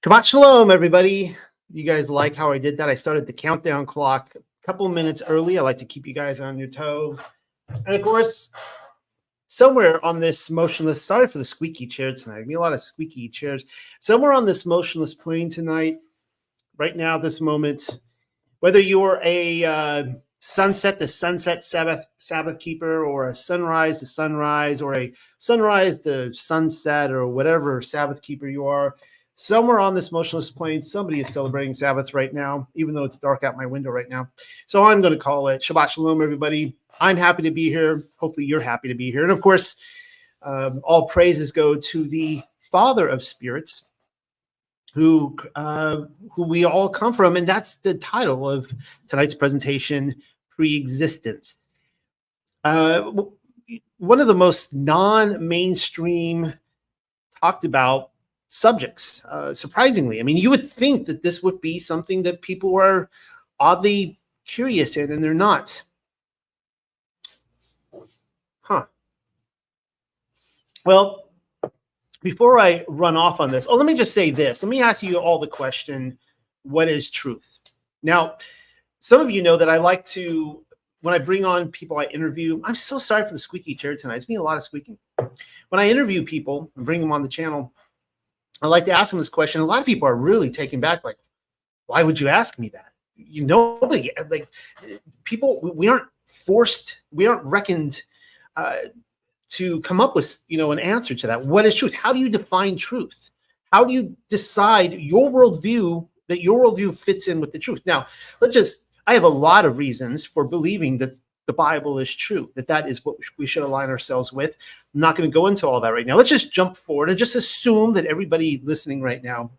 Shabbat Shalom, everybody. You guys like how I did that? I started the countdown clock a couple minutes early. I like to keep you guys on your toes. And of course, somewhere on this motionless, sorry for the squeaky chair tonight. I mean, a lot of squeaky chairs. Somewhere on this motionless plane tonight, right now, this moment, whether you're a sunset to sunset Sabbath keeper, or a sunrise to sunrise, or a sunrise to sunset, or whatever Sabbath keeper you are, somewhere on this motionless plane, somebody is celebrating Sabbath right now, even though it's dark out my window right now. So I'm going to call it Shabbat Shalom, everybody. I'm happy to be here. Hopefully you're happy to be here. And of course, all praises go to the Father of Spirits, who we all come from. And that's the title of tonight's presentation, Pre-existence. One of the most non-mainstream talked about subjects, surprisingly. I mean, you would think that this would be something that people are oddly curious in, and they're not. Well, before I run off on this, let me just say this. Let me ask you all the question, what is truth? Now, some of you know that I like to, when I bring on people I interview, I'm so sorry for the squeaky chair tonight. It's been a lot of squeaking. When I interview people and bring them on the channel, I like to ask them this question. A lot of people are really taken back, like, why would you ask me that? You know, nobody, like, people, we aren't forced, we aren't reckoned to come up with, an answer to that. What is truth? How do you define truth? How do you decide your worldview, that your worldview fits in with the truth? Now, I have a lot of reasons for believing that the Bible is true, that is what we should align ourselves with. I'm not going to go into all that right now. Let's just jump forward and just assume that everybody listening right now,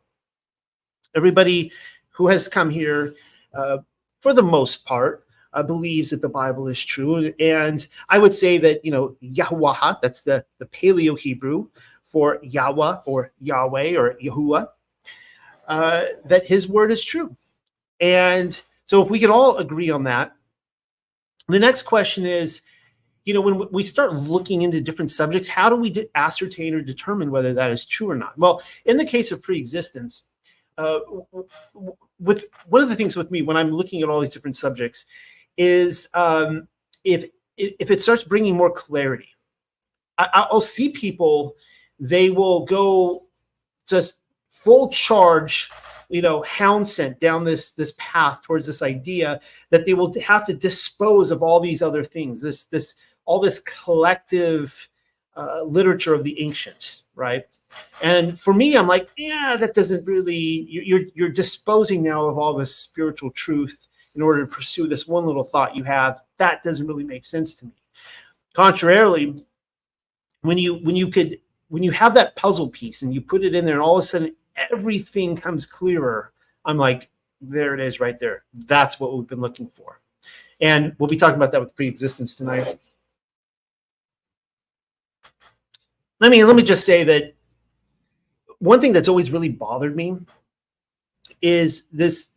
everybody who has come here, for the most part, believes that the Bible is true. And I would say that, Yahweh, that's the Paleo Hebrew for Yahweh or Yahweh or Yahuwah, that his word is true. And so if we can all agree on that, the next question is, when we start looking into different subjects, how do we ascertain or determine whether that is true or not? Well, in the case of pre-existence, with one of the things with me when I'm looking at all these different subjects is if it starts bringing more clarity, I'll see people, they will go just full charge, hound scent down this path towards this idea that they will have to dispose of all these other things, all this collective literature of the ancients, right? And for me, I'm like, yeah, that doesn't really, you're disposing now of all this spiritual truth in order to pursue this one little thought you have. That doesn't really make sense to me. Contrarily, when you have that puzzle piece and you put it in there and all of a sudden everything comes clearer, I'm like, there it is right there. That's what we've been looking for. And we'll be talking about that with pre-existence tonight. Let me just say that one thing that's always really bothered me is this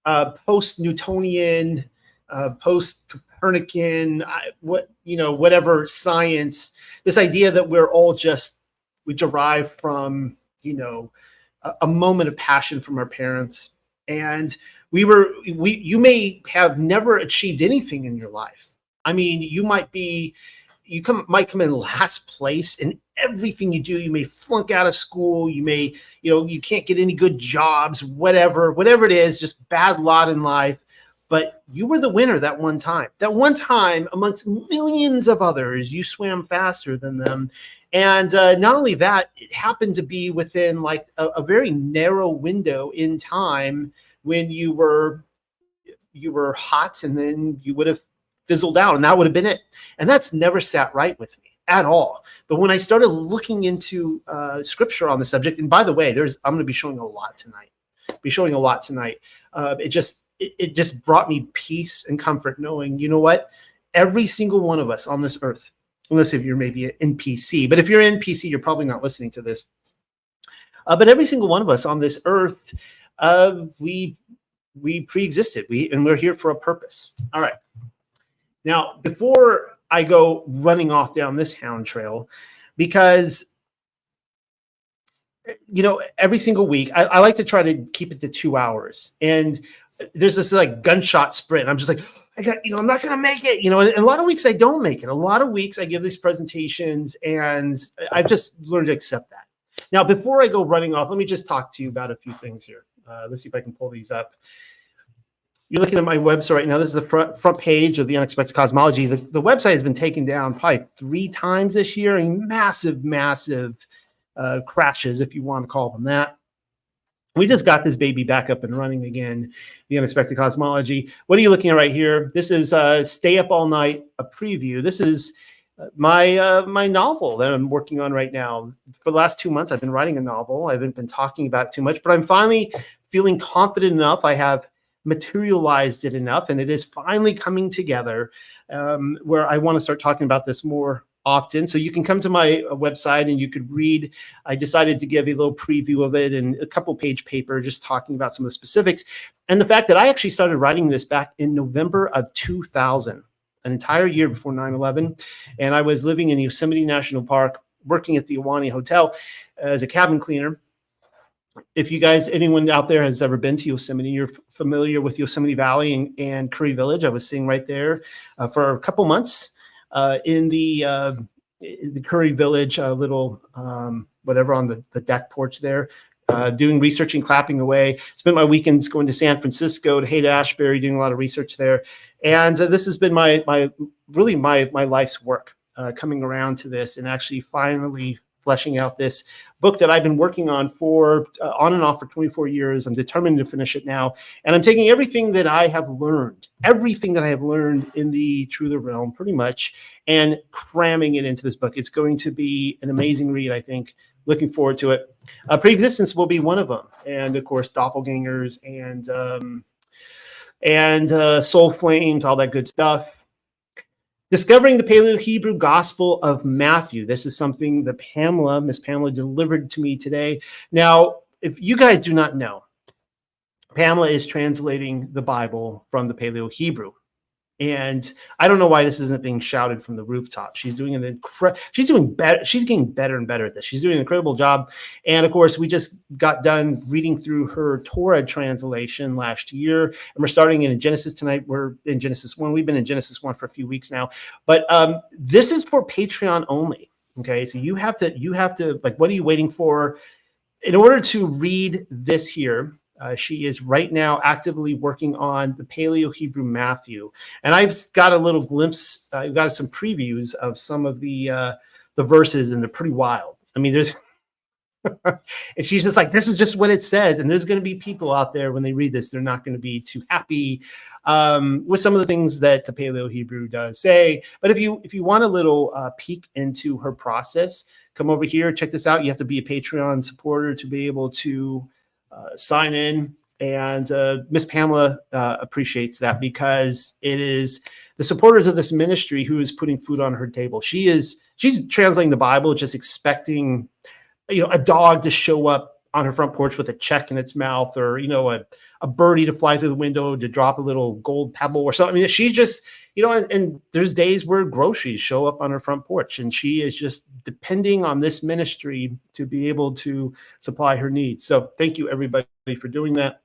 post-Newtonian, post-Copernican, whatever science, this idea that we're all we derive from, a moment of passion from our parents. And you may have never achieved anything in your life. I mean, you might come in last place in everything you do. You may flunk out of school. You may, you can't get any good jobs, whatever it is, just bad lot in life. But you were the winner that one time. That one time, amongst millions of others, you swam faster than them. And not only that, it happened to be within like a very narrow window in time when you were hot, and then you would have fizzled out, and that would have been it. And that's never sat right with me at all. But when I started looking into scripture on the subject, and by the way, I'm going to be showing a lot tonight. It just brought me peace and comfort knowing, you know what? Every single one of us on this earth, unless if you're maybe in PC, but if you're in PC, you're probably not listening to this. But every single one of us on this earth, we pre-existed, and we're here for a purpose. All right. Now, before I go running off down this hound trail, because every single week, I like to try to keep it to 2 hours. And there's this like gunshot sprint. I'm just like, I'm not going to make it, and a lot of weeks I don't make it. A lot of weeks I give these presentations, and I've just learned to accept that. Now, before I go running off, let me just talk to you about a few things here. Let's see if I can pull these up. You're looking at my website right now. This is the front page of the Unexpected Cosmology. The website has been taken down probably 3 times this year, and massive crashes, if you want to call them that. We just got this baby back up and running again, the Unexpected Cosmology. What are you looking at right here? This is Stay Up All Night, a preview. This is my novel that I'm working on right now. For the last 2 months, I've been writing a novel. I haven't been talking about it too much, but I'm finally feeling confident enough. I have materialized it enough, and it is finally coming together where I want to start talking about this more often. So you can come to my website and you could read. I decided to give a little preview of it and a couple page paper just talking about some of the specifics. And the fact that I actually started writing this back in November of 2000, an entire year before 9/11. And I was living in Yosemite National Park, working at the Ahwahnee Hotel as a cabin cleaner. If you guys, anyone out there has ever been to Yosemite, you're familiar with Yosemite Valley and Curry Village. I was staying right there for a couple months in the Curry Village, little whatever on the deck porch there, doing research and clapping away. Spent my weekends going to San Francisco, to Haight-Ashbury, doing a lot of research there. And this has been my life's work, coming around to this and actually finally fleshing out this book that I've been working on for on and off for 24 years. I'm determined to finish it now. And I'm taking everything that I have learned in the Truth realm pretty much, and cramming it into this book. It's going to be an amazing read, I think. Looking forward to it. Preexistence will be one of them. And of course, doppelgangers and soul flames, all that good stuff. Discovering the Paleo-Hebrew Gospel of Matthew. This is something that Miss Pamela delivered to me today. Now, if you guys do not know, Pamela is translating the Bible from the Paleo-Hebrew. And I don't know why this isn't being shouted from the rooftop. She's doing she's doing better. She's getting better and better at this. She's doing an incredible job. And of course, we just got done reading through her Torah translation last year, and we're starting in Genesis tonight. We're in Genesis 1. We've been in Genesis 1 for a few weeks now, but this is for Patreon only. Okay, so you have to like, what are you waiting for? In order to read this here, she is right now actively working on the Paleo-Hebrew Matthew. And I've got a little glimpse, I've got some previews of some of the verses, and they're pretty wild. I mean, there's, and she's just like, this is just what it says. And there's going to be people out there when they read this, they're not going to be too happy with some of the things that the Paleo-Hebrew does say. But if you want a little peek into her process, come over here, check this out. You have to be a Patreon supporter to be able to sign in, and Miss Pamela appreciates that, because it is the supporters of this ministry who is putting food on her table. She's translating the Bible, just expecting, a dog to show up on her front porch with a check in its mouth, or a birdie to fly through the window to drop a little gold pebble or something. I mean, she just, and there's days where groceries show up on her front porch, and she is just depending on this ministry to be able to supply her needs. So thank you, everybody, for doing that.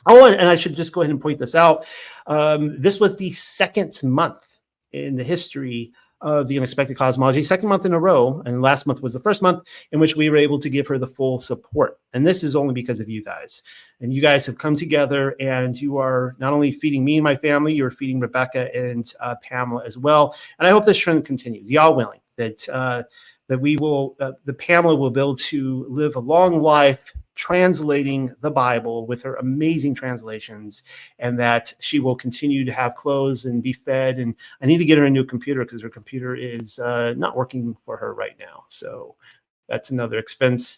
Oh, and I should just go ahead and point this out. This was the second month in the history of the Unexpected Cosmology, second month in a row, and last month was the first month in which we were able to give her the full support. And this is only because of you guys. And you guys have come together, and you are not only feeding me and my family, you're feeding Rebecca and Pamela as well. And I hope this trend continues, y'all willing, that we will, the Pamela will be able to live a long life translating the Bible with her amazing translations, and that she will continue to have clothes and be fed. And I need to get her a new computer, because her computer is not working for her right now. So that's another expense.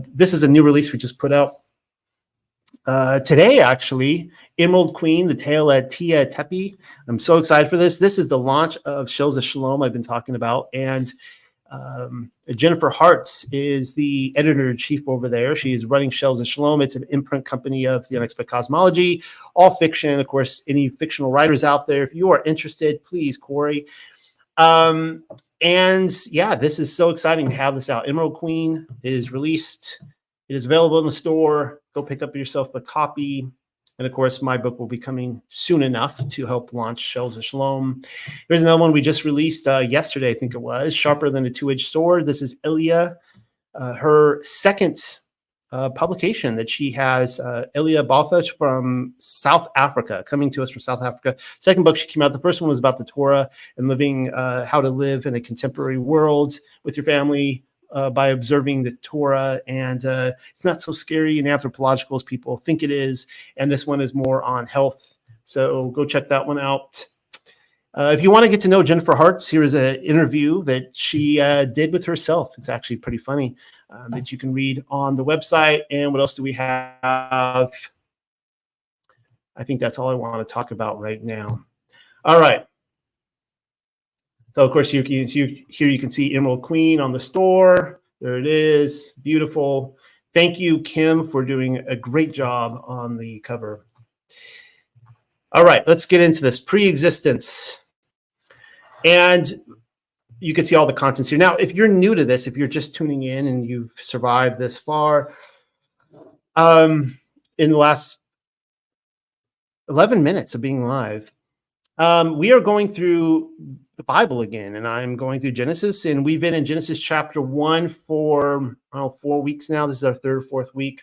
This is a new release we just put out today, actually. Emerald Queen, the Tale at Tia Tepe. I'm so excited for this. This is the launch of Shells of Shalom I've been talking about. And Jennifer Hartz is the editor-in-chief over there. She is running Shells of Shalom. It's an imprint company of the Unexpected Cosmology, all fiction. Of course, any fictional writers out there, if you are interested, please, Corey, And yeah, this is so exciting to have this out. Emerald Queen is released. It is available in the store. Go pick up yourself a copy. And of course, my book will be coming soon enough to help launch Shells of Shalom. Here's another one we just released yesterday, I think it was, Sharper Than a Two-Edged Sword. This is Elia, her second publication that she has, Elia Balthus from South Africa, coming to us from South Africa. Second book she came out. The first one was about the Torah and living, how to live in a contemporary world with your family, by observing the Torah, and it's not so scary and anthropological as people think it is. And this one is more on health. So go check that one out. If you want to get to know Jennifer Hartz, here is an interview that she did with herself. It's actually pretty funny, that you can read on the website. And what else do we have? I think that's all I want to talk about right now. All right. So, of course, here you can see Emerald Queen on the store. There it is. Beautiful. Thank you, Kim, for doing a great job on the cover. All right, let's get into this. Pre-existence. And you can see all the contents here. Now, if you're new to this, if you're just tuning in and you've survived this far, in the last 11 minutes of being live, we are going through the Bible again, and I'm going through Genesis, and we've been in Genesis chapter 1 for 4 weeks now. This is our third or fourth week.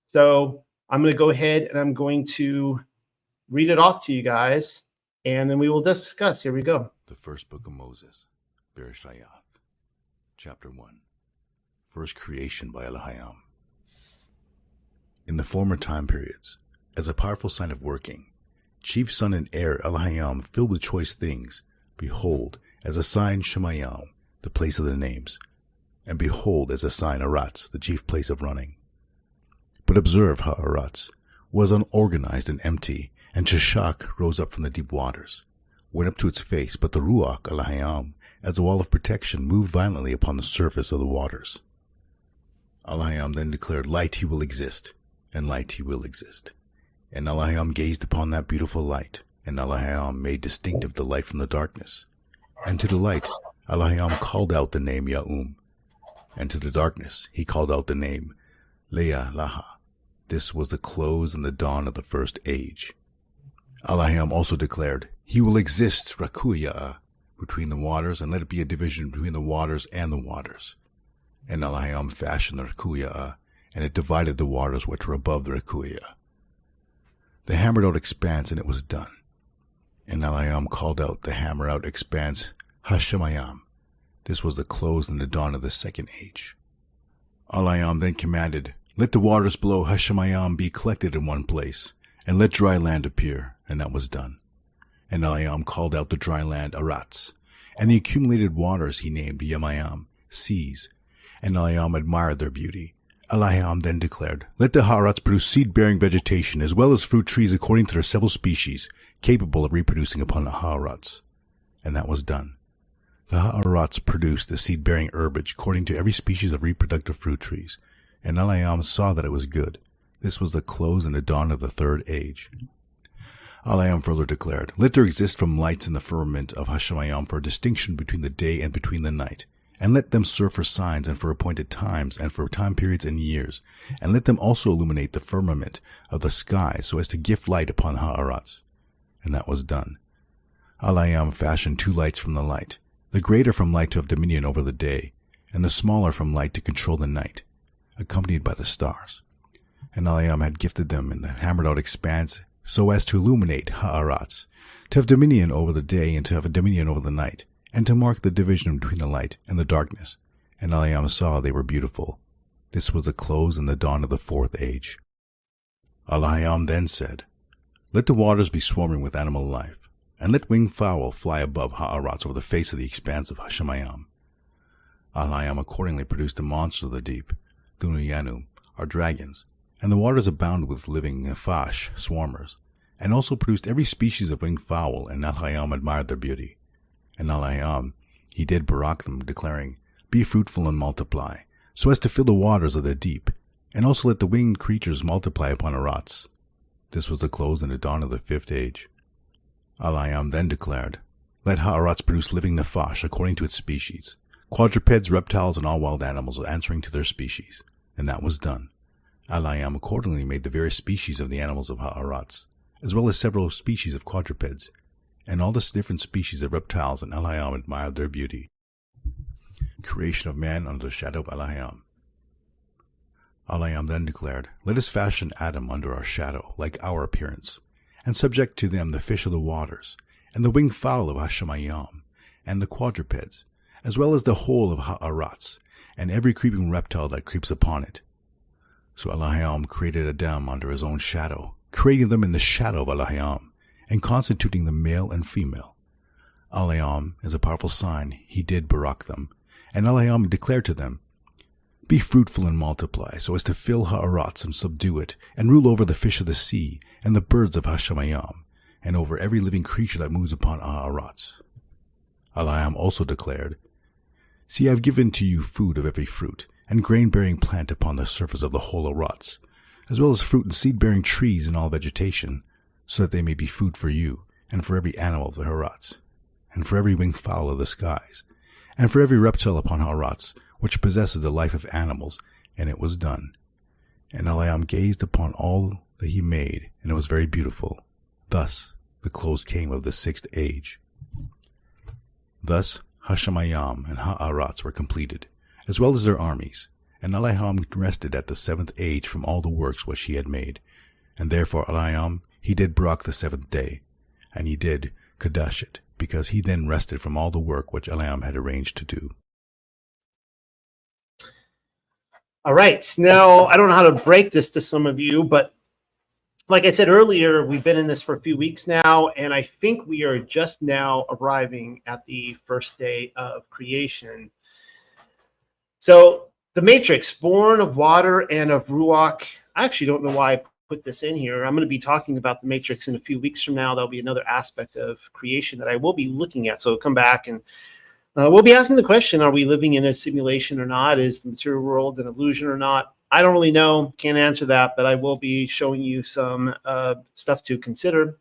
So I'm going to go ahead and I'm going to read it off to you guys, and then we will discuss. Here we go. The first book of Moses, Bereshith, chapter 1. First creation by Elohim. In the former time periods, as a powerful sign of working, chief son and heir Elohim filled with choice things, behold, as a sign Shemayim, the place of the names, and behold, as a sign Aratz, the chief place of running. But observe how Aratz was unorganized and empty, and Sheshach rose up from the deep waters, went up to its face, but the Ruach Elohim, as a wall of protection, moved violently upon the surface of the waters. Elohim then declared, light he will exist, and light he will exist. And Elohim gazed upon that beautiful light, and Elohim made distinctive the light from the darkness. And to the light, Elohim called out the name Ya'um. And to the darkness, he called out the name Leah Laha. This was the close and the dawn of the first age. Elohim also declared, he will exist, Rakuya, between the waters, and let it be a division between the waters and the waters. And Elohim fashioned the Rakuya, and it divided the waters which were above the Rakuya. They hammered out expanse, and it was done. And Elohim called out the hammer out expanse Hashemayim. This was the close and the dawn of the second age. Elohim then commanded, let the waters below Hashemayim be collected in one place, and let dry land appear, and that was done. And Elohim called out the dry land Aratz, and the accumulated waters he named Yamayim, seas. And Elohim admired their beauty. Elohim then declared, let the Haaretz produce seed-bearing vegetation as well as fruit trees according to their several species, capable of reproducing upon the Haaretz. And that was done. The Haaretz produced the seed-bearing herbage according to every species of reproductive fruit trees. And Elohim saw that it was good. This was the close and the dawn of the third age. Elohim further declared, let there exist from lights in the firmament of Hashemayim for a distinction between the day and between the night. And let them serve for signs and for appointed times and for time periods and years. And let them also illuminate the firmament of the sky so as to give light upon Haaretz. And that was done. Elohim fashioned two lights from the light, the greater from light to have dominion over the day, and the smaller from light to control the night, accompanied by the stars. And Elohim had gifted them in the hammered out expanse so as to illuminate Haaretz, to have dominion over the day and to have a dominion over the night, and to mark the division between the light and the darkness. And Elohim saw they were beautiful. This was the close and the dawn of the fourth age. Elohim then said, let the waters be swarming with animal life, and let winged fowl fly above Haaretz over the face of the expanse of Hashemayim. Elohim accordingly produced the monsters of the deep, Thunuyanu, or dragons, and the waters abounded with living Nephash, swarmers, and also produced every species of winged fowl, and Elohim admired their beauty. And Elohim, he did barak them, declaring, be fruitful and multiply, so as to fill the waters of the deep, and also let the winged creatures multiply upon Aratz. This was the close and the dawn of the fifth age. Elohim then declared, Let Ha'aratz produce living Nephash according to its species, quadrupeds, reptiles, and all wild animals answering to their species. And that was done. Alayam accordingly made the various species of the animals of Ha'aratz, as well as several species of quadrupeds, and all the different species of reptiles, and Alayam admired their beauty. Creation of man under the shadow of Alayam. Alayam then declared, "Let us fashion Adam under our shadow, like our appearance, and subject to them the fish of the waters, and the winged fowl of Hashemayam, and the quadrupeds, as well as the whole of Ha'aratz, and every creeping reptile that creeps upon it." So Alayam created Adam under his own shadow, creating them in the shadow of Alayam, and constituting them male and female. Alayam, as a powerful sign, he did barak them, and Alayam declared to them, "Be fruitful and multiply, so as to fill Ha'aratz and subdue it, and rule over the fish of the sea, and the birds of Hashemayam, and over every living creature that moves upon Ha'aratz." Alayam also declared, "See, I have given to you food of every fruit, and grain-bearing plant upon the surface of the whole Ha'aratz, as well as fruit and seed-bearing trees and all vegetation, so that they may be food for you, and for every animal of the Ha'aratz, and for every winged fowl of the skies, and for every reptile upon Ha'aratz, which possesses the life of animals." And it was done. And Alayam gazed upon all that he made, and it was very beautiful. Thus the close came of the 6th age. Thus Hashemayam and Ha'aratz were completed, as well as their armies, and Alayam rested at the 7th age from all the works which he had made. And therefore Alayam, he did barak the 7th day, and he did kadosh it, because he then rested from all the work which Alayam had arranged to do. All right. Now, I don't know how to break this to some of you, but like I said earlier, we've been in this for a few weeks now, and I think we are just now arriving at the first day of creation. So the matrix, born of water and of Ruach. I actually don't know why I put this in here. I'm going to be talking about the matrix in a few weeks from now. That'll be another aspect of creation that I will be looking at. So come back and we'll be asking the question, are we living in a simulation or not? Is the material world an illusion or not? I don't really know. Can't answer that, but I will be showing you some stuff to consider.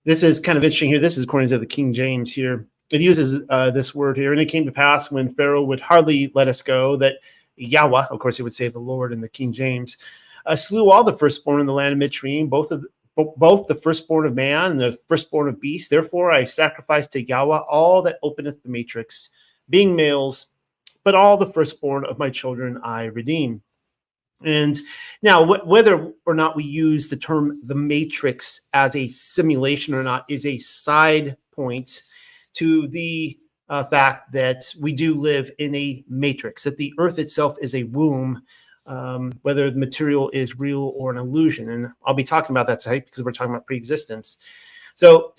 This is kind of interesting here. This is according to the King James here. It uses this word here. "And it came to pass when Pharaoh would hardly let us go, that Yahweh," of course, he would say the Lord in the King James, "slew all the firstborn in the land of Mitzrayim, both the firstborn of man and the firstborn of beast. Therefore I sacrifice to Yahweh all that openeth the matrix, being males, but all the firstborn of my children I redeem." And now, whether or not we use the term the matrix as a simulation or not is a side point to the fact that we do live in a matrix, that the earth itself is a womb, whether the material is real or an illusion. And I'll be talking about that tonight because we're talking about preexistence. So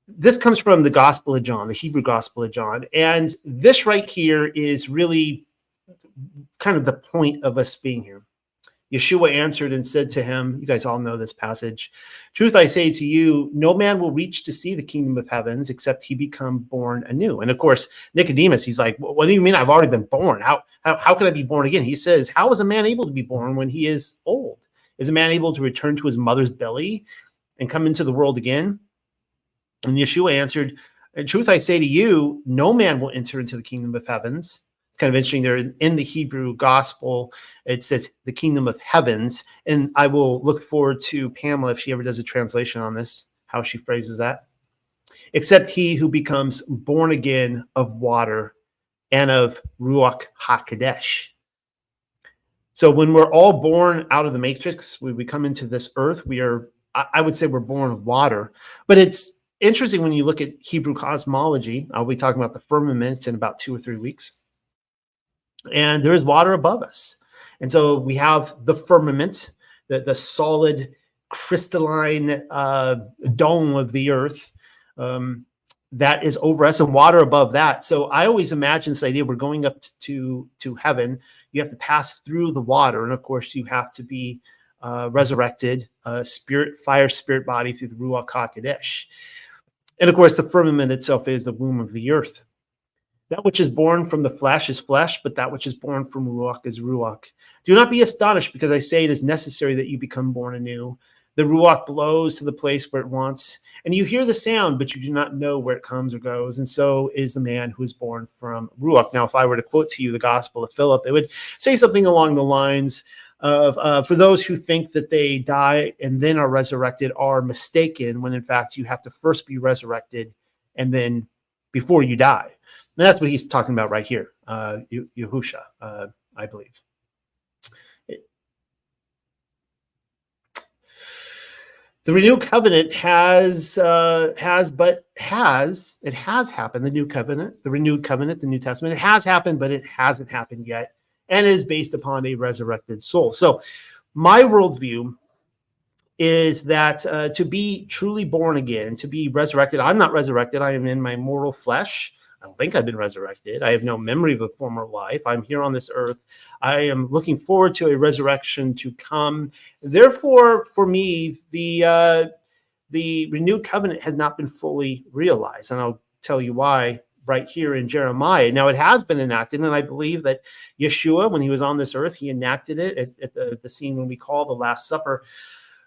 this comes from the Gospel of John, the Hebrew Gospel of John. And this right here is really kind of the point of us being here. Yeshua answered and said to him, you guys all know this passage, "Truth I say to you, no man will reach to see the kingdom of heavens except he become born anew." And of course, Nicodemus, he's like, "What do you mean I've already been born? How can I be born again?" He says, "How is a man able to be born when he is old? Is a man able to return to his mother's belly and come into the world again?" And Yeshua answered, "In truth I say to you, no man will enter into the kingdom of heavens." It's kind of interesting there in the Hebrew gospel, it says the kingdom of heavens. And I will look forward to Pamela, if she ever does a translation on this, how she phrases that. "Except he who becomes born again of water and of Ruach HaKodesh." So when we're all born out of the matrix, we come into this earth, I would say we're born of water. But it's interesting when you look at Hebrew cosmology. I'll be talking about the firmament in about 2 or 3 weeks. And there is water above us. And so we have the firmament, the solid crystalline dome of the earth that is over us, and water above that. So I always imagine this idea, we're going up to heaven. You have to pass through the water. And of course, you have to be resurrected, fire spirit body through the Ruach HaKodesh. And of course, the firmament itself is the womb of the earth. That which is born from the flesh is flesh, but that which is born from Ruach is Ruach. Do not be astonished, because I say it is necessary that you become born anew. The Ruach blows to the place where it wants, and you hear the sound, but you do not know where it comes or goes. And so is the man who is born from Ruach. Now, if I were to quote to you the Gospel of Philip, it would say something along the lines of, for those who think that they die and then are resurrected are mistaken, when in fact you have to first be resurrected and then before you die. And that's what he's talking about right here, Yahusha, I believe. The renewed covenant has happened. The new covenant, the renewed covenant, the New Testament, it has happened, but it hasn't happened yet, and is based upon a resurrected soul. So my worldview is that to be truly born again, to be resurrected, I'm not resurrected. I am in my mortal flesh. I don't think I've been resurrected. I have no memory of a former life. I'm here on this earth. I am looking forward to a resurrection to come. Therefore, for me, the renewed covenant has not been fully realized. And I'll tell you why right here in Jeremiah. Now, it has been enacted, and I believe that Yeshua, when he was on this earth, he enacted it at the scene when we call the Last Supper.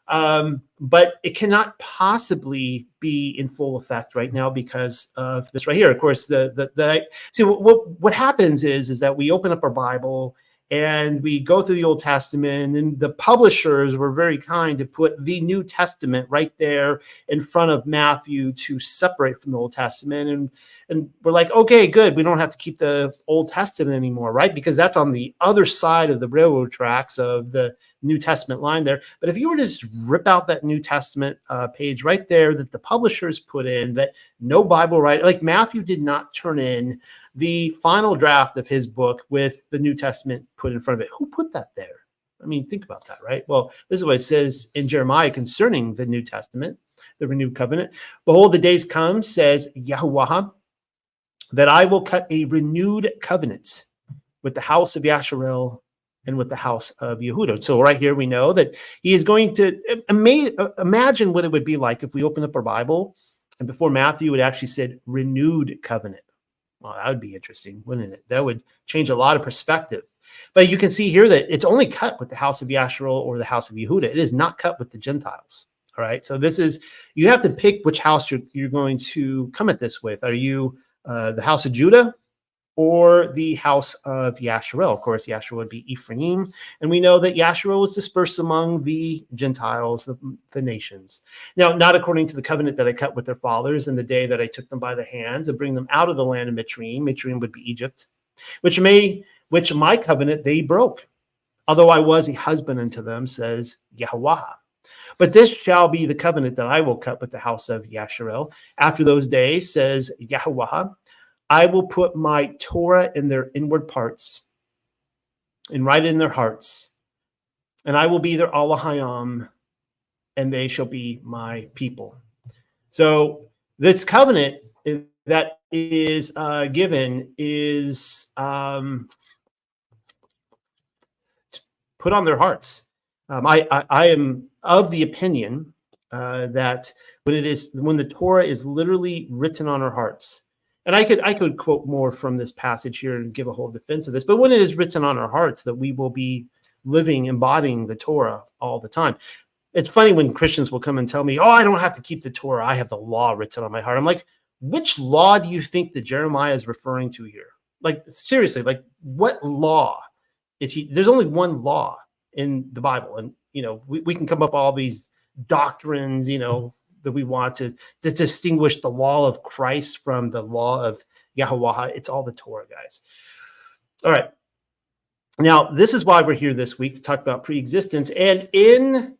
But it cannot possibly be in full effect right now because of this right here. Of course, see what happens is that we open up our Bible and we go through the Old Testament, and the publishers were very kind to put the New Testament right there in front of Matthew to separate from the Old Testament. And we're like, okay, good. We don't have to keep the Old Testament anymore, right? Because that's on the other side of the railroad tracks of the New Testament line there. But if you were to just rip out that New Testament page right there that the publishers put in, that no Bible writer, like Matthew did not turn in the final draft of his book with the New Testament put in front of it. Who put that there? I mean, think about that, right? Well, this is what it says in Jeremiah concerning the New Testament, the renewed covenant. Behold, the days come, says Yahuwah, that I will cut a renewed covenant with the house of Yasharel and with the house of Yehuda. So right here we know that he is going to imagine what it would be like if we open up our Bible and before Matthew it actually said renewed covenant. Well, that would be interesting, wouldn't it? That would change a lot of perspective. But you can see here that it's only cut with the house of Yasharel or the house of Yehuda. It is not cut with the Gentiles. All right. So this is, you have to pick which house you're going to come at this with. Are you the house of Judah or the house of Yasharel? Of course, Yasharel would be Ephraim. And we know that Yasharel was dispersed among the Gentiles, the nations. Now, not according to the covenant that I cut with their fathers in the day that I took them by the hands and bring them out of the land of Mitzrayim. Mitzrayim would be Egypt, which my covenant they broke, although I was a husband unto them, says Yahuwah. But this shall be the covenant that I will cut with the house of Yasharel. After those days, says Yahuwah, I will put my Torah in their inward parts and write it in their hearts. And I will be their Elohim, and they shall be my people. So this covenant that is given is put on their hearts. I am of the opinion that when the Torah is literally written on our hearts, and I could quote more from this passage here and give a whole defense of this, but when it is written on our hearts, that we will be living, embodying the Torah all the time. It's funny when Christians will come and tell me, oh, I don't have to keep the Torah. I have the law written on my heart. I'm like, which law do you think that Jeremiah is referring to here? Like, seriously, like what law is he? There's only one law in the Bible. And, we can come up with all these doctrines, that we want to distinguish the law of Christ from the law of Yahuwah. It's all the Torah, guys. All right. Now, this is why we're here this week to talk about preexistence. And in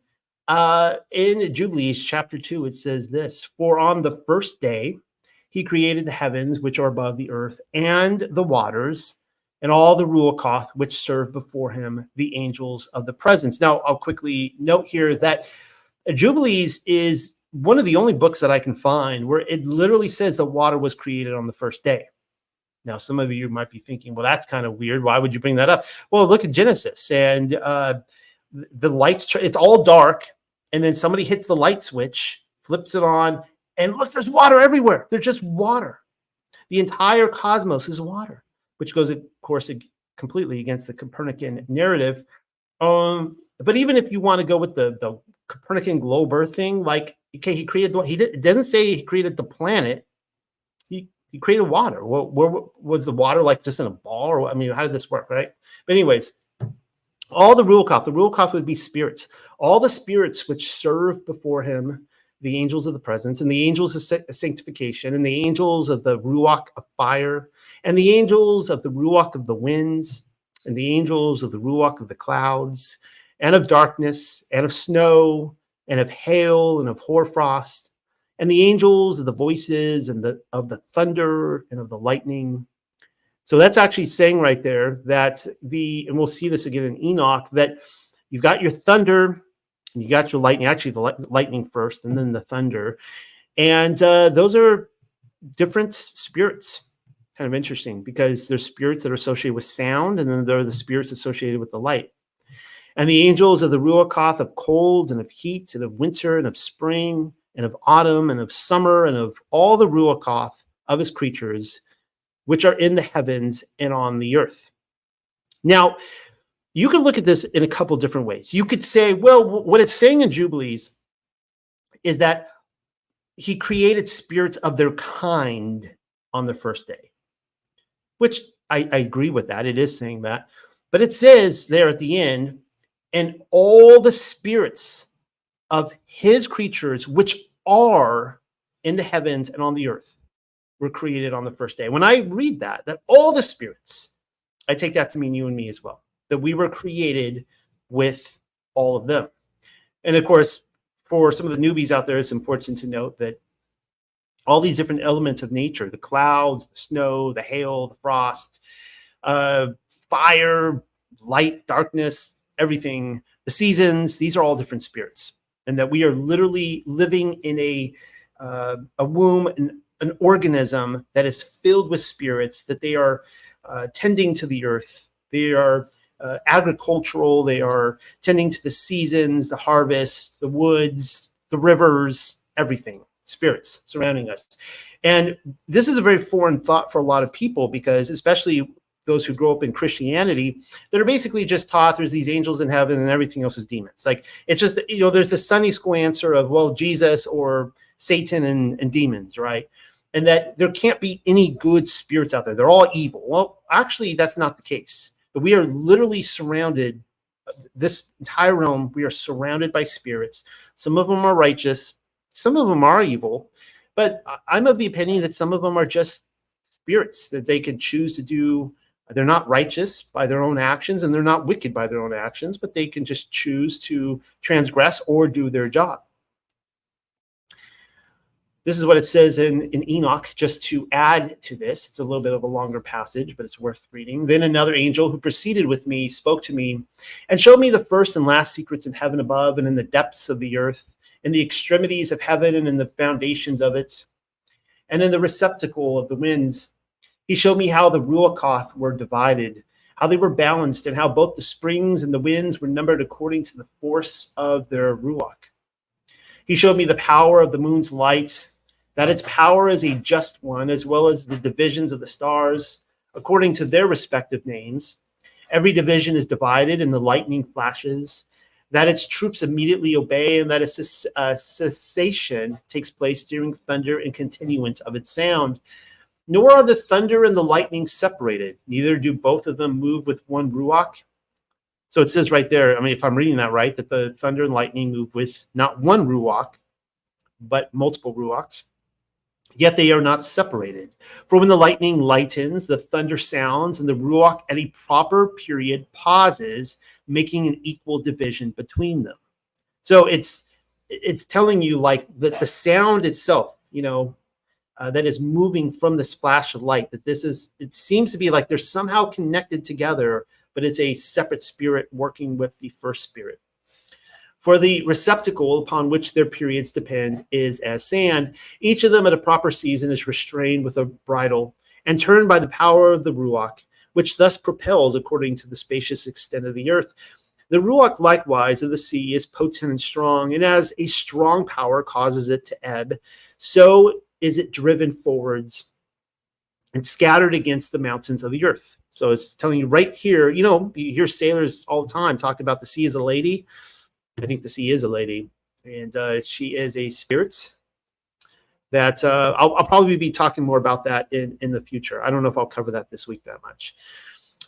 Jubilees chapter 2, it says this: for on the first day he created the heavens which are above the earth and the waters and all the Ruachoth which serve before him, the angels of the presence. Now, I'll quickly note here that Jubilees is one of the only books that I can find where it literally says the water was created on the first day. Now, some of you might be thinking, well, that's kind of weird. Why would you bring that up? Well, look at Genesis, and the lights, it's all dark, and then somebody hits the light switch, flips it on, and look, there's water everywhere. There's just water. The entire cosmos is water, which goes, of course, completely against the Copernican narrative. But even if you want to go with the Copernican globe Earth thing, like, okay, he created, it doesn't say he created the planet. He created water. Where was the water, like just in a ball? Or I mean, how did this work, right? But anyways, all the Ruach would be spirits. All the spirits which serve before him, the angels of the presence, and the angels of sanctification, and the angels of the Ruach of fire, and the angels of the Ruach of the winds, and the angels of the Ruach of the clouds, and of darkness, and of snow, and of hail, and of hoarfrost, and the angels of the voices, and of the thunder, and of the lightning. So that's actually saying right there that and we'll see this again in Enoch, that you've got your thunder, and you got your lightning, actually the lightning first, and then the thunder. And those are different spirits. Kind of interesting, because there's spirits that are associated with sound, and then there are the spirits associated with the light. And the angels of the Ruach of cold, and of heat, and of winter, and of spring, and of autumn, and of summer, and of all the Ruach of his creatures, which are in the heavens and on the earth. Now, you can look at this in a couple different ways. You could say, well, what it's saying in Jubilees is that he created spirits of their kind on the first day, which I agree with that. It is saying that. But it says there at the end, and all the spirits of his creatures, which are in the heavens and on the earth, were created on the first day. When I read that all the spirits, I take that to mean you and me as well, that we were created with all of them. And of course, for some of the newbies out there, it's important to note that all these different elements of nature, the clouds, the snow, the hail, the frost, fire, light, darkness, everything, the seasons, these are all different spirits. And that we are literally living in a womb, an organism that is filled with spirits, that they are tending to the earth. They are agricultural. They are tending to the seasons, the harvest, the woods, the rivers, everything, spirits surrounding us. And this is a very foreign thought for a lot of people, because especially those who grow up in Christianity, that are basically just taught there's these angels in heaven and everything else is demons. Like, it's just, there's the Sunday school answer of, well, Jesus or Satan and demons, right? And that there can't be any good spirits out there. They're all evil. Well, actually, that's not the case. But we are literally surrounded, this entire realm, we are surrounded by spirits. Some of them are righteous. Some of them are evil. But I'm of the opinion that some of them are just spirits, that they can choose to do. They're not righteous by their own actions, and they're not wicked by their own actions, but they can just choose to transgress or do their job. This is what it says in Enoch, just to add to this. It's a little bit of a longer passage, but it's worth reading. Then another angel who proceeded with me spoke to me and showed me the first and last secrets in heaven above and in the depths of the earth, in the extremities of heaven and in the foundations of it, and in the receptacle of the winds. He showed me how the Ruach were divided, how they were balanced, and how both the springs and the winds were numbered according to the force of their Ruach. He showed me the power of the moon's light, that its power is a just one, as well as the divisions of the stars, according to their respective names. Every division is divided, and the lightning flashes, that its troops immediately obey, and that a cessation takes place during thunder and continuance of its sound. Nor are the thunder and the lightning separated, neither do both of them move with one Ruach. So it says right there, I mean, if I'm reading that right, that the thunder and lightning move with not one Ruach, but multiple Ruachs. Yet they are not separated. For when the lightning lightens, the thunder sounds, and the Ruach at a proper period pauses, making an equal division between them. So it's telling you, like, that the sound itself, that is moving from this flash of light, that it seems to be like they're somehow connected together, but it's a separate spirit working with the first spirit. For the receptacle upon which their periods depend is as sand. Each of them at a proper season is restrained with a bridle and turned by the power of the Ruach, which thus propels according to the spacious extent of the earth. The Ruach likewise of the sea is potent and strong, and as a strong power causes it to ebb, so is it driven forwards and scattered against the mountains of the earth. So it's telling you right here, you hear sailors all the time talk about the sea as a lady. I think the sea is a lady. And she is a spirit that I'll probably be talking more about that in the future. I don't know if I'll cover that this week that much.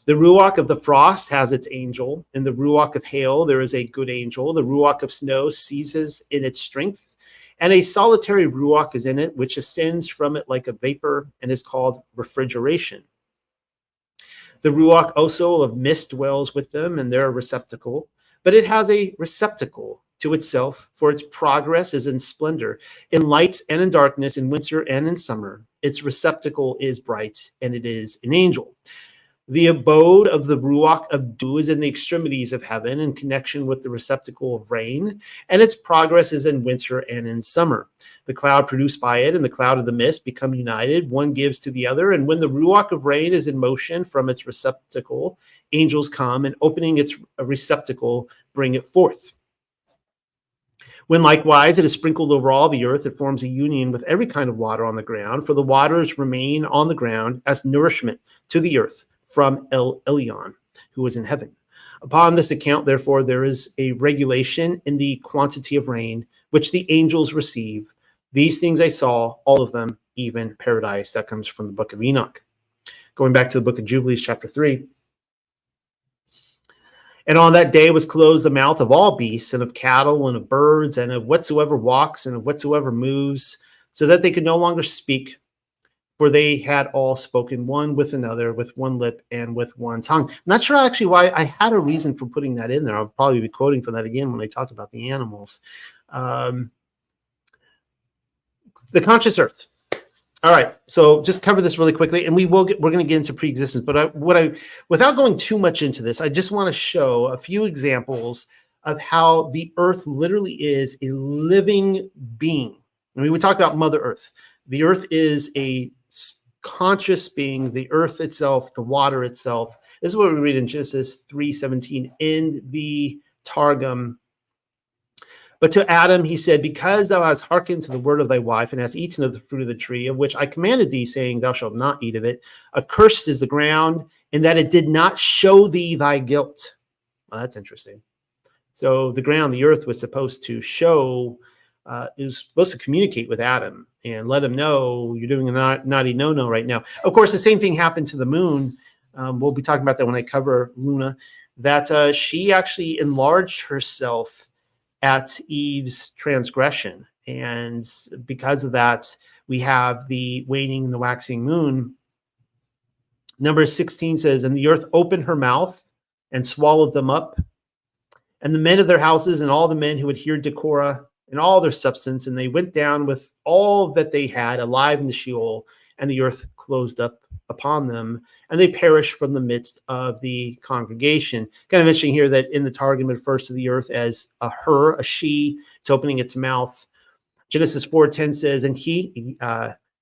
The Ruach of the frost has its angel. In the Ruach of hail, there is a good angel. The Ruach of snow ceases in its strength. And a solitary Ruach is in it, which ascends from it like a vapor and is called refrigeration. The Ruach also of mist dwells with them, and they're a receptacle. But it has a receptacle to itself, for its progress is in splendor, in light and in darkness, in winter and in summer. Its receptacle is bright, and it is an angel. The abode of the Ruach of dew is in the extremities of heaven in connection with the receptacle of rain, and its progress is in winter and in summer. The cloud produced by it and the cloud of the mist become united. One gives to the other, and when the Ruach of rain is in motion from its receptacle, angels come, and opening its receptacle, bring it forth. When likewise it is sprinkled over all the earth, it forms a union with every kind of water on the ground, for the waters remain on the ground as nourishment to the earth from El Elyon, who is in heaven. Upon this account, therefore, there is a regulation in the quantity of rain, which the angels receive. These things I saw, all of them, even paradise. That comes from the book of Enoch. Going back to the book of Jubilees, chapter 3. And on that day was closed the mouth of all beasts, and of cattle, and of birds, and of whatsoever walks, and of whatsoever moves, so that they could no longer speak, for they had all spoken one with another, with one lip and with one tongue. I'm not sure actually why I had a reason for putting that in there. I'll probably be quoting from that again when I talk about the animals. The conscious earth. All right, so just cover this really quickly, and we're going to get into pre-existence. But without going too much into this, I just want to show a few examples of how the earth literally is a living being. I mean, we talked about Mother Earth. The earth is a conscious being. The earth itself, the water itself. This is what we read in Genesis 3:17 in the Targum. But to Adam he said, because thou hast hearkened to the word of thy wife, and hast eaten of the fruit of the tree, of which I commanded thee, saying, thou shalt not eat of it, accursed is the ground, in that it did not show thee thy guilt. Well, that's interesting. So the ground, the earth, was supposed to show, it was supposed to communicate with Adam and let him know you're doing a naughty no-no right now. Of course, the same thing happened to the moon. We'll be talking about that when I cover Luna, that she actually enlarged herself at Eve's transgression. And because of that, we have the waning and the waxing moon. Number 16 says, and the earth opened her mouth and swallowed them up, and the men of their houses and all the men who adhered to Korah and all their substance, and they went down with all that they had alive in the Sheol, and the earth closed up upon them, and they perished from the midst of the congregation. Kind of interesting here that in the Targum it refers to the earth as a her, a she. It's opening its mouth. Genesis 4:10 says, and he,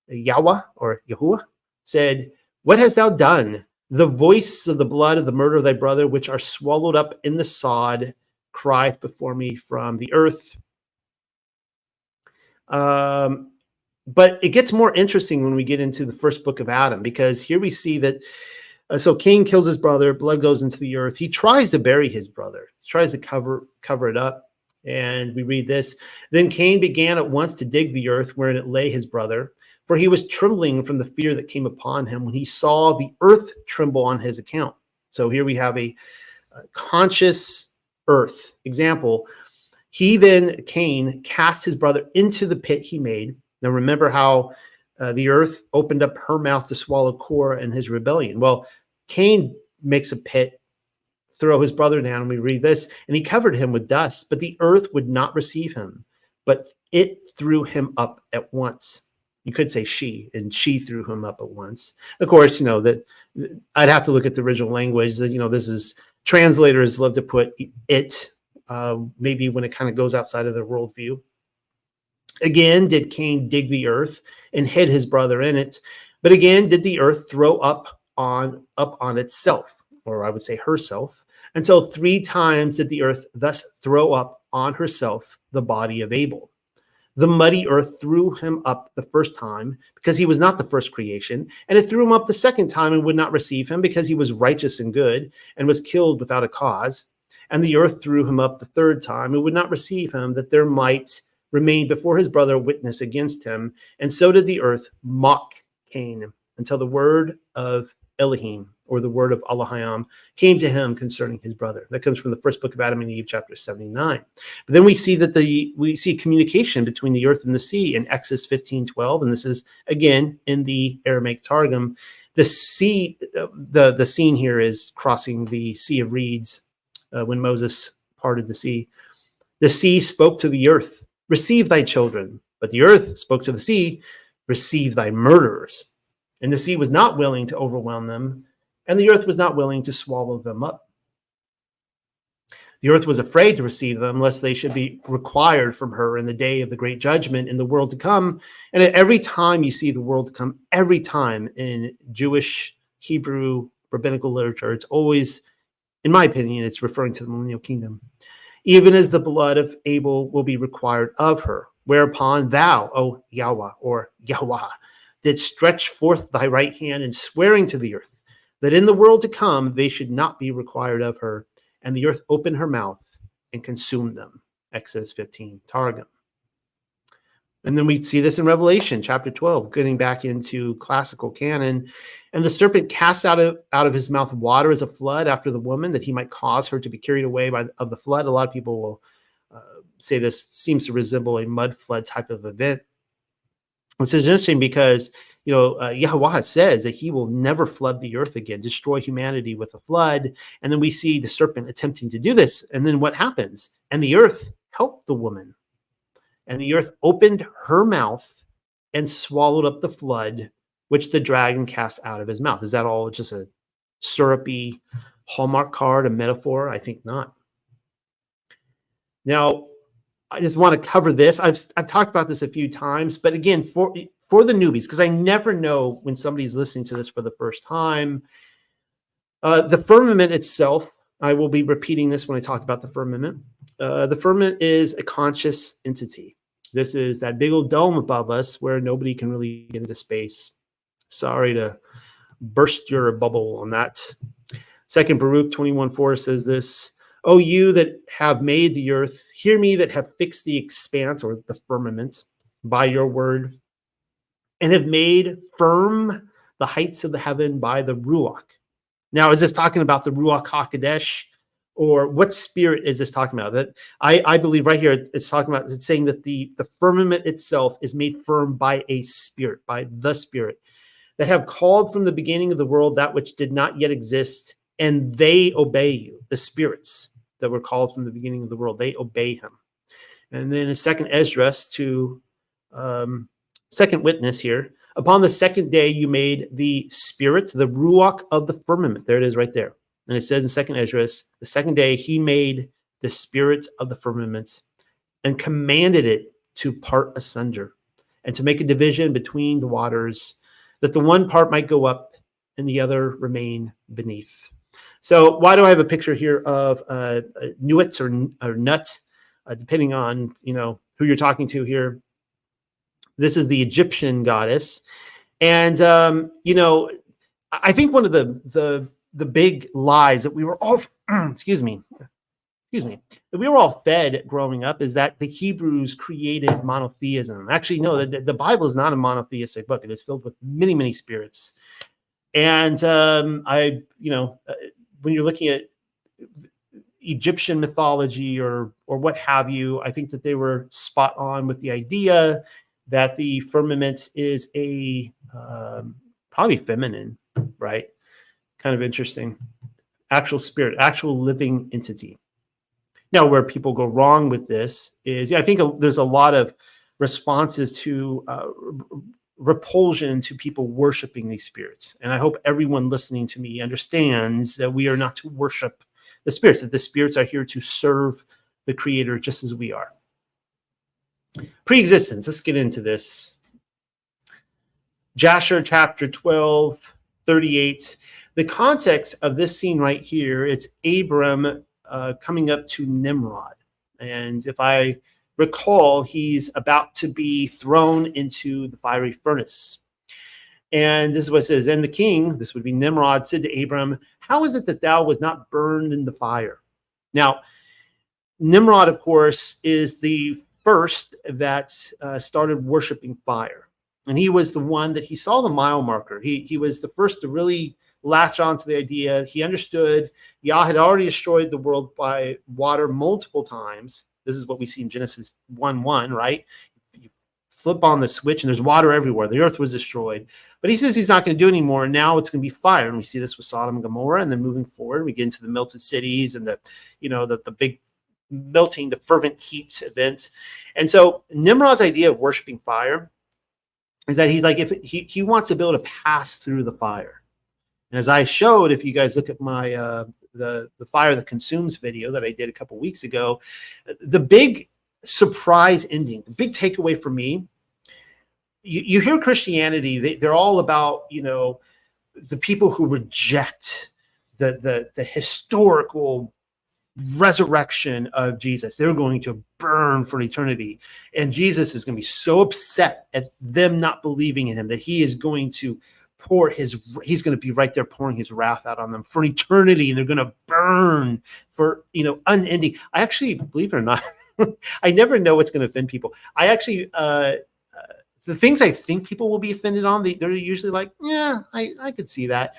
Yahweh or Yahuwah, said, what hast thou done? The voice of the blood of the murder of thy brother, which are swallowed up in the sod, crieth before me from the earth. But it gets more interesting when we get into the first book of Adam, because here we see that, so Cain kills his brother, blood goes into the earth. He tries to bury his brother. He tries to cover it up. And we read this, then Cain began at once to dig the earth wherein it lay his brother, for he was trembling from the fear that came upon him when he saw the earth tremble on his account. So here we have a conscious earth example. He then, Cain, cast his brother into the pit he made. Now remember how the earth opened up her mouth to swallow Korah and his rebellion. Well, Cain makes a pit, throw his brother down, and we read this, and he covered him with dust, but the earth would not receive him, but it threw him up at once. You could say she, and she threw him up at once. Of course, you know, that I'd have to look at the original language. That, you know, this is, translators love to put it, maybe when it kind of goes outside of their worldview. Again, did Cain dig the earth and hid his brother in it? But again, did the earth throw up on itself, or I would say herself? And so 3 times did the earth thus throw up on herself the body of Abel. The muddy earth threw him up the first time because he was not the first creation, and it threw him up the second time and would not receive him because he was righteous and good and was killed without a cause. And the earth threw him up the third time, and would not receive him, that there might remain before his brother witness against him. And so did the earth mock Cain, until the word of Elohim, or the word of Allahayam, came to him concerning his brother. That comes from the first book of Adam and Eve, chapter 79. But then we see that we see communication between the earth and the sea in Exodus 15:12, and this is again in the Aramaic Targum. The sea, the scene here is crossing the Sea of Reeds when Moses parted the sea. The sea spoke to the earth, "Receive thy children," but the earth spoke to the sea, "Receive thy murderers." And the sea was not willing to overwhelm them, and the earth was not willing to swallow them up. The earth was afraid to receive them, lest they should be required from her in the day of the great judgment in the world to come. And at every time you see the world to come, every time in Jewish, Hebrew, rabbinical literature, it's always, in my opinion, it's referring to the millennial kingdom. Even as the blood of Abel will be required of her, whereupon thou, O Yahweh, or Yahweh, did stretch forth thy right hand and swearing to the earth, that in the world to come they should not be required of her. And the earth opened her mouth and consumed them. Exodus 15, Targum. And then we see this in Revelation chapter 12, getting back into classical canon. And the serpent cast out of his mouth water as a flood after the woman, that he might cause her to be carried away of the flood. A lot of people will say this seems to resemble a mud flood type of event. Which is interesting because, Yahweh says that he will never flood the earth again, destroy humanity with a flood. And then we see the serpent attempting to do this. And then what happens? And the earth helped the woman. And the earth opened her mouth and swallowed up the flood, which the dragon cast out of his mouth. Is that all just a syrupy Hallmark card, a metaphor? I think not. Now, I just want to cover this. I've talked about this a few times, but again, for the newbies, because I never know when somebody's listening to this for the first time. The firmament itself, I will be repeating this when I talk about the firmament. The firmament is a conscious entity. This is that big old dome above us where nobody can really get into space. Sorry to burst your bubble on that. 2 Baruch 21:4 says this: "O you that have made the earth, hear me that have fixed the expanse," or the firmament, "by your word, and have made firm the heights of the heaven by the Ruach." Now, is this talking about the Ruach HaKodesh, or what spirit is this talking about? That I believe right here it's talking about, it's saying that the firmament itself is made firm by a spirit, by the spirit, that have called from the beginning of the world that which did not yet exist, and they obey you, the spirits that were called from the beginning of the world. They obey him. And then in 2nd Esdras to second witness here, "Upon the second day you made the spirit, the ruach of the firmament." There it is right there. And it says in 2nd Esdras, the second day he made the spirit of the firmament and commanded it to part asunder and to make a division between the waters, that the one part might go up and the other remain beneath. So why do I have a picture here of Nuit or Nut, depending on who you're talking to here? This is the Egyptian goddess, and I think one of the big lies that we were all excuse me, that we were all fed growing up is that the Hebrews created monotheism. Actually, no, the Bible is not a monotheistic book. It is filled with many, many spirits, and when you're looking at Egyptian mythology or what have you, I think that they were spot on with the idea that the firmament is a probably feminine, right? Kind of interesting. Actual spirit, actual living entity. Now, where people go wrong with this is, I think there's a lot of responses to repulsion to people worshiping these spirits. And I hope everyone listening to me understands that we are not to worship the spirits, that the spirits are here to serve the Creator just as we are. Pre-existence, let's get into this. Jasher chapter 12, 38. The context of this scene right here, it's Abram coming up to Nimrod. And if I recall, he's about to be thrown into the fiery furnace. And this is what it says: "And the king," this would be Nimrod, "said to Abram, How is it that thou was not burned in the fire? Now, Nimrod, of course, is the first that started worshiping fire. And he was the one that he saw the mile marker. He was the first to really latch on to the idea. He understood Yah had already destroyed the world by water multiple times. This is what we see in Genesis 1:1, right? You flip on the switch and there's water everywhere. The earth was destroyed. But he says he's not going to do anymore. And now it's going to be fire. And we see this with Sodom and Gomorrah. And then moving forward, we get into the melted cities and the big melting, the fervent heat events. And so Nimrod's idea of worshiping fire is that he's like, if he wants to be able to pass through the fire. And as I showed, if you guys look at my the fire that consumes video that I did a couple weeks ago, the big surprise ending, the big takeaway for me, you hear Christianity, they're all about, the people who reject the historical resurrection of Jesus. They're going to burn for eternity. And Jesus is going to be so upset at them not believing in him that he is going to he's going to be right there pouring his wrath out on them for eternity. And they're going to burn for, unending. I actually, believe it or not, I never know what's going to offend people. I actually, the things I think people will be offended on, they're usually like, yeah, I could see that.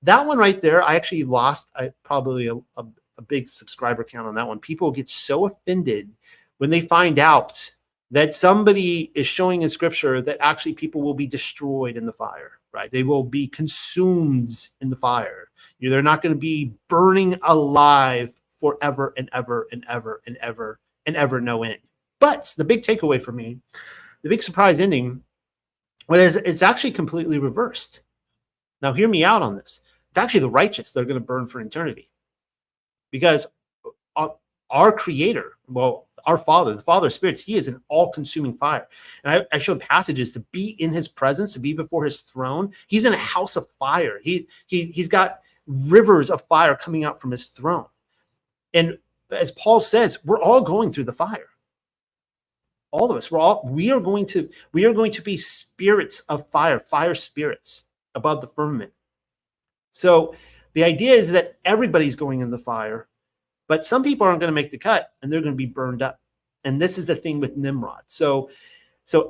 That one right there, I actually lost probably a big subscriber count on that one. People get so offended when they find out that somebody is showing in scripture that actually people will be destroyed in the fire, right? They will be consumed in the fire. They're not going to be burning alive forever and ever and ever and ever and ever, no end. But the big takeaway for me, the big surprise ending, it's actually completely reversed. Now, hear me out on this. It's actually the righteous that are going to burn for eternity. Because our creator, our Father, the Father of spirits, he is an all-consuming fire. And I showed passages to be in his presence, to be before his throne. He's in a house of fire. He's got rivers of fire coming out from his throne. And as Paul says, we're all going through the fire. All of us, we are going to be spirits of fire spirits above the firmament. So the idea is that everybody's going in the fire, but some people aren't going to make the cut and they're going to be burned up. And this is the thing with Nimrod. So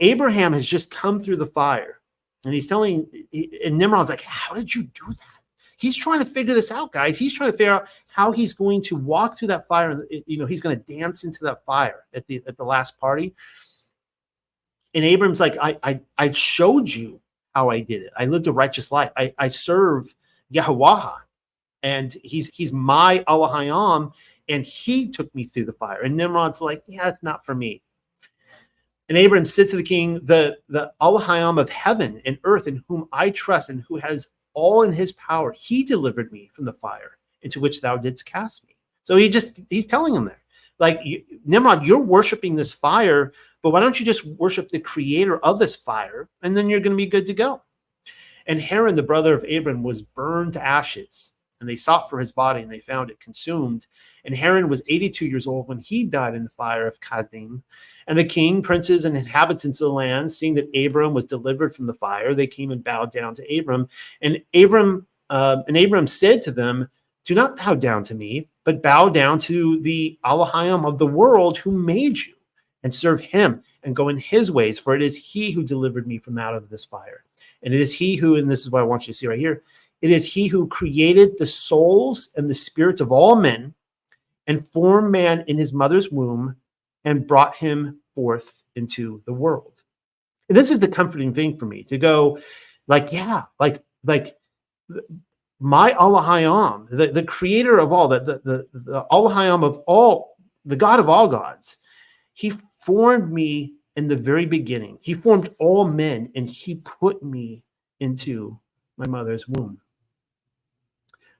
Abraham has just come through the fire and and Nimrod's like, how did you do that? He's trying to figure this out, guys. He's trying to figure out how he's going to walk through that fire. And, he's going to dance into that fire at the last party. And Abram's like, I showed you how I did it. I lived a righteous life. I serve Yahweh. And he's my Elohim, and he took me through the fire. And Nimrod's like, yeah, it's not for me. And Abram said to the king, the Elohim of heaven and earth, in whom I trust and who has all in his power, he delivered me from the fire into which thou didst cast me. So he's telling him there, like, Nimrod, you're worshiping this fire, but why don't you just worship the creator of this fire, and then you're going to be good to go. And Haran, the brother of Abram, was burned to ashes. And they sought for his body, and they found it consumed. And Haran was 82 years old when he died in the fire of Kasdim. And the king, princes, and inhabitants of the land, seeing that Abram was delivered from the fire, they came and bowed down to Abram. And Abram said to them, do not bow down to me, but bow down to the Elohim of the world who made you, and serve him, and go in his ways, for it is he who delivered me from out of this fire. And it is he who, and this is what I want you to see right here, it is he who created the souls and the spirits of all men and formed man in his mother's womb and brought him forth into the world. And this is the comforting thing for me to go like, yeah, like my Elohim, the creator of all, the Elohim of all, the God of all gods, he formed me in the very beginning. He formed all men and he put me into my mother's womb.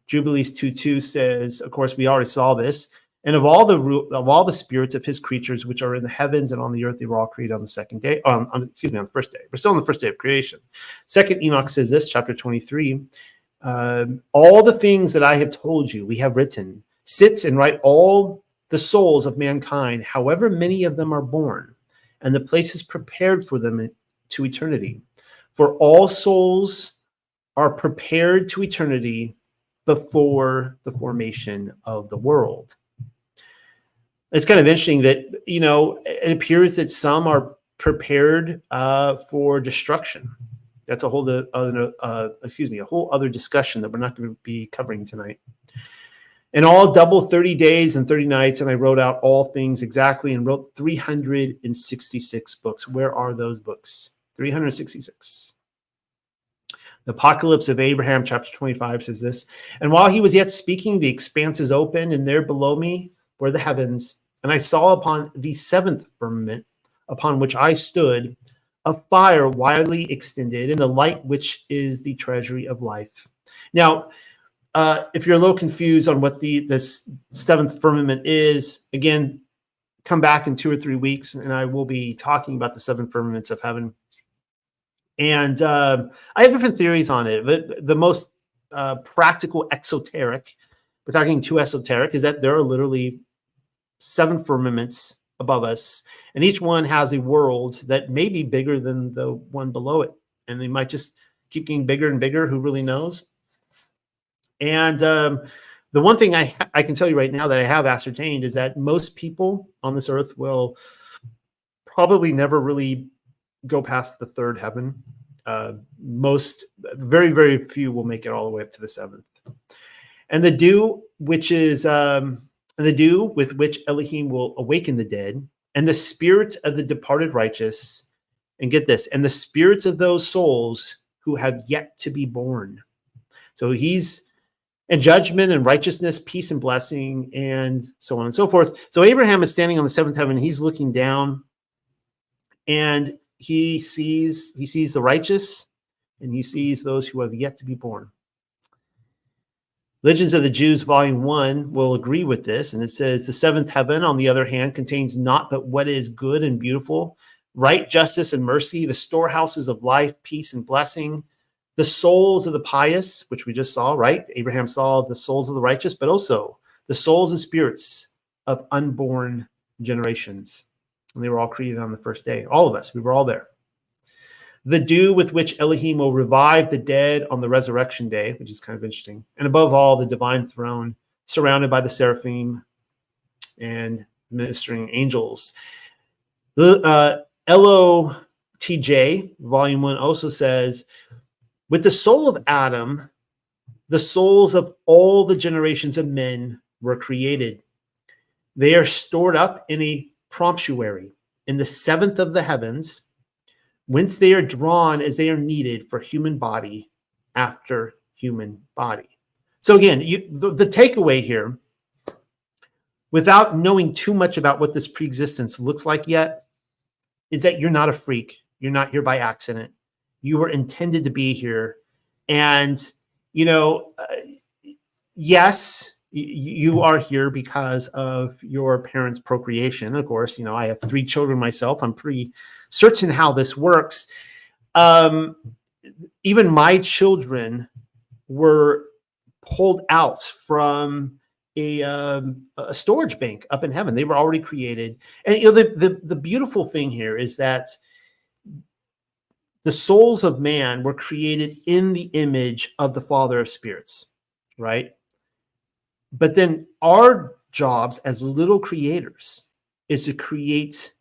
Jubilees 2:2 says, of course, we already saw this, and of all the spirits of his creatures which are in the heavens and on the earth, they were all created on the second day. On the first day. We're still on the first day of creation. Second Enoch says this, chapter 23. All the things that I have told you, we have written, sits and write all the souls of mankind, however many of them are born, and the places prepared for them to eternity. For all souls are prepared to eternity before the formation of the world. it's kind of interesting that, it appears that some are prepared for destruction. That's a whole other discussion that we're not going to be covering tonight. And all double 30 days and 30 nights, and I wrote out all things exactly and wrote 366 books. Where are those books? 366. The Apocalypse of Abraham, chapter 25, says this: "And while he was yet speaking, the expanses opened, and there below me were the heavens. And I saw upon the seventh firmament, upon which I stood, a fire widely extended, and the light which is the treasury of life." Now, if you're a little confused on what this seventh firmament is, again, come back in 2 or 3 weeks, and I will be talking about the seven firmaments of heaven. And I have different theories on it, but the most practical, exoteric, without getting too esoteric, is that there are literally 7 firmaments above us, and each one has a world that may be bigger than the one below it, and they might just keep getting bigger and bigger. Who really knows? And the one thing I can tell you right now that I have ascertained is that most people on this earth will probably never really go past the third heaven. Very, very few will make it all the way up to the seventh. And the dew, which is the dew with which Elohim will awaken the dead, and the spirits of the departed righteous, and get this, and the spirits of those souls who have yet to be born. So he's in judgment and righteousness, peace and blessing, and so on and so forth. So Abraham is standing on the seventh heaven. He's looking down, and he sees the righteous, and he sees those who have yet to be born. Legends of the Jews, Volume 1, will agree with this, and it says, "The seventh heaven, on the other hand, contains naught but what is good and beautiful, right, justice, and mercy, the storehouses of life, peace, and blessing, the souls of the pious," which we just saw, right? Abraham saw the souls of the righteous, but also the souls and spirits of unborn generations. And they were all created on the first day. All of us, we were all there. "The dew with which Elohim will revive the dead on the resurrection day," which is kind of interesting. "And above all, the divine throne, surrounded by the seraphim and ministering angels." The LOTJ, Volume 1, also says, "With the soul of Adam, the souls of all the generations of men were created. They are stored up in a promptuary in the seventh of the heavens, whence they are drawn as they are needed for human body after human body." So again, the takeaway here, without knowing too much about what this preexistence looks like yet, is that you're not a freak. You're not here by accident. You were intended to be here. And, yes, you are here because of your parents' procreation. Of course, I have 3 children myself. I'm pretty certain how this works. Even my children were pulled out from a storage bank up in heaven. They were already created. And the beautiful thing here is that the souls of man were created in the image of the Father of spirits, right? But then our jobs as little creators is to create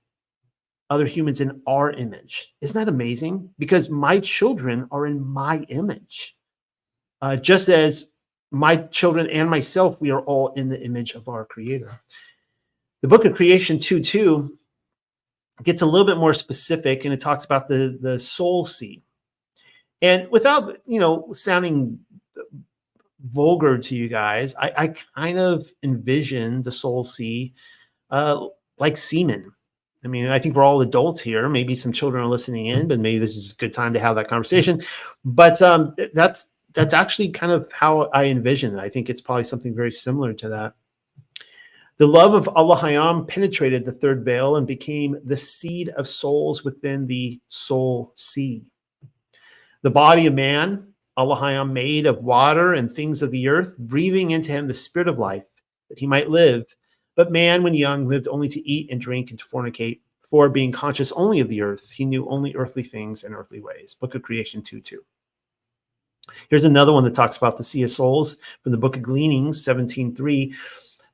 other humans in our image. Isn't that amazing? Because my children are in my image. Just as my children and myself, we are all in the image of our Creator. The book of Creation 2:2 gets a little bit more specific, and it talks about the soul sea. And without, sounding vulgar to you guys, I kind of envision the soul sea like semen. I mean, I think we're all adults here. Maybe some children are listening in, but maybe this is a good time to have that conversation. But that's actually kind of how I envision it. I think it's probably something very similar to that. The love of Elohim penetrated the third veil and became the seed of souls within the soul sea. The body of man, Elohim made of water and things of the earth, breathing into him the spirit of life, that he might live. But man, when young, lived only to eat and drink and to fornicate, for being conscious only of the earth, he knew only earthly things and earthly ways. Book of Creation 2:2. Here's another one that talks about the sea of souls from the book of Gleanings 17:3.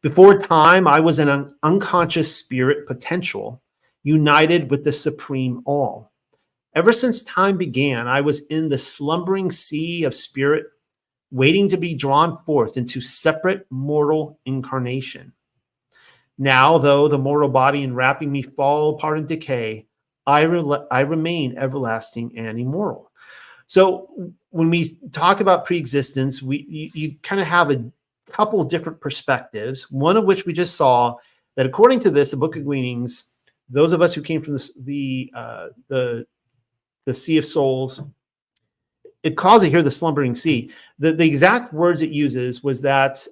Before time, I was an unconscious spirit potential, united with the supreme all. Ever since time began, I was in the slumbering sea of spirit, waiting to be drawn forth into separate mortal incarnation. Now, though the mortal body enwrapping me fall apart and decay, I remain everlasting and immortal. So when we talk about preexistence, you kind of have a couple of different perspectives, one of which we just saw that according to this, the Book of Gleanings, those of us who came from the Sea of Souls, it calls it here the slumbering sea. The exact words it uses was that,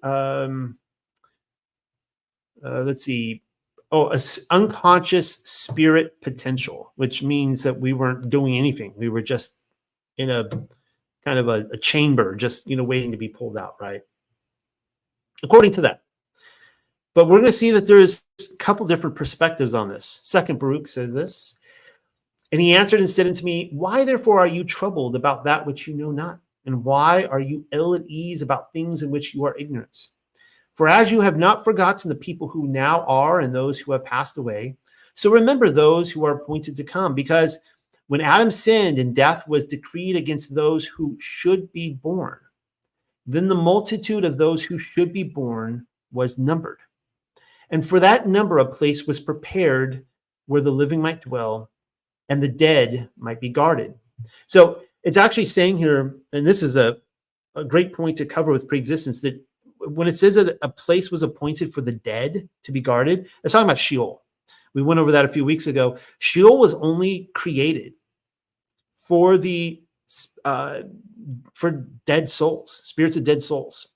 let's see, unconscious spirit potential, which means that we weren't doing anything. We were just in a kind of a chamber, just, waiting to be pulled out, right? According to that. But we're going to see that there's a couple different perspectives on this. Second Baruch says this, and he answered and said unto me, why therefore are you troubled about that which you know not? And why are you ill at ease about things in which you are ignorant? For as you have not forgotten the people who now are and those who have passed away, so remember those who are appointed to come. Because when Adam sinned and death was decreed against those who should be born, then the multitude of those who should be born was numbered. And for that number a place was prepared where the living might dwell and the dead might be guarded. So it's actually saying here, and this is a great point to cover with preexistence, that when it says that a place was appointed for the dead to be guarded, it's talking about Sheol. We went over that a few weeks ago. Sheol was only created for for dead souls, spirits of dead souls.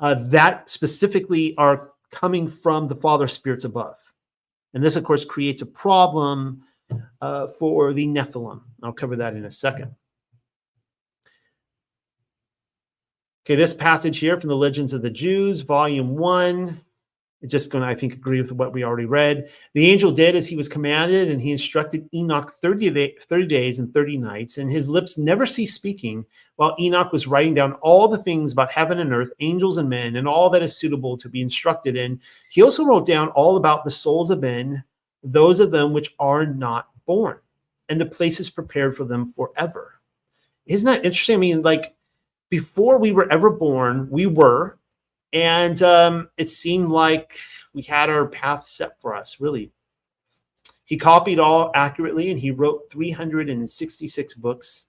That specifically are coming from the Father spirits above. And this, of course, creates a problem for the Nephilim. I'll cover that in a second. Okay, this passage here from the Legends of the Jews, Volume 1, it's just going to, I think, agree with what we already read. The angel did as he was commanded, and he instructed Enoch 30 days and 30 nights, and his lips never ceased speaking, while Enoch was writing down all the things about heaven and earth, angels and men, and all that is suitable to be instructed in. He also wrote down all about the souls of men, those of them which are not born, and the places prepared for them forever. Isn't that interesting? I mean, like, before we were ever born, we were, and it seemed like we had our path set for us, really. He copied all accurately, and he wrote 366 books.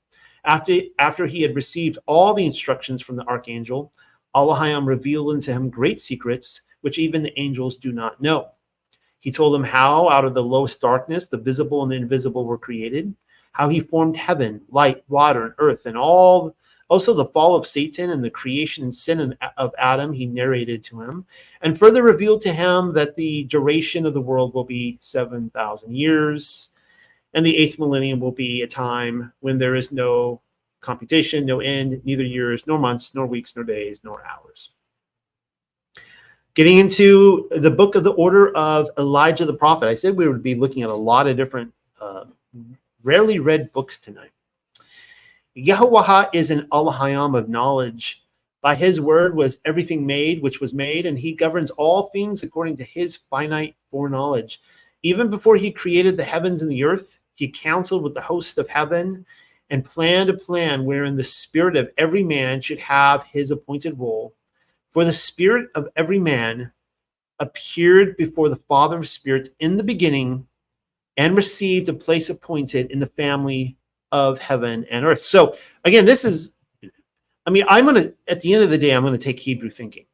After he had received all the instructions from the archangel, Elohim revealed unto him great secrets, which even the angels do not know. He told them how out of the lowest darkness the visible and the invisible were created, how he formed heaven, light, water, and earth, and all. Also, the fall of Satan and the creation and sin of Adam, he narrated to him, and further revealed to him that the duration of the world will be 7,000 years, and the 8th millennium will be a time when there is no computation, no end, neither years, nor months, nor weeks, nor days, nor hours. Getting into the book of the order of Elijah the prophet. I said we would be looking at a lot of different, rarely read books tonight. Yehovah is an Elohim of knowledge. By his word was everything made which was made, and he governs all things according to his finite foreknowledge. Even before he created the heavens and the earth, he counseled with the host of heaven and planned a plan wherein the spirit of every man should have his appointed role. For the spirit of every man appeared before the Father of spirits in the beginning and received a place appointed in the family of heaven and earth. So again, this is, I mean, at the end of the day, I'm going to take Hebrew thinking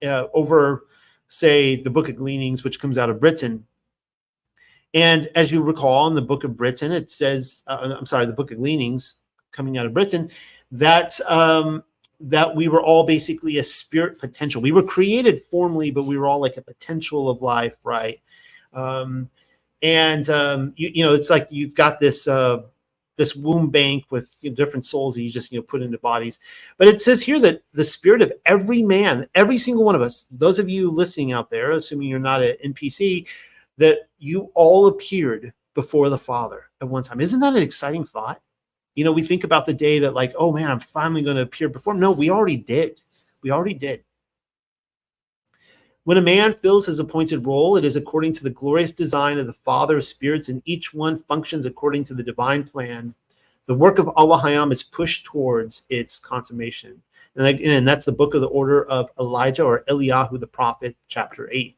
over, say, the Book of Gleanings, which comes out of Britain. And as you recall, in the Book of Britain, it says, the Book of Gleanings coming out of Britain, that that we were all basically a spirit potential. We were created formally, but we were all like a potential of life, right? It's like you've got this this womb bank with different souls that you just put into bodies. But it says here that the spirit of every man, every single one of us, those of you listening out there, assuming you're not an NPC, that you all appeared before the Father at one time. Isn't that an exciting thought? We think about the day that, like, oh man, I'm finally going to appear before him. No, we already did. We already did. When a man fills his appointed role, it is according to the glorious design of the Father of spirits, and each one functions according to the divine plan. The work of Allah Hayam is pushed towards its consummation. And again, that's the book of the order of Elijah, or Eliyahu the prophet, chapter 8.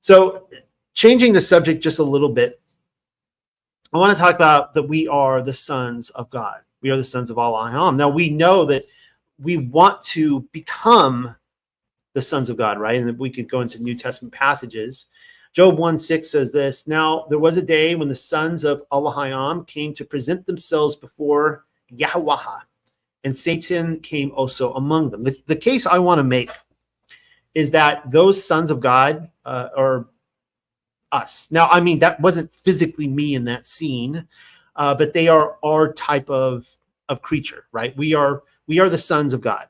So changing the subject just a little bit, I want to talk about that we are the sons of God. We are the sons of Allah Hayam. Now, we know that we want to become the sons of God, right? And we could go into New Testament passages. Job 1:6 says this: Now there was a day when the sons of Allah Hayam came to present themselves before Yahweh, and Satan came also among them. The case I want to make is that those sons of God are us. Now, I mean, that wasn't physically me in that scene, but they are our type of creature, right? We are the sons of God.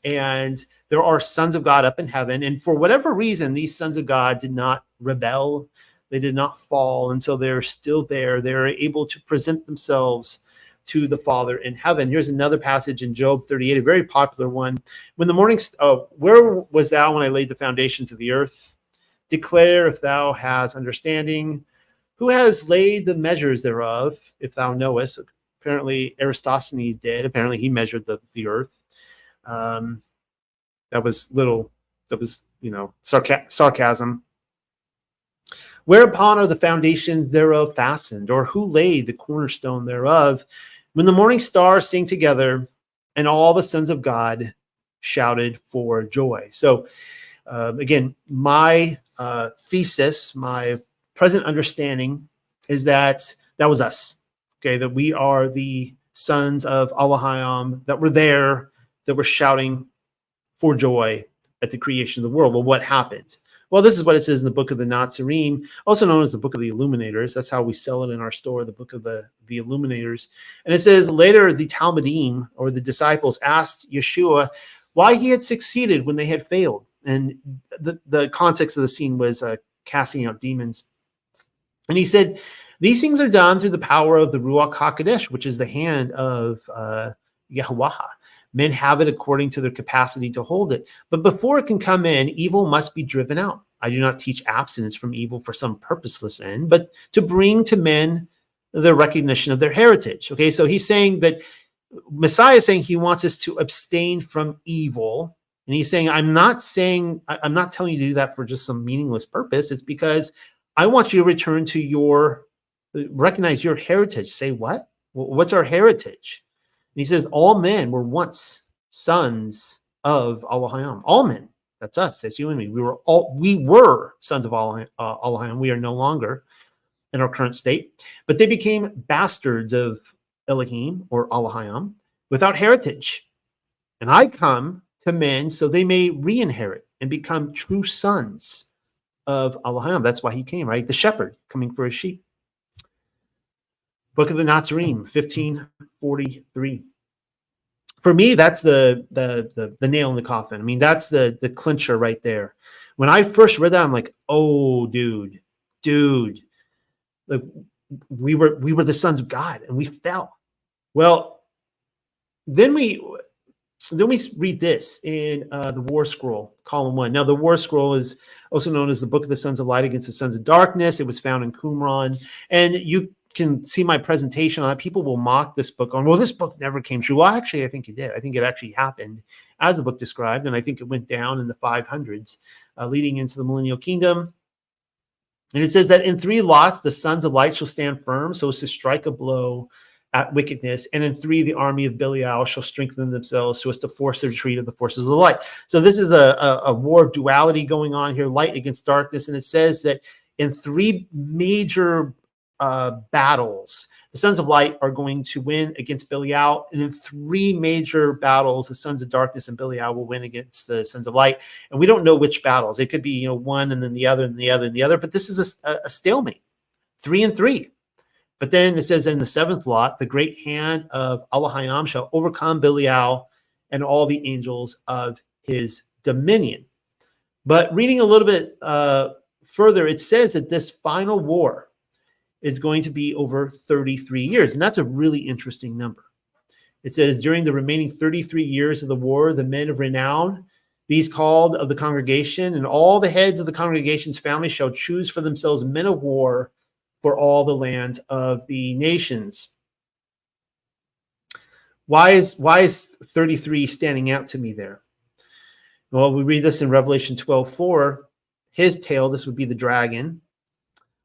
And there are sons of God up in heaven. And for whatever reason, these sons of God did not rebel. They did not fall. And so they're still there. They're able to present themselves to the Father in heaven. Here's another passage in Job 38, a very popular one. When the morning, where was thou when I laid the foundations of the earth? Declare if thou hast understanding. Who has laid the measures thereof, if thou knowest? Apparently Aristophanes did. Apparently he measured the earth. That was sarcasm. Whereupon are the foundations thereof fastened, or who laid the cornerstone thereof? When the morning stars sing together, and all the sons of God shouted for joy. So again, my thesis, my present understanding is that was us. Okay, that we are the sons of Allah Hayam, that were there, that were shouting for joy at the creation of the world. Well, what happened? Well, this is what it says in the book of the Natsarim, also known as the book of the Illuminators. That's how we sell it in our store, the book of the Illuminators. And it says, later the Talmudim, or the disciples, asked Yeshua why he had succeeded when they had failed. And the context of the scene was casting out demons. And he said, these things are done through the power of the Ruach HaKodesh, which is the hand of Yahweh. Men have it according to their capacity to hold it. But before it can come in, evil must be driven out. I do not teach abstinence from evil for some purposeless end, but to bring to men the recognition of their heritage. Okay, so he's saying that Messiah is saying he wants us to abstain from evil. And he's saying, I'm not telling you to do that for just some meaningless purpose. It's because I want you to return to recognize your heritage. Say what? What's our heritage? And he says, all men were once sons of Allah Hayam. All men. That's us. That's you and me. We were sons of Allah Hayam. We are no longer in our current state. But they became bastards of Elohim, or Allah Hayam, without heritage. And I come to men so they may re-inherit and become true sons of Allah Hayam. That's why he came, right? The shepherd coming for his sheep. Book of the Natsarim, 1543. For me, that's the nail in the coffin. I mean, that's the clincher right there. When I first read that, I'm like, oh, dude, like, we were the sons of God and we fell. Well, then we read this in the War Scroll, column 1. Now, the War Scroll is also known as the Book of the Sons of Light against the Sons of Darkness. It was found in Qumran, and you can see my presentation on it. People will mock this book on, well, this book never came true. Well, actually, I think it did. I think it actually happened as the book described, and I think it went down in the 500s, leading into the millennial kingdom. And it says that in 3 lots, the sons of light shall stand firm so as to strike a blow at wickedness. And in 3, the army of Belial shall strengthen themselves so as to force the retreat of the forces of the light. So this is a war of duality going on here, light against darkness. And it says that in 3 major battles, the sons of light are going to win against Belial. And in 3 major battles, the sons of darkness and Belial will win against the sons of light. And we don't know which battles. It could be, one and then the other and the other and the other. But this is a stalemate, 3 and 3. But then it says in the 7th lot, the great hand of Allah Hayam shall overcome Belial and all the angels of his dominion. But reading a little bit further, it says that this final war is going to be over 33 years. And that's a really interesting number. It says, during the remaining 33 years of the war, the men of renown These called of the congregation, and all the heads of the congregation's family shall choose for themselves men of war for all the lands of the nations. Why is 33 standing out to me there? Well, we read this in Revelation 12:4. His tail, this would be the dragon,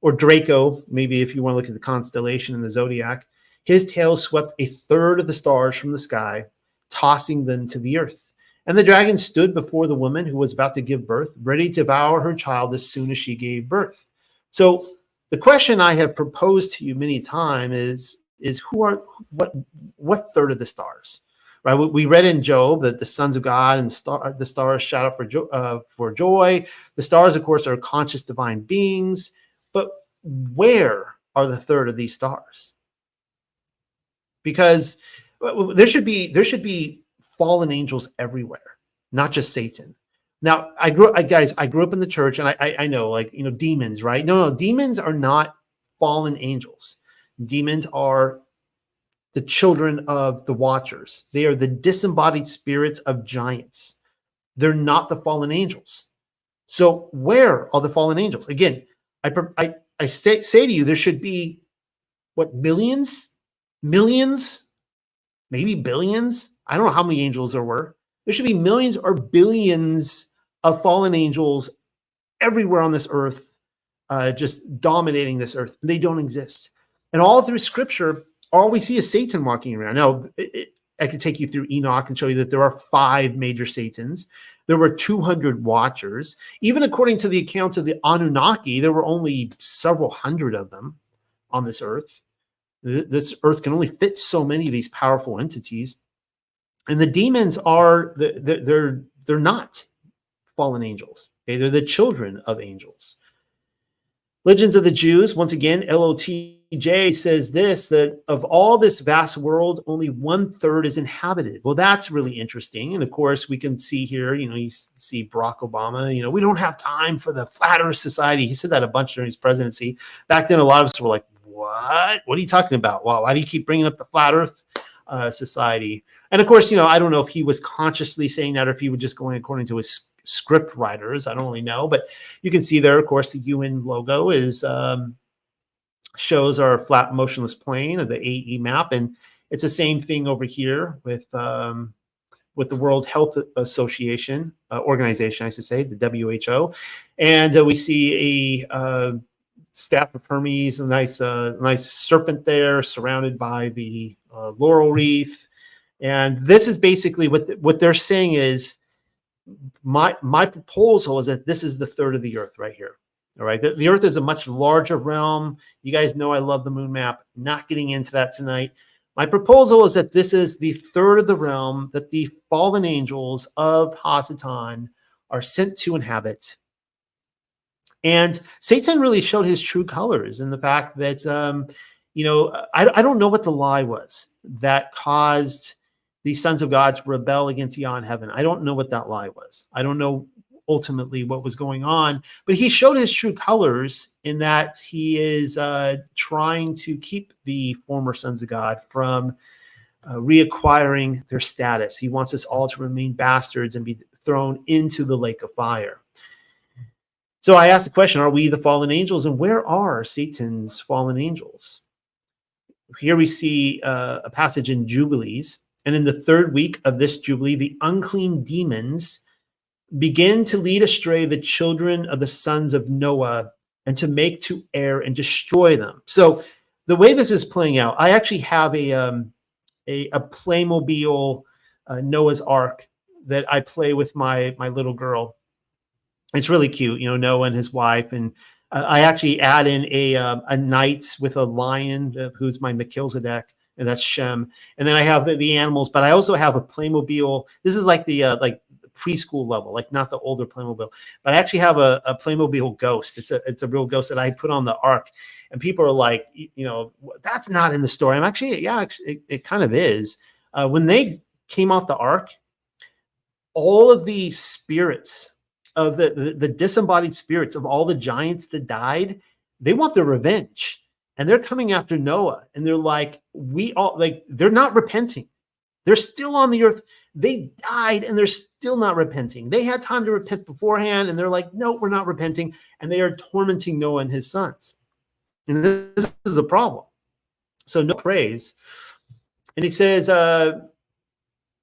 or Draco, maybe if you want to look at the constellation in the zodiac. His tail swept a third of the stars from the sky, tossing them to the earth. And the dragon stood before the woman who was about to give birth, ready to devour her child as soon as she gave birth. So the question I have proposed to you many times is what third of the stars? Right? We read in Job that the sons of God and the stars shout out for joy. The stars, of course, are conscious divine beings. But where are the third of these stars? Because there should be fallen angels everywhere, not just Satan. Now, I grew up in the church, and I know, like, demons, right? No, demons are not fallen angels. Demons are the children of the Watchers. They are the disembodied spirits of giants. They're not the fallen angels. So where are the fallen angels? Again, I say to you, there should be, millions, maybe billions. I don't know how many angels there were. There should be millions or billions of fallen angels everywhere on this earth, just dominating this earth. They don't exist. And all through Scripture, all we see is Satan walking around. Now, I could take you through Enoch and show you that there are 5 major Satans. There were 200 Watchers. Even according to the accounts of the Anunnaki, there were only several hundred of them on this earth. This earth can only fit so many of these powerful entities. And the demons are, they're not fallen angels. Okay? They're the children of angels. Legends of the Jews, once again, LOTJ says this, that of all this vast world, only 1/3 is inhabited. Well, that's really interesting. And of course, we can see here, you see Barack Obama, we don't have time for the Flat Earth Society. He said that a bunch during his presidency. Back then, a lot of us were like, what? What are you talking about? Well, why do you keep bringing up the Flat Earth Society? And of course, I don't know if he was consciously saying that or if he was just going according to his script writers. I don't really know, but you can see there, of course, the UN logo is shows our flat motionless plane of the AE map, and it's the same thing over here with the World Health Association organization, I should say, the WHO, and we see a staff of Hermes, a nice serpent there, surrounded by the laurel wreath, and this is basically what they're saying is. My proposal is that this is the third of the earth right here. All right. The earth is a much larger realm. You guys know I love the moon map. Not getting into that tonight. My proposal is that this is the third of the realm that the fallen angels of Hasatan are sent to inhabit. And Satan really showed his true colors in the fact that, I don't know what the lie was that caused the sons of God to rebel against Yah in heaven. I don't know what that lie was. I don't know ultimately what was going on, but he showed his true colors in that he is trying to keep the former sons of God from reacquiring their status. He wants us all to remain bastards and be thrown into the lake of fire. So I asked the question, are we the fallen angels? And where are Satan's fallen angels? Here we see a passage in Jubilees. And in the 3rd week of this Jubilee, the unclean demons begin to lead astray the children of the sons of Noah and to make to err and destroy them. So the way this is playing out, I actually have a Playmobil Noah's Ark that I play with my little girl. It's really cute, Noah and his wife. And I actually add in a knight with a lion who's my Melchizedek. And that's Shem. And then I have the animals, but I also have a Playmobil. This is like the preschool level, like not the older Playmobil, but I actually have a Playmobil ghost. It's a real ghost that I put on the ark, and people are like, that's not in the story. I'm actually, it kind of is. When they came off the ark, all of the spirits of the disembodied spirits of all the giants that died, they want their revenge. And they're coming after Noah, and they're like, they're not repenting. They're still on the earth. They died and they're still not repenting. They had time to repent beforehand and they're like, no, we're not repenting. And they are tormenting Noah and his sons. And this is a problem. So Noah prays. And he says,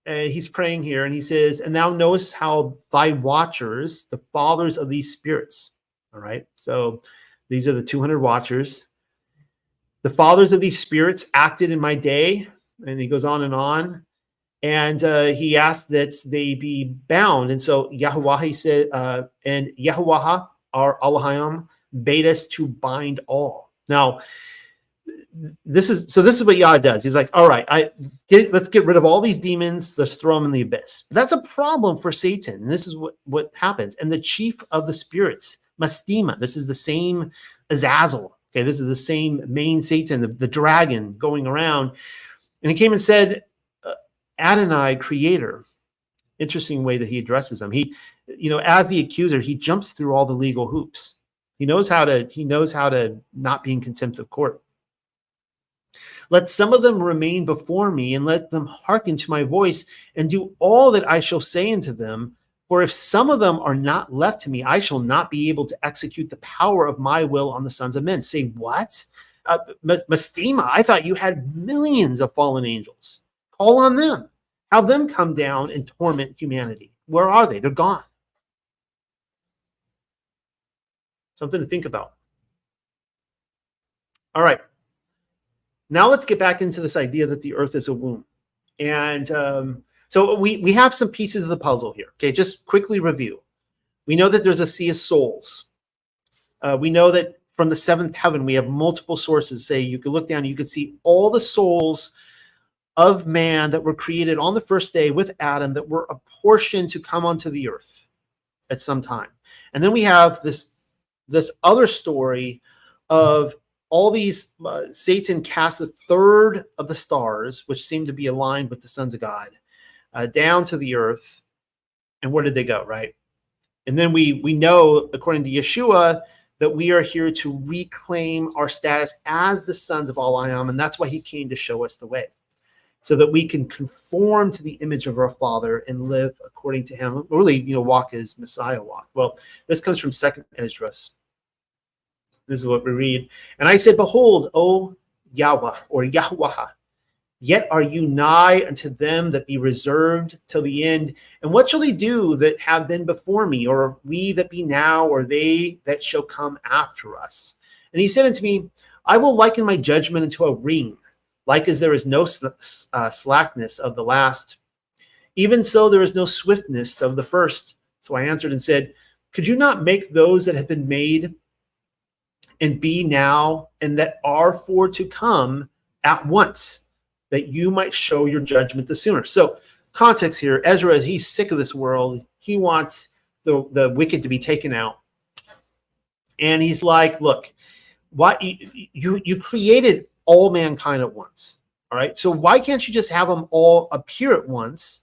he's praying here, and he says, and thou knowest how thy watchers, the fathers of these spirits, all right? So these are the 200 watchers. The fathers of these spirits acted in my day, and he goes on. And he asked that they be bound. And so Yahuwah, he said, and Yahuwah, our Elohim, bade us to bind all. Now, this is what Yah does. He's like, all right, let's get rid of all these demons. Let's throw them in the abyss. But that's a problem for Satan. And this is what happens. And the chief of the spirits, Mastema, this is the same Azazel. Okay, this is the same main Satan, the dragon going around. And he came and said, Adonai, creator. Interesting way that he addresses him. He, as the accuser, he jumps through all the legal hoops. He knows how to not be in contempt of court. Let some of them remain before me, and let them hearken to my voice, and do all that I shall say unto them. For if some of them are not left to me, I shall not be able to execute the power of my will on the sons of men. Say, what? Mastema, I thought you had millions of fallen angels. Call on them. Have them come down and torment humanity. Where are they? They're gone. Something to think about. All right. Now let's get back into this idea that the earth is a womb. And so we have some pieces of the puzzle here. Okay, just quickly review. We know that there's a sea of souls. We know that from the seventh heaven, we have multiple sources. Say you could look down and you could see all the souls of man that were created on the first day with Adam that were apportioned to come onto the earth at some time. And then we have this other story of all these, Satan cast a third of the stars, which seem to be aligned with the sons of God, down to the earth. And where did they go, right? And then we know, according to Yeshua, that we are here to reclaim our status as the sons of Elohim, and that's why he came to show us the way, so that we can conform to the image of our Father and live according to him, really, walk as Messiah walked. Well, this comes from 2nd Esdras. This is what we read. And I said, behold, O Yahweh, or Yahuwah, yet are you nigh unto them that be reserved till the end. And what shall they do that have been before me, or we that be now, or they that shall come after us? And he said unto me, I will liken my judgment unto a ring, like as there is no slackness of the last, even so there is no swiftness of the first. So I answered and said, could you not make those that have been made and be now and that are for to come at once, that you might show your judgment the sooner? So context here, Ezra, he's sick of this world. He wants the wicked to be taken out. And he's like, look, why you created all mankind at once. All right. So why can't you just have them all appear at once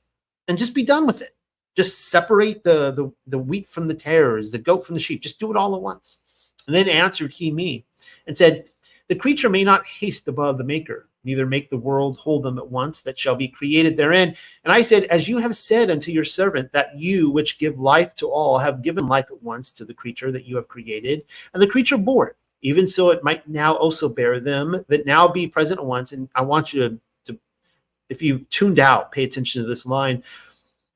and just be done with it? Just separate the wheat from the tares, the goat from the sheep. Just do it all at once. And then answered he me and said, the creature may not haste above the maker, neither make the world hold them at once that shall be created therein. And I said, as you have said unto your servant, that you which give life to all have given life at once to the creature that you have created, and the creature bore it. Even so it might now also bear them that now be present at once. And I want you to, if you've tuned out, pay attention to this line.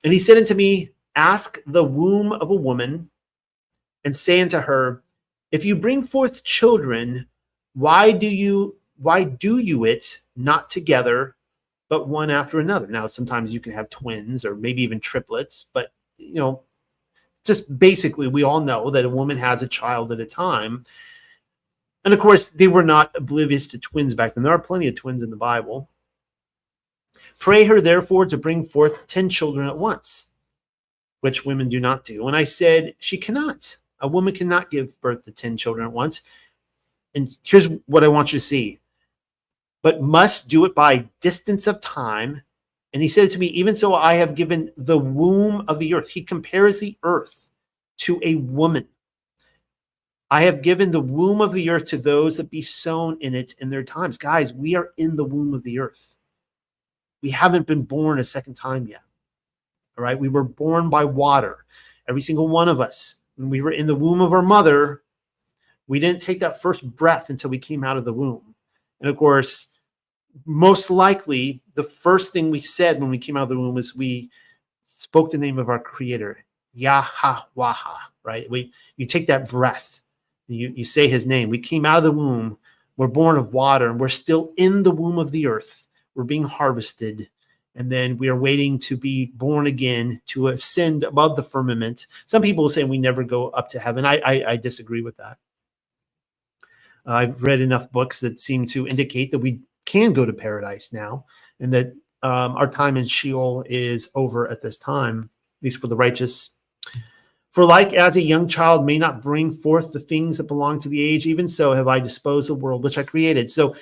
And he said unto me, ask the womb of a woman and say unto her, if you bring forth children, why do you it not together, but one after another? Now, sometimes you can have twins or maybe even triplets, but just basically we all know that a woman has a child at a time. And of course, they were not oblivious to twins back then. There are plenty of twins in the Bible. Pray her, therefore, to bring forth 10 children at once, which women do not do. And I said, she cannot. A woman cannot give birth to 10 children at once. And here's what I want you to see. But must do it by distance of time. And he said to me, even so I have given the womb of the earth. He compares the earth to a woman. I have given the womb of the earth to those that be sown in it in their times. Guys, we are in the womb of the earth. We haven't been born a second time yet. All right. We were born by water. Every single one of us. When we were in the womb of our mother, we didn't take that first breath until we came out of the womb. And of course, most likely, the first thing we said when we came out of the womb was we spoke the name of our creator, Yahweh, right? You take that breath, you say his name. We came out of the womb. We're born of water, and we're still in the womb of the earth. We're being harvested. And then we are waiting to be born again, to ascend above the firmament. Some people say we never go up to heaven. I disagree with that. I've read enough books that seem to indicate that we can go to paradise now, and that our time in Sheol is over at this time, at least for the righteous. For like as a young child may not bring forth the things that belong to the age, even so have I disposed the world which I created. So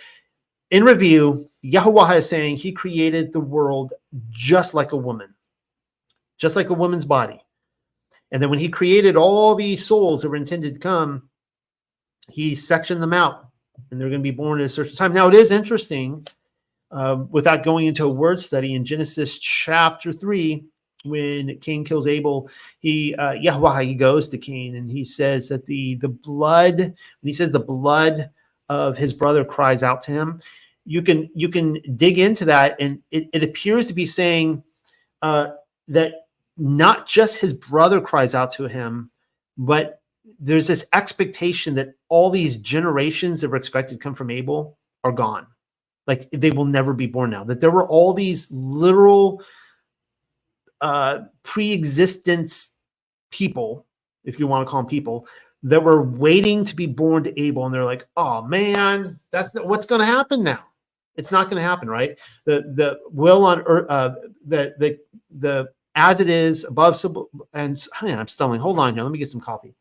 in review, Yahuwah is saying he created the world just like a woman, just like a woman's body. And then when he created all these souls that were intended to come, he sectioned them out, and they're going to be born at a certain time. Now, it is interesting, without going into a word study, in Genesis chapter 3, when Cain kills Abel, Yahuwah, he goes to Cain, and he says that the blood, when he says the blood of his brother cries out to him, you can dig into that, and it appears to be saying that not just his brother cries out to him, but there's this expectation that all these generations that were expected to come from Abel are gone. Like they will never be born now. That there were all these literal pre-existence people, if you want to call them people, that were waiting to be born to Abel, and they're like, "Oh man, that's what's going to happen now. It's not going to happen, right? The will on earth, the as it is above, and man, I'm stumbling. Hold on here. Let me get some coffee.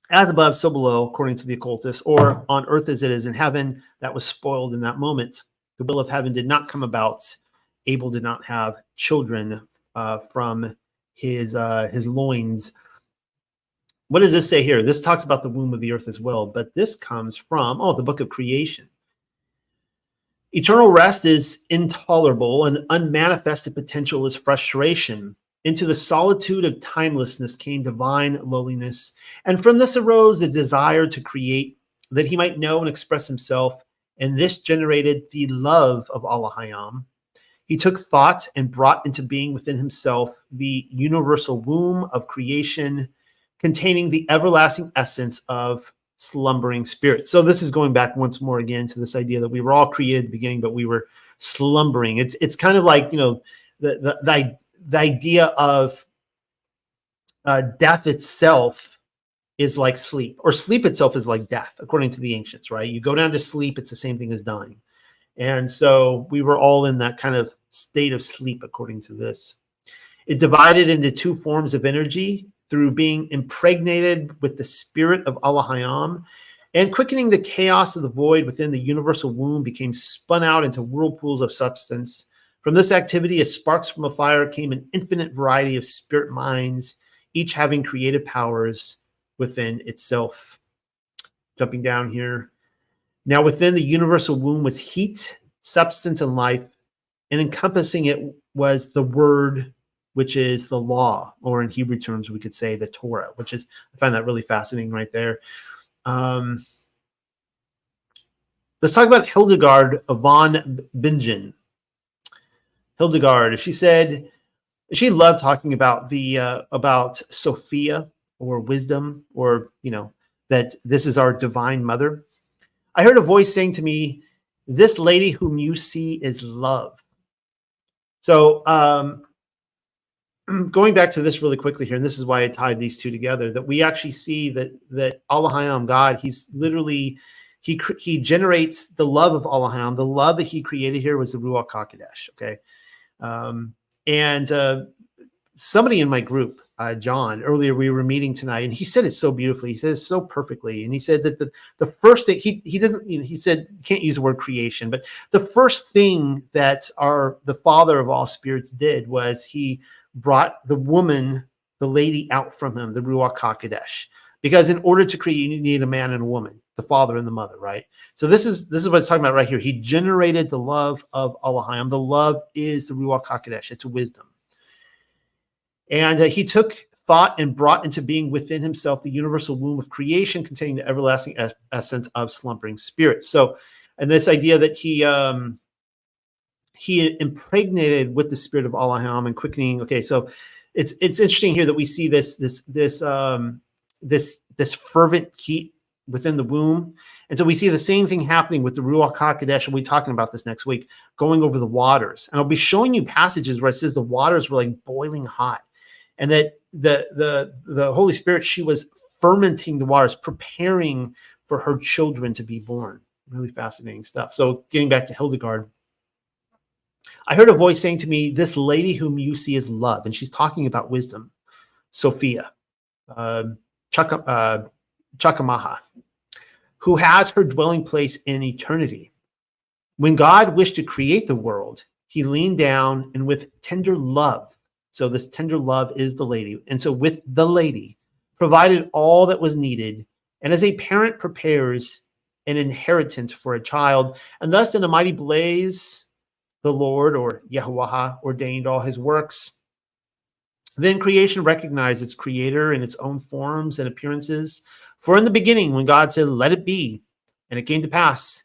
As above, so below, according to the occultists, or on earth as it is in heaven." That was spoiled in that moment. The will of heaven did not come about. Abel did not have children from his loins. What does this say here? This talks about the womb of the earth as well, but this comes from, the book of creation. Eternal rest is intolerable, and unmanifested potential is frustration. Into the solitude of timelessness came divine lowliness, and from this arose the desire to create, that he might know and express himself, and this generated the love of Allah Hayam. He took thought and brought into being within himself the universal womb of creation, containing the everlasting essence of slumbering spirit. So this is going back once more again to this idea that we were all created at the beginning, but we were slumbering. It's kind of like, the idea of death itself is like sleep, or sleep itself is like death, according to the ancients, right? You go down to sleep, it's the same thing as dying. And so we were all in that kind of state of sleep, according to this. It divided into two forms of energy through being impregnated with the spirit of Allah Hayam, and quickening the chaos of the void within the universal womb became spun out into whirlpools of substance. From this activity, as sparks from a fire, came an infinite variety of spirit minds, each having creative powers within itself. Jumping down here. Now within the universal womb was heat, substance, and life, and encompassing it was the word, which is the law, or in Hebrew terms, we could say the Torah, which is, I find that really fascinating right there. Let's talk about Hildegard von Bingen. Hildegard, she loved talking about about Sophia, or wisdom, or, that this is our divine mother. I heard a voice saying to me, "This lady whom you see is love." So, going back to this really quickly here, and this is why I tied these two together, that we actually see that Allah Hayam, God, he's literally, he generates the love of Allah Hayam. The love that he created here was the Ruach HaKodesh, okay? Somebody in my group, John, earlier we were meeting tonight, and he said it so beautifully. He said it so perfectly. And he said that the first thing, he doesn't, he said, you can't use the word creation, but the first thing that the father of all spirits did was he brought the woman, the lady, out from him, the Ruach HaKodesh. Because in order to create, you need a man and a woman. the father and the mother, right? So this is what it's talking about right here. He generated the love of Elohim. The love is the Ruach HaKodesh. It's wisdom. And he took thought and brought into being within himself the universal womb of creation containing the everlasting essence of slumbering spirit. So, and this idea that he impregnated with the spirit of Elohim and quickening. Okay, so it's interesting here that we see this fervent heat within the womb. And so we see the same thing happening with the Ruach HaKodesh. We'll be talking about this next week, going over the waters. And I'll be showing you passages where it says the waters were like boiling hot. And that the Holy Spirit, she was fermenting the waters, preparing for her children to be born. Really fascinating stuff. So getting back to Hildegard, I heard a voice saying to me, "This lady whom you see is love." And she's talking about wisdom, Sophia, Chakamaha, who has her dwelling place in eternity. When God wished to create the world, he leaned down and with tender love, so this tender love is the lady, and so with the lady, provided all that was needed, and as a parent prepares an inheritance for a child, and thus in a mighty blaze, the Lord, or Yahuwah, ordained all his works. Then creation recognized its creator in its own forms and appearances. For in the beginning, when God said, "Let it be," and it came to pass,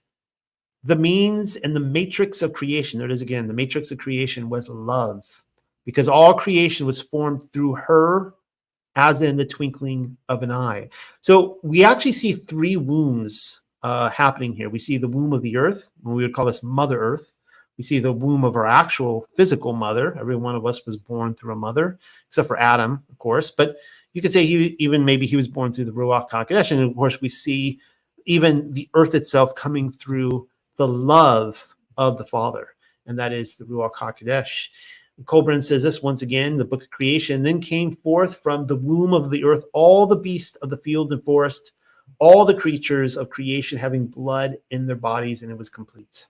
the means and the matrix of creation, there it is again, the matrix of creation was love, because all creation was formed through her as in the twinkling of an eye. So we actually see three wombs happening here. We see the womb of the earth, and we would call this Mother Earth. We see the womb of our actual physical mother. Every one of us was born through a mother, except for Adam, of course. But you could say maybe he was born through the Ruach HaKodesh. And of course, we see even the earth itself coming through the love of the Father, and that is the Ruach HaKodesh. Colburn says this once again, the book of creation, then came forth from the womb of the earth all the beasts of the field and forest, all the creatures of creation having blood in their bodies, and it was complete.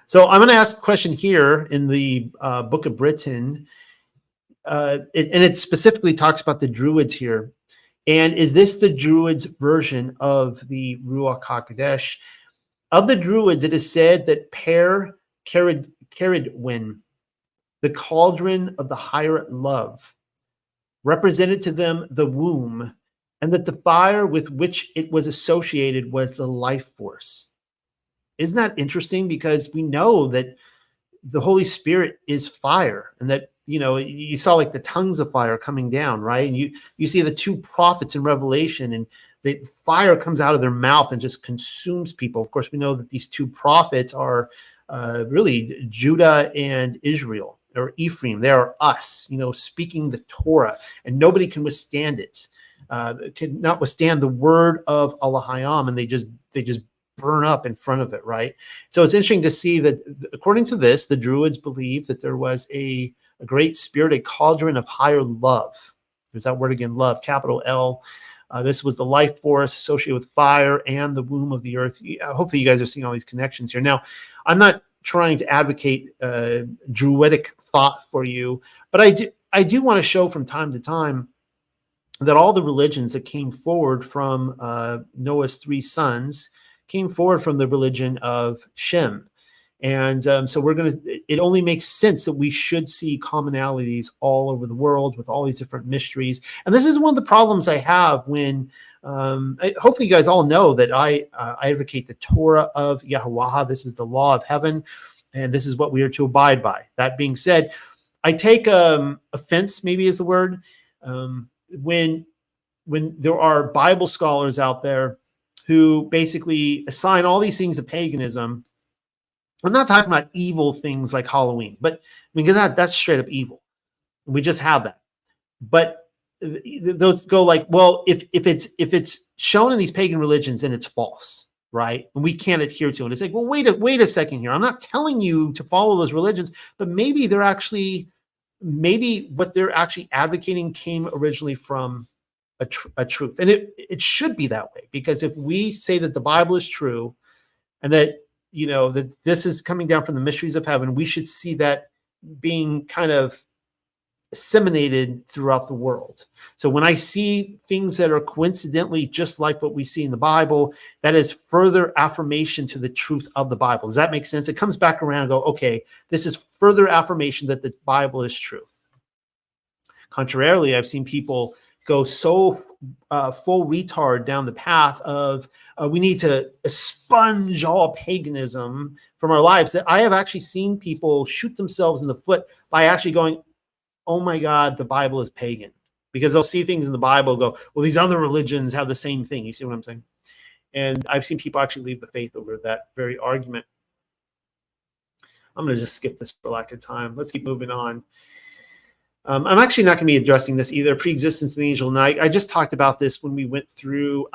So I'm going to ask a question here in the Book of Britain, and it specifically talks about the Druids here. And is this the Druids' version of the Ruach HaKodesh? Of the Druids, it is said that Per Caridwen, the cauldron of the higher love, represented to them the womb, and that the fire with which it was associated was the life force. Isn't that interesting? Because we know that the Holy Spirit is fire, and that, you saw like the tongues of fire coming down, right? And you see the two prophets in Revelation, and the fire comes out of their mouth and just consumes people. Of course, we know that these two prophets are really Judah and Israel, or Ephraim. They are us, speaking the Torah, and nobody can withstand it. Cannot withstand the word of Elohim, and they just burn up in front of it, right? So it's interesting to see that, according to this, the Druids believed that there was a great spirit, a cauldron of higher love. There's that word again, love, capital L. This was the life force associated with fire and the womb of the earth. Hopefully you guys are seeing all these connections here. Now, I'm not trying to advocate Druidic thought for you, but I do want to show from time to time that all the religions that came forward from Noah's three sons came forward from the religion of Shem. And so it only makes sense that we should see commonalities all over the world with all these different mysteries. And this is one of the problems I have when, hopefully you guys all know that I advocate the Torah of Yahuwah. This is the law of heaven, and this is what we are to abide by. That being said, I take offense, maybe is the word, when there are Bible scholars out there who basically assign all these things to paganism. I'm not talking about evil things like Halloween, but because that's straight up evil. We just have that. But those go like, well, if it's shown in these pagan religions, then it's false, right? And we can't adhere to it. It's like, well, wait a second here. I'm not telling you to follow those religions, but maybe what they're actually advocating came originally from a truth. And it should be that way, because if we say that the Bible is true and that, that this is coming down from the mysteries of heaven, we should see that being kind of disseminated throughout the world. So when I see things that are coincidentally just like what we see in the Bible, that is further affirmation to the truth of the Bible. Does that make sense? It comes back around and go, okay, this is further affirmation that the Bible is true. Contrarily, I've seen people go so full retard down the path of we need to expunge all paganism from our lives, that I have actually seen people shoot themselves in the foot by actually going, oh my God, the Bible is pagan. Because they'll see things in the Bible and go, well, these other religions have the same thing. You see what I'm saying? And I've seen people actually leave the faith over that very argument. I'm going to just skip this for lack of time. Let's keep moving on. I'm actually not going to be addressing this either, pre-existence and the angel night. I just talked about this when we went through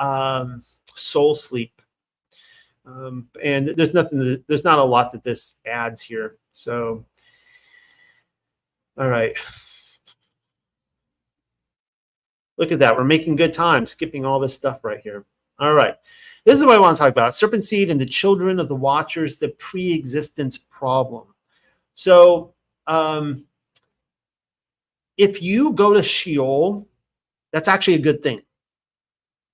soul sleep. And there's not a lot that this adds here. So, all right. Look at that. We're making good time, skipping all this stuff right here. All right. This is what I want to talk about. Serpent seed and the children of the watchers, the pre-existence problem. So, if you go to Sheol, that's actually a good thing.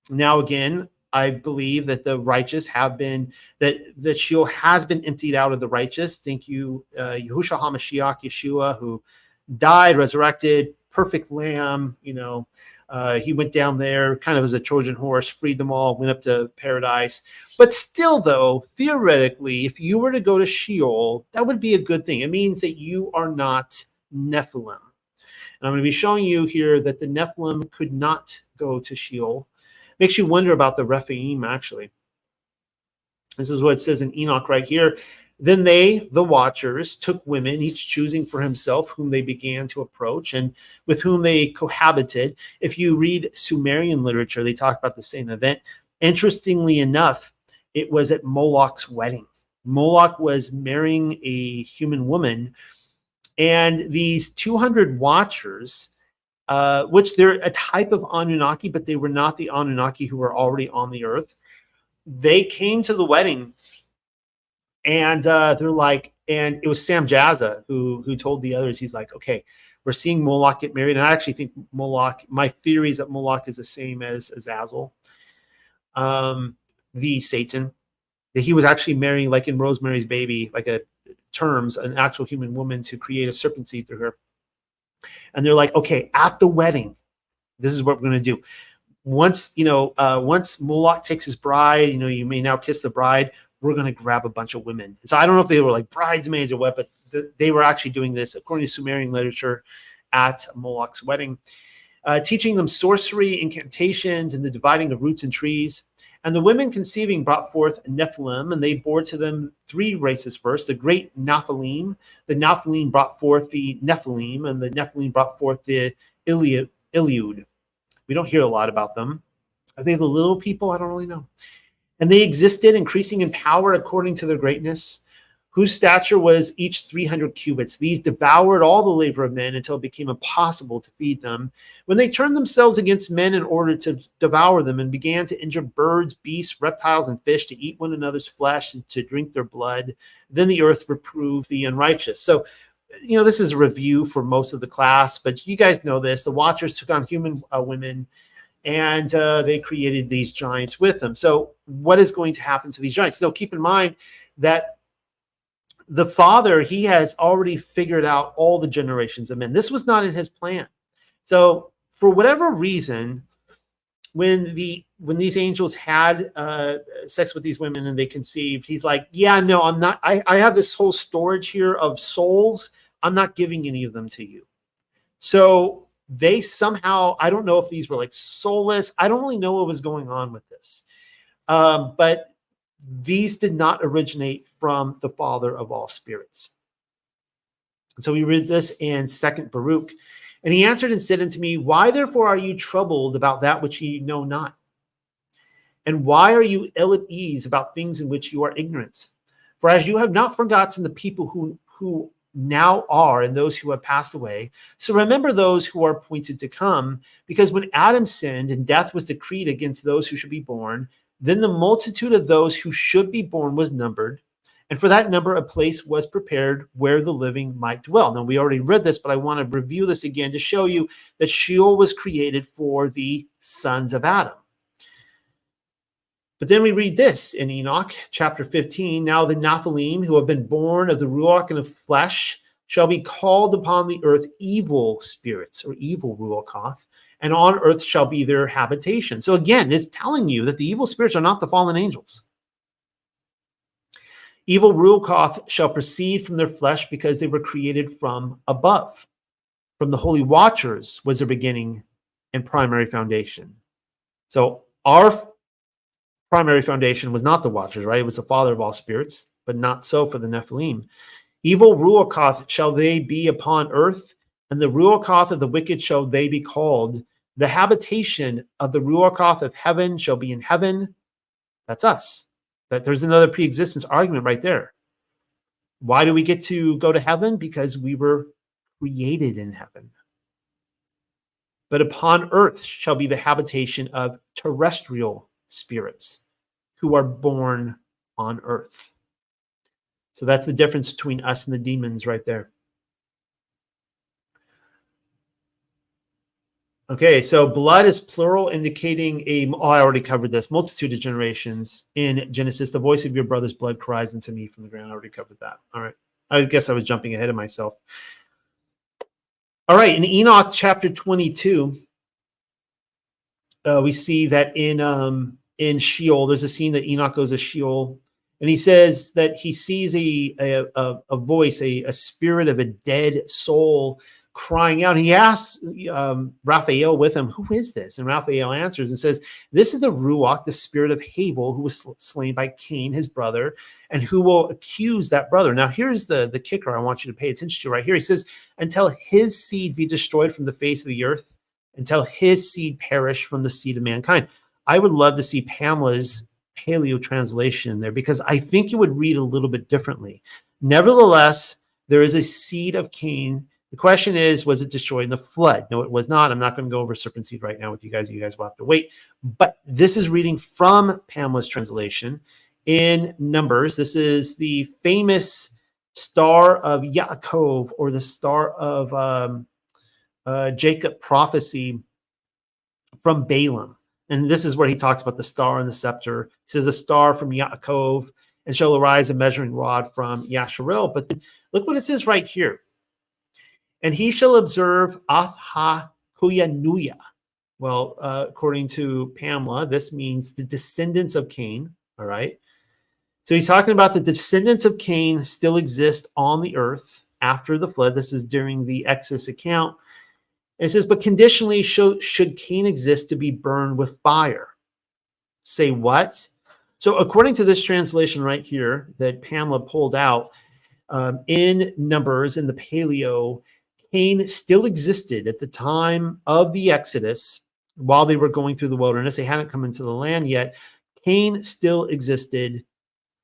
Now, again, I believe that the righteous have been, that Sheol has been emptied out of the righteous. Thank you, Yahushua HaMashiach, Yeshua, who died, resurrected, perfect lamb. You know, he went down there kind of as a Trojan horse, freed them all, went up to paradise. But still, though, theoretically, if you were to go to Sheol, that would be a good thing. It means that you are not Nephilim. And I'm going to be showing you here that the Nephilim could not go to Sheol. Makes you wonder about the Rephaim, actually. This is what it says in Enoch right here. Then they, the watchers, took women, each choosing for himself whom they began to approach and with whom they cohabited. If you read Sumerian literature, they talk about the same event. Interestingly enough, it was at Moloch's wedding. Moloch was marrying a human woman. And these 200 watchers, which they're a type of Anunnaki, but they were not the Anunnaki who were already on the earth. They came to the wedding, and they're like, and it was Sam Jazza who told the others, he's like, okay, we're seeing Moloch get married. And I actually think Moloch, my theory is that Moloch is the same as Azazel, the Satan, that he was actually marrying, like in Rosemary's Baby, like an actual human woman to create a serpent seed through her. And they're like, okay, at the wedding, this is what we're going to do. Once Moloch takes his bride, you may now kiss the bride. We're going to grab a bunch of women. So I don't know if they were like bridesmaids or what, but they were actually doing this, according to Sumerian literature, at Moloch's wedding, teaching them sorcery, incantations, and the dividing of roots and trees. And the women conceiving brought forth Nephilim, and they bore to them 3 races first. The great Nephilim. The Nephilim brought forth the Nephilim, and the Nephilim brought forth the Iliud. We don't hear a lot about them. Are they the little people? I don't really know. And they existed, increasing in power according to their greatness, whose stature was each 300 cubits. These devoured all the labor of men until it became impossible to feed them. When they turned themselves against men in order to devour them and began to injure birds, beasts, reptiles, and fish, to eat one another's flesh and to drink their blood, then the earth reproved the unrighteous. So, this is a review for most of the class, but you guys know this. The Watchers took on human women, and they created these giants with them. So what is going to happen to these giants? So keep in mind that the Father, he has already figured out all the generations of men. This was not in his plan. So for whatever reason, when these angels had sex with these women and they conceived, he's like, yeah, no, I'm not. I have this whole storage here of souls. I'm not giving any of them to you. So they somehow, I don't know if these were like soulless. I don't really know what was going on with this. But these did not originate from the Father of all spirits. And so we read this in 2nd Baruch. And he answered and said unto me, why therefore are you troubled about that which ye know not? And why are you ill at ease about things in which you are ignorant? For as you have not forgotten the people who now are and those who have passed away, so remember those who are appointed to come, because when Adam sinned and death was decreed against those who should be born, then the multitude of those who should be born was numbered, And for that number, a place was prepared where the living might dwell. Now, we already read this, but I want to review this again to show you that Sheol was created for the sons of Adam. But then we read this in Enoch chapter 15. Now the Nephilim, who have been born of the Ruach and of flesh, shall be called upon the earth evil spirits, or evil Ruachoth, and on earth shall be their habitation. So again, it's telling you that the evil spirits are not the fallen angels. Evil Ruachoth shall proceed from their flesh because they were created from above. From the holy watchers was their beginning and primary foundation. So our primary foundation was not the watchers, right? It was the father of all spirits, but not so for the Nephilim. Evil Ruachoth shall they be upon earth, and the Ruachoth of the wicked shall they be called. The habitation of the Ruachoth of heaven shall be in heaven. That's us. That there's another pre-existence argument right there. Why do we get to go to heaven? Because we were created in heaven. But upon earth shall be the habitation of terrestrial spirits who are born on earth. So that's the difference between us and the demons right there. Okay, so blood is plural, indicating I already covered this, multitude of generations. In Genesis, the voice of your brother's blood cries unto me from the ground. I already covered that. All right. I guess I was jumping ahead of myself. All right, in Enoch chapter 22, we see that in Sheol, there's a scene that Enoch goes to Sheol, and he says that he sees a voice, a spirit of a dead soul crying out. And he asks Raphael with him, who is this? And Raphael answers and says, this is the Ruach, the spirit of Havel, who was slain by Cain, his brother, and who will accuse that brother. Now, here's the kicker I want you to pay attention to right here. He says, until his seed be destroyed from the face of the earth, until his seed perish from the seed of mankind. I would love to see Pamela's paleo translation there, because I think it would read a little bit differently. Nevertheless, there is a seed of Cain. The question is, was it destroyed in the flood? No, it was not. I'm not going to go over serpent seed right now with you guys. You guys will have to wait. But this is reading from Pamela's translation in Numbers. This is the famous star of Yaakov, or the star of Jacob prophecy from Balaam. And this is where he talks about the star and the scepter. He says, a star from Yaakov, and shall arise a measuring rod from Yasharel. But then, look what it says right here. And he shall observe Ath HaKuyanuya. Well, according to Pamela, this means the descendants of Cain. All right. So he's talking about the descendants of Cain still exist on the earth after the flood. This is during the Exodus account. It says, but conditionally should Cain exist to be burned with fire. Say what? So according to this translation right here that Pamela pulled out, in Numbers, in the Paleo, Cain still existed at the time of the Exodus while they were going through the wilderness. They hadn't come into the land yet. Cain still existed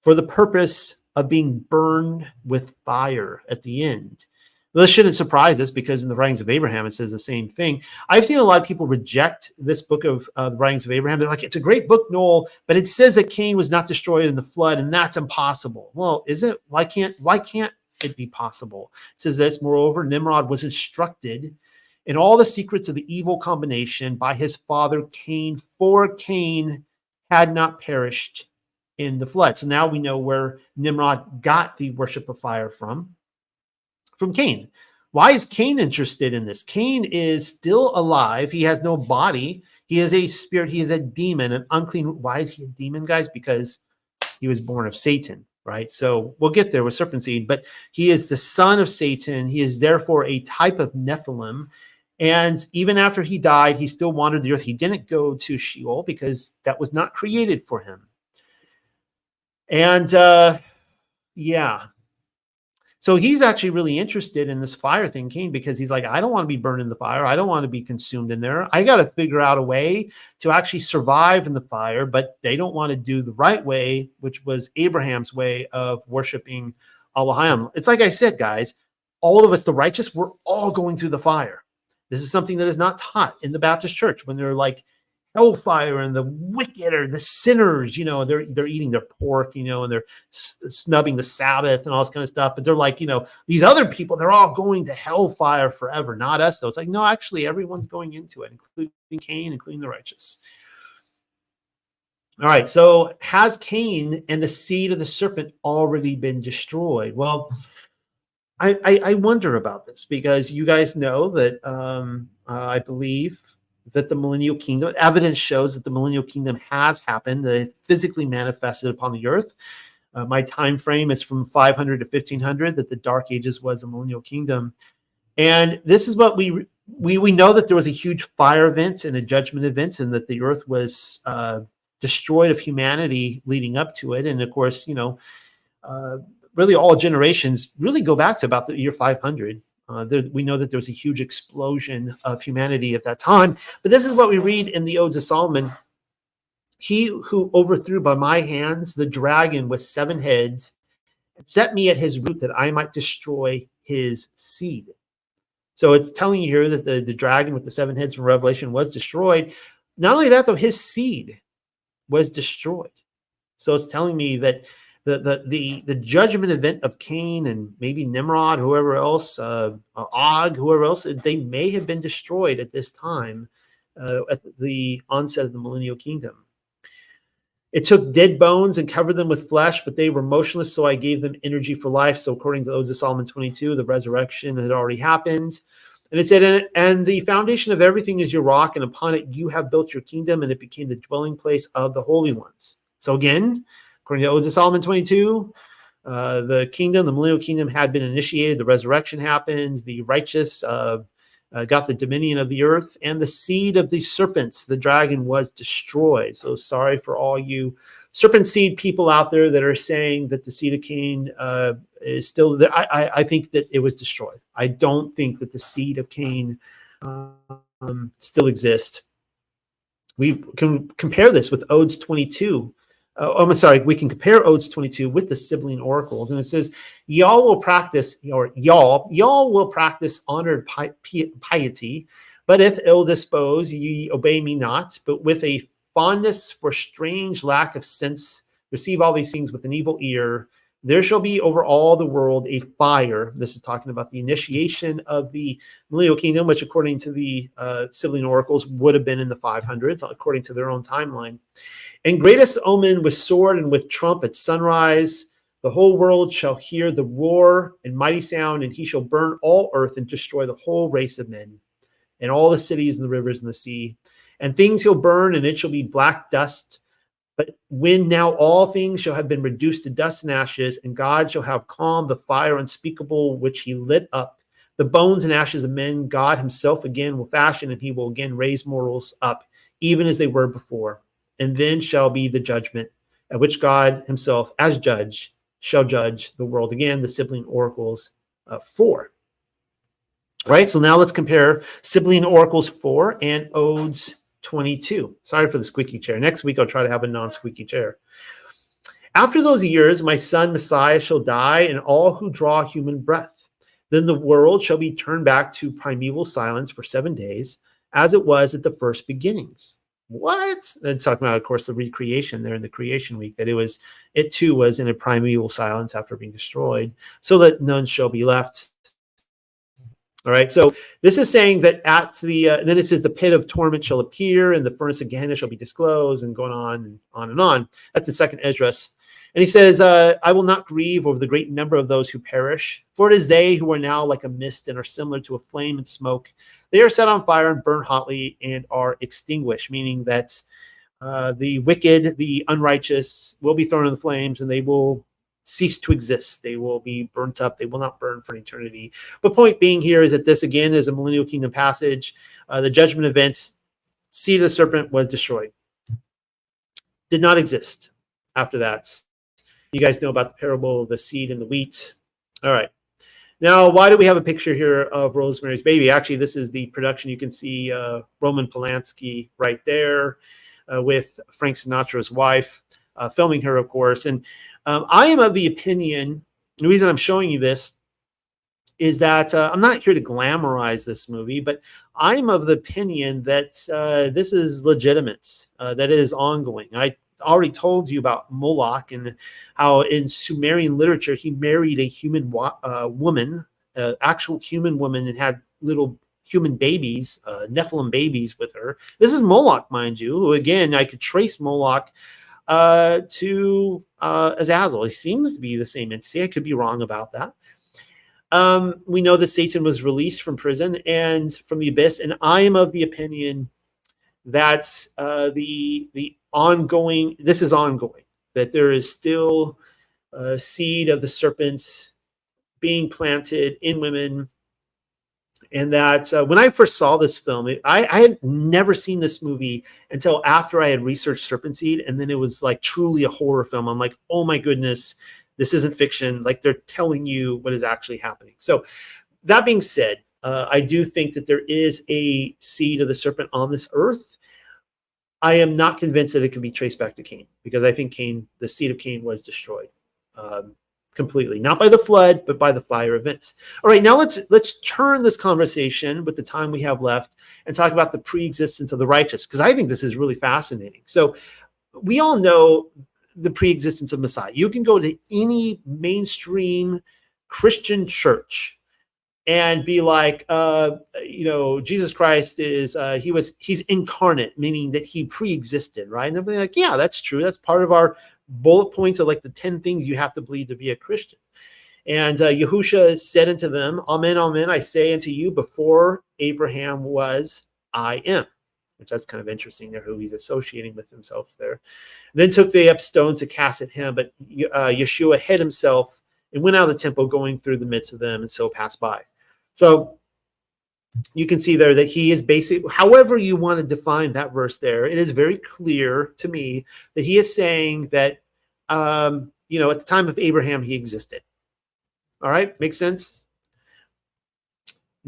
for the purpose of being burned with fire at the end. Well, this shouldn't surprise us, because in the writings of Abraham, it says the same thing. I've seen a lot of people reject this book of the writings of Abraham. They're like, it's a great book, Noel, but it says that Cain was not destroyed in the flood, and that's impossible. Well, is it? Why can't it be possible? It says this, moreover, Nimrod was instructed in all the secrets of the evil combination by his father Cain, for Cain had not perished in the flood. So now we know where Nimrod got the worship of fire from Cain. Why is Cain interested in this? Cain is still alive. He has no body. He is a spirit. He is a demon, an unclean. Why is he a demon, guys? Because he was born of Satan, right? So we'll get there with serpent seed, but he is the son of Satan. He is therefore a type of Nephilim. And even after he died, he still wandered the earth. He didn't go to Sheol because that was not created for him. And yeah. So he's actually really interested in this fire thing, Cain, because he's like, I don't want to be burned in the fire. I don't want to be consumed in there. I got to figure out a way to actually survive in the fire, but they don't want to do the right way, which was Abraham's way of worshiping Elohim. It's like I said, guys, all of us, the righteous, we're all going through the fire. This is something that is not taught in the Baptist church when they're like hellfire, and the wicked or the sinners, they're eating their pork, and they're snubbing the Sabbath and all this kind of stuff. But they're like, these other people, they're all going to hellfire forever, not us though. It's like, no, actually everyone's going into it, including Cain, including the righteous. All right, so has Cain and the seed of the serpent already been destroyed? Well, I wonder about this, because you guys know that I believe that the millennial kingdom, evidence shows that the millennial kingdom has happened, that it physically manifested upon the earth. My time frame is from 500 to 1500, that the Dark Ages was a millennial kingdom. And this is what we know, that there was a huge fire event and a judgment event, and that the earth was destroyed of humanity leading up to it. And of course, really all generations really go back to about the year 500. We know that there was a huge explosion of humanity at that time. But this is what we read in the Odes of Solomon. He who overthrew by my hands the dragon with 7 heads set me at his root, that I might destroy his seed. So it's telling you here that the dragon with the 7 heads from Revelation was destroyed. Not only that, though, his seed was destroyed. So it's telling me that the judgment event of Cain and maybe Nimrod, whoever else, Og, whoever else, they may have been destroyed at this time, at the onset of the millennial kingdom. It took dead bones and covered them with flesh, but they were motionless, so I gave them energy for life. So according to the Odes of Solomon 22, the resurrection had already happened. And it said, and the foundation of everything is your rock, and upon it you have built your kingdom, and it became the dwelling place of the holy ones. So again, according to the Odes of Solomon 22, the kingdom, the millennial kingdom, had been initiated. The resurrection happened. The righteous got the dominion of the earth, and the seed of the serpents, the dragon, was destroyed. So sorry for all you serpent seed people out there that are saying that the seed of Cain is still there. I think that it was destroyed. I don't think that the seed of Cain still exists. We can compare this with Odes 22. I'm sorry, we can compare Odes 22 with the sibling oracles. And it says, y'all will practice honored piety, but if ill disposed, ye obey me not, but with a fondness for strange lack of sense, receive all these things with an evil ear. There shall be over all the world a fire. This is talking about the initiation of the millennial kingdom, which according to the sibling oracles would have been in the 500s, according to their own timeline. And greatest omen with sword and with trump at sunrise, the whole world shall hear the roar and mighty sound, and he shall burn all earth and destroy the whole race of men, and all the cities and the rivers and the sea. And things he'll burn, and it shall be black dust. But when now all things shall have been reduced to dust and ashes, and God shall have calmed the fire unspeakable which he lit up, the bones and ashes of men, God himself again will fashion, and he will again raise mortals up, even as they were before. And then shall be the judgment, at which God himself, as judge, shall judge the world. Again, the sibling oracles 4. Right, so now let's compare sibling oracles 4 and Odes 22. Sorry for the squeaky chair. Next week, I'll try to have a non-squeaky chair. After those years, my son Messiah shall die, and all who draw human breath. Then the world shall be turned back to primeval silence for 7 days, as it was at the first beginnings. What? It's talking about, of course, the recreation there in the creation week, that it too was in a primeval silence after being destroyed, so that none shall be left. All right, so this is saying that at the then it says the pit of torment shall appear, and the furnace of Gehenna shall be disclosed, and going on and on and on. That's the second Esdras. And he says, I will not grieve over the great number of those who perish, for it is they who are now like a mist and are similar to a flame and smoke. They are set on fire and burn hotly and are extinguished, meaning that the wicked, the unrighteous will be thrown in the flames, and they will cease to exist. They will be burnt up. They will not burn for eternity. But point being here is that this, again, is a millennial kingdom passage. The judgment event, seed of the serpent was destroyed. Did not exist after that. You guys know about the parable of the seed and the wheat. All right. Now, why do we have a picture here of Rosemary's Baby? Actually, this is the production. You can see Roman Polanski right there with Frank Sinatra's wife, filming her, of course. And I am of the opinion, the reason I'm showing you this is that I'm not here to glamorize this movie, but I'm of the opinion that this is legitimate, that it is ongoing. I already told you about Moloch and how in Sumerian literature he married a human woman, actual human woman, and had little human babies, Nephilim babies with her. This is Moloch, mind you, who again I could trace Moloch to Azazel. He seems to be the same entity. I could be wrong about that. We know that Satan was released from prison and from the abyss, and I am of the opinion that the ongoing, this is ongoing, that there is still a seed of the serpent being planted in women, and that when I first saw this film, I had never seen this movie until after I had researched Serpent Seed, and then it was like truly a horror film. I'm like, oh my goodness, this isn't fiction. Like they're telling you what is actually happening. So that being said, I do think that there is a seed of the serpent on this earth. I am not convinced that it can be traced back to Cain, because I think Cain, the seed of Cain, was destroyed completely, not by the flood, but by the fire events. All right, now let's turn this conversation with the time we have left and talk about the pre-existence of the righteous, because I think this is really fascinating. So we all know the pre-existence of Messiah. You can go to any mainstream Christian church and be like, Jesus Christ is, he's incarnate, meaning that he pre-existed, right? And they'll be like, yeah, that's true. That's part of our bullet points of like the 10 things you have to believe to be a Christian. And Yahusha said unto them, amen, amen, I say unto you, before Abraham was, I am. Which that's kind of interesting there, who he's associating with himself there. Then took they up stones to cast at him, but Yeshua hid himself and went out of the temple, going through the midst of them, and so passed by. So you can see there that he is basically, however you want to define that verse there, it is very clear to me that he is saying that, at the time of Abraham, he existed. All right, makes sense?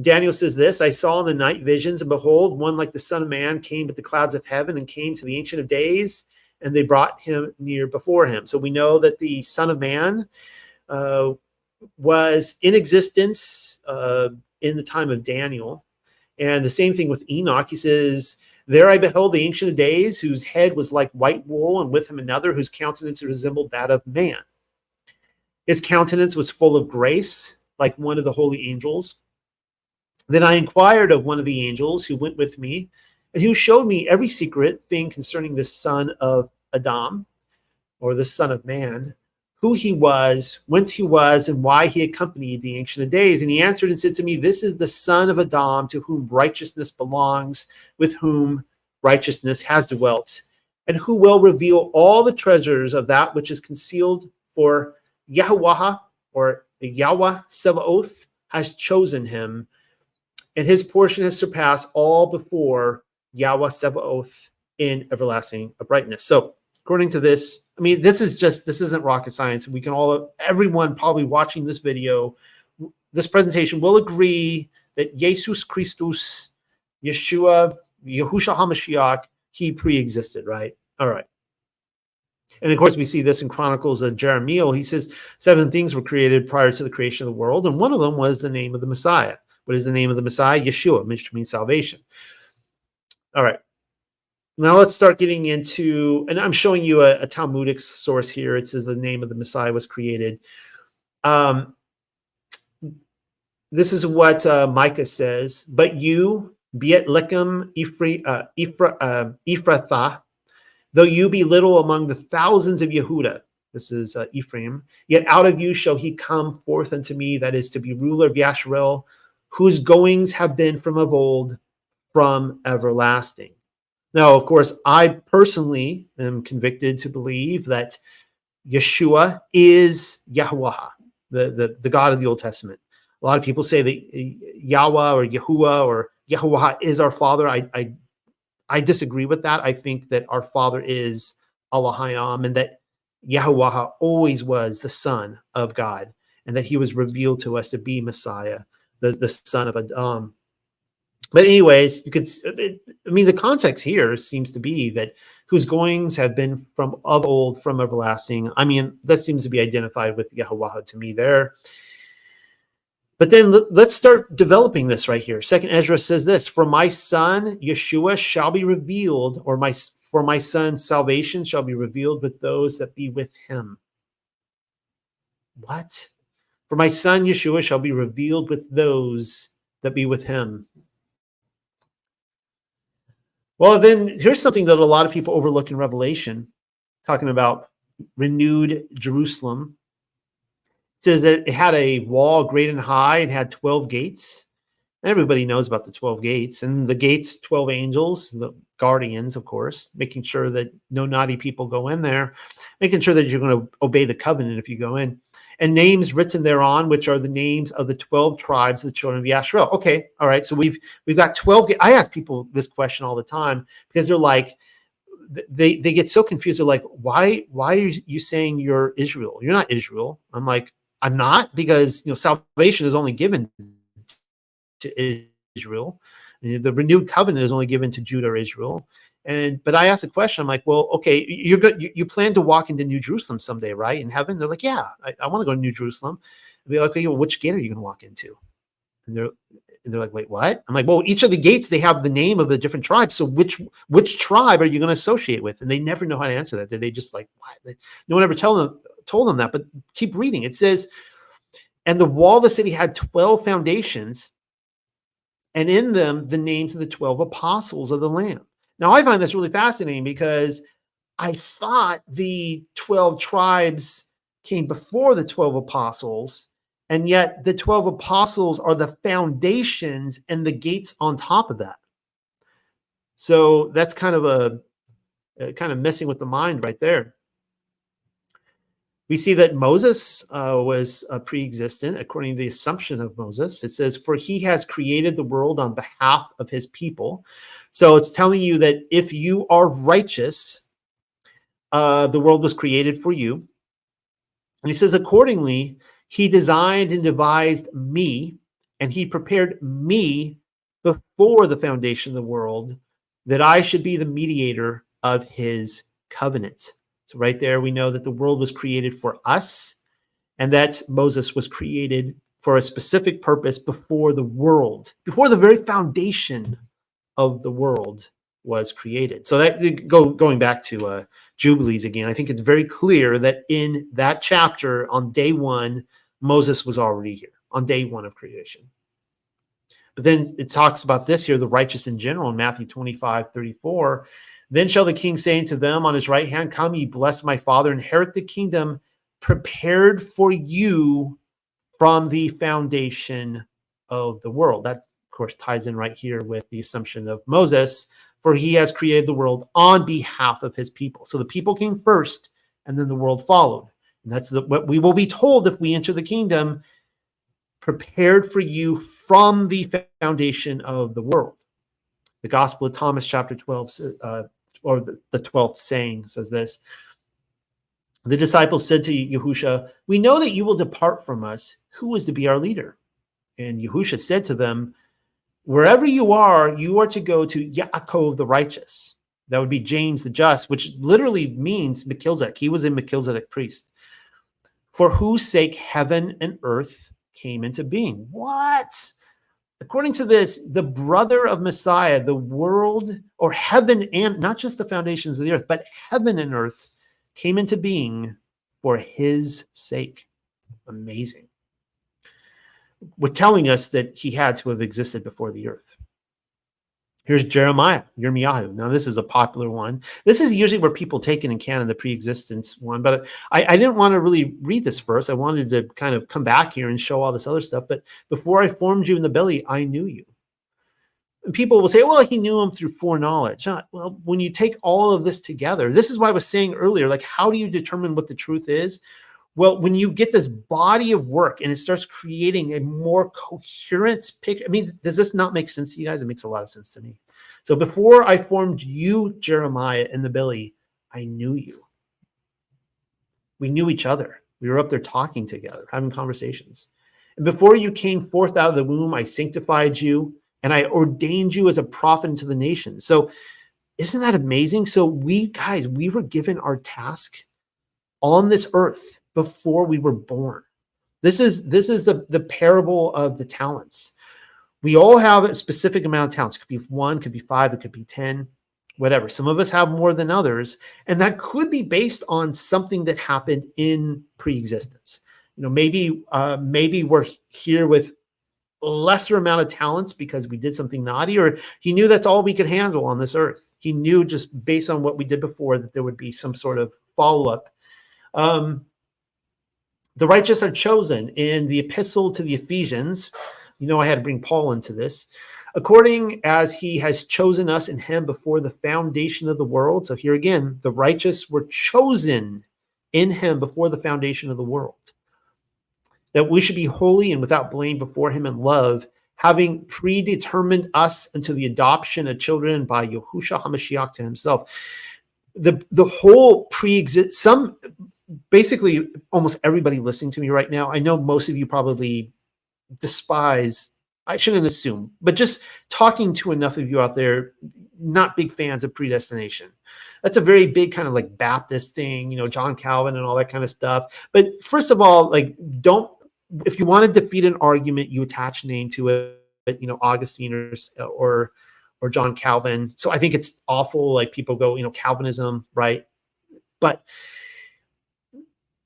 Daniel says this, I saw in the night visions, and behold, one like the Son of Man came with the clouds of heaven and came to the Ancient of Days, and they brought him near before him. So we know that the Son of Man was in existence in the time of Daniel. And the same thing with Enoch. He says, there I beheld the Ancient of Days, whose head was like white wool, and with him another whose countenance resembled that of man. His countenance was full of grace, like one of the holy angels. Then I inquired of one of the angels who went with me, and who showed me every secret thing concerning the son of Adam, or the Son of Man, who he was, whence he was, and why he accompanied the Ancient of Days. And he answered and said to me, this is the son of Adam, to whom righteousness belongs, with whom righteousness has dwelt, and who will reveal all the treasures of that which is concealed, for Yahweh, or the Yahweh Sebaoth, has chosen him, and his portion has surpassed all before Yahweh Sebaoth in everlasting uprightness. So according to this, I mean, this isn't rocket science. We can everyone probably watching this video, this presentation will agree that Jesus Christus, Yeshua, Yahushua HaMashiach, he pre-existed, right? All right. And of course, we see this in Chronicles of Jeremiah. He says 7 things were created prior to the creation of the world, and one of them was the name of the Messiah. What is the name of the Messiah? Yeshua, which means salvation. All right. Now let's start getting into, and I'm showing you a Talmudic source here. It says the name of the Messiah was created. This is what Micah says. But you, Beet Lechem Ephrathah, though you be little among the thousands of Yehuda, this is Ephraim, yet out of you shall he come forth unto me, that is to be ruler of Yasharel, whose goings have been from of old, from everlasting. Now, of course, I personally am convicted to believe that Yeshua is Yahweh, the God of the Old Testament. A lot of people say that Yahweh or Yahuwah or Yahweh is our Father. I disagree with that. I think that our Father is Elohim, and that Yahweh always was the Son of God, and that he was revealed to us to be Messiah, the son of Adam. But anyways, the context here seems to be that whose goings have been from of old, from everlasting. I mean, that seems to be identified with Yahweh to me there. But then let's start developing this right here. Second Ezra says this: "For my son Yeshua shall be revealed, or for my son salvation shall be revealed with those that be with him." What? For my son Yeshua shall be revealed with those that be with him. Well, then here's something that a lot of people overlook in Revelation, talking about renewed Jerusalem. It says that it had a wall great and high and had 12 gates. Everybody knows about the 12 gates, and the gates, 12 angels, the guardians, of course, making sure that no naughty people go in there, making sure that you're going to obey the covenant if you go in. And names written thereon, which are the names of the 12 tribes of the children of Yasharel. Okay, all right. So we've got 12. I ask people this question all the time because they're like, they get so confused. They're like, why are you saying you're Israel? You're not Israel. I'm like, I'm not, because salvation is only given to Israel. The renewed covenant is only given to Judah or Israel. But I asked the question, I'm like, well, okay, you plan to walk into New Jerusalem someday, right? In heaven? They're like, yeah, I want to go to New Jerusalem. I'd be like, okay, well, which gate are you going to walk into? And they're like, wait, what? I'm like, well, each of the gates, they have the name of the different tribes. So which tribe are you going to associate with? And they never know how to answer that. They just like, what? No one ever told them that, but keep reading. It says, and the wall of the city had 12 foundations, and in them the names of the 12 apostles of the Lamb. Now, I find this really fascinating because I thought the 12 tribes came before the 12 apostles, and yet the 12 apostles are the foundations and the gates on top of that. So that's kind of messing with the mind right there. We see that Moses was pre-existent according to the assumption of Moses. It says, for he has created the world on behalf of his people. So it's telling you that if you are righteous, the world was created for you. And he says, accordingly, he designed and devised me, and he prepared me before the foundation of the world, that I should be the mediator of his covenant. So right there, we know that the world was created for us, and that Moses was created for a specific purpose before the world, before the very foundation of the world was created. So that going back to Jubilees again, I think it's very clear that in that chapter on day one, Moses was already here on day one of creation. But then it talks about this here, the righteous in general, in Matthew 25:34. Then shall the king say unto them on his right hand, come, ye blessed my father, inherit the kingdom prepared for you from the foundation of the world. That, of course, ties in right here with the assumption of Moses, for he has created the world on behalf of his people. So the people came first, and then the world followed. And that's what we will be told if we enter the kingdom, prepared for you from the foundation of the world. The Gospel of Thomas, chapter 12, or the 12th saying says this. The disciples said to Yahusha, we know that you will depart from us. Who is to be our leader? And Yahusha said to them, wherever you are to go to Yaakov the righteous. That would be James the just, which literally means Melchizedek. He was a Melchizedek priest. For whose sake heaven and earth came into being. What? According to this, the brother of Messiah, the world, or heaven, and not just the foundations of the earth, but heaven and earth came into being for his sake. Amazing. We're telling us that he had to have existed before the earth. Here's Yirmiyahu. Now, this is a popular one. This is usually where people take it in canon, the pre-existence one. But I didn't want to really read this first. I wanted to kind of come back here and show all this other stuff. But before I formed you in the belly, I knew you. And people will say, well, he knew him through foreknowledge. Well, when you take all of this together, this is why I was saying earlier, like, how do you determine what the truth is? Well, when you get this body of work and it starts creating a more coherent picture, I mean, does this not make sense to you guys? It makes a lot of sense to me. So before I formed you, Jeremiah, in the belly, I knew you. We knew each other. We were up there talking together, having conversations. And before you came forth out of the womb, I sanctified you, and I ordained you as a prophet unto the nations. So isn't that amazing? So we were given our task on this earth before we were born. This is the parable of the talents. We all have a specific amount of talents. It could be 1, could be 5, it could be 10, whatever. Some of us have more than others, and that could be based on something that happened in pre-existence. Maybe we're here with a lesser amount of talents because we did something naughty, or he knew that's all we could handle on this earth. He knew just based on what we did before that there would be some sort of follow-up. The righteous are chosen in the epistle to the Ephesians. I had to bring Paul into this. According as he has chosen us in him before the foundation of the world. So here again, the righteous were chosen in him before the foundation of the world, that we should be holy and without blame before him in love, having predetermined us unto the adoption of children by Yahushua HaMashiach to himself. The whole basically almost everybody listening to me right now, I know most of you probably despise, I shouldn't assume, but just talking to enough of you out there, not big fans of predestination. That's a very big kind of like Baptist thing, John Calvin and all that kind of stuff. But first of all, if you want to defeat an argument, you attach a name to it, Augustine or John Calvin. So I think it's awful. Like people go, Calvinism, right? But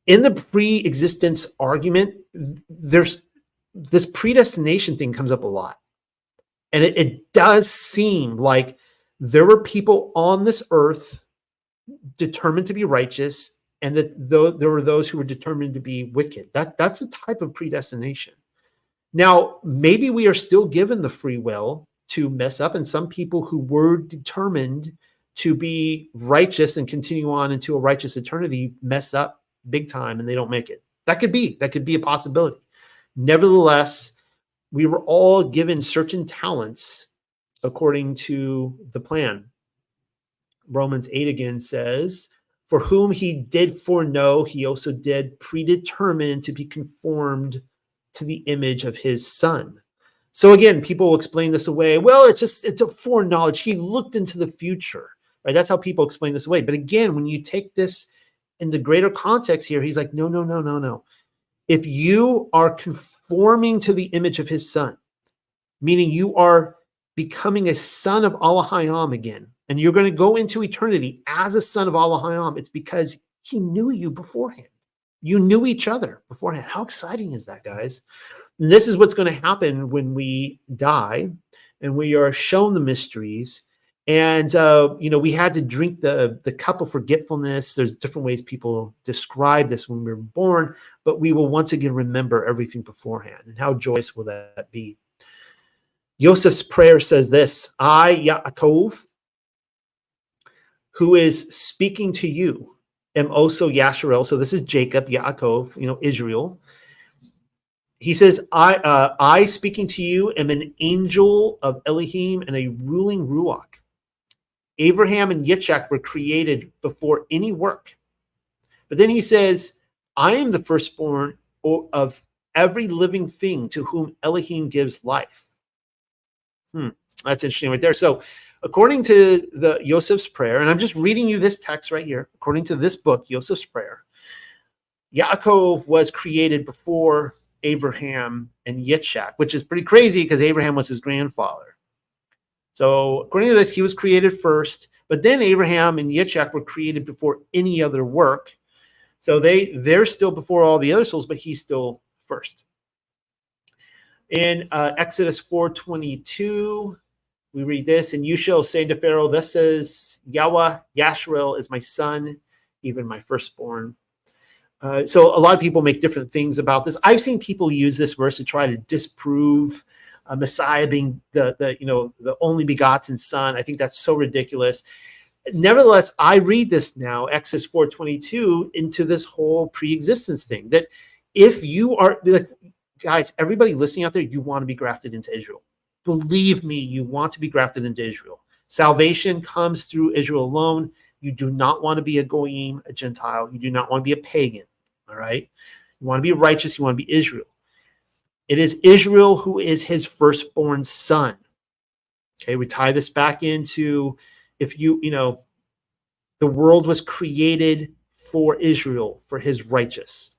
in the pre-existence argument, there's this predestination thing comes up a lot. And it does seem like there were people on this earth determined to be righteous, and that there were those who were determined to be wicked. That's a type of predestination. Now, maybe we are still given the free will to mess up, and some people who were determined to be righteous and continue on into a righteous eternity mess up big time and they don't make it. That could be a possibility. Nevertheless, we were all given certain talents according to the plan. Romans 8 again says, for whom he did foreknow, he also did predetermine to be conformed to the image of his son. So again, people will explain this away. Well, it's a foreknowledge. He looked into the future, right? That's how people explain this away. But again, when you take this in the greater context here, he's like, no. If you are conforming to the image of his son, meaning you are becoming a son of Elohim again, and you're going to go into eternity as a son of Elohim, it's because he knew you beforehand. You knew each other beforehand. How exciting is that, guys? And this is what's going to happen when we die and we are shown the mysteries. And, we had to drink the cup of forgetfulness. There's different ways people describe this when we were born, but we will once again remember everything beforehand. And how joyous will that be? Joseph's prayer says this, I, Yaakov, who is speaking to you, am also Yasharel. So this is Jacob, Yaakov, Israel. He says, I speaking to you am an angel of Elohim and a ruling Ruach. Abraham and Yitzchak were created before any work. But then he says, I am the firstborn of every living thing to whom Elohim gives life. That's interesting right there. So according to the Joseph's prayer, and I'm just reading you this text right here, according to this book, Joseph's prayer, Yaakov was created before Abraham and Yitzchak, which is pretty crazy because Abraham was his grandfather. So according to this, he was created first, but then Abraham and Yitzchak were created before any other work. So they're still before all the other souls, but he's still first. In Exodus 4:22, we read this, and you shall say to Pharaoh, thus says Yahweh, Yasharel is my son, even my firstborn. So a lot of people make different things about this. I've seen people use this verse to try to disprove Messiah being the only begotten son. I think that's so ridiculous. Nevertheless, I read this now, Exodus 4:22, into this whole pre-existence thing, that if you are, guys, everybody listening out there, you want to be grafted into Israel. Believe me, you want to be grafted into Israel. Salvation comes through Israel alone. You do not want to be a goyim, a Gentile. You do not want to be a pagan, all right? You want to be righteous. You want to be Israel. It is Israel who is his firstborn son. Okay, we tie this back into the world was created for Israel, for his righteous.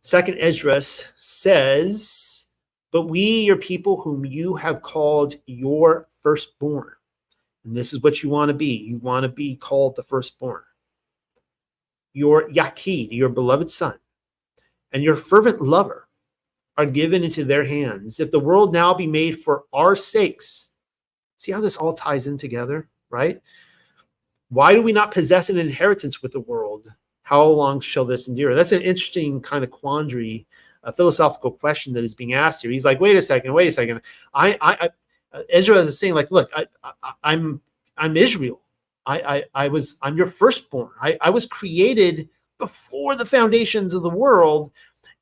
Second Esdras says, but we, your people whom you have called your firstborn. And this is what you want to be. You want to be called the firstborn. Your Yakid, your beloved son, and your fervent lover are given into their hands. If the world now be made for our sakes, see how this all ties in together, right? Why do we not possess an inheritance with the world? How long shall this endure? That's an interesting kind of quandary, a philosophical question that is being asked here. He's like, wait a second. Ezra is saying, like, look, I'm Israel. I'm your firstborn. I was created before the foundations of the world.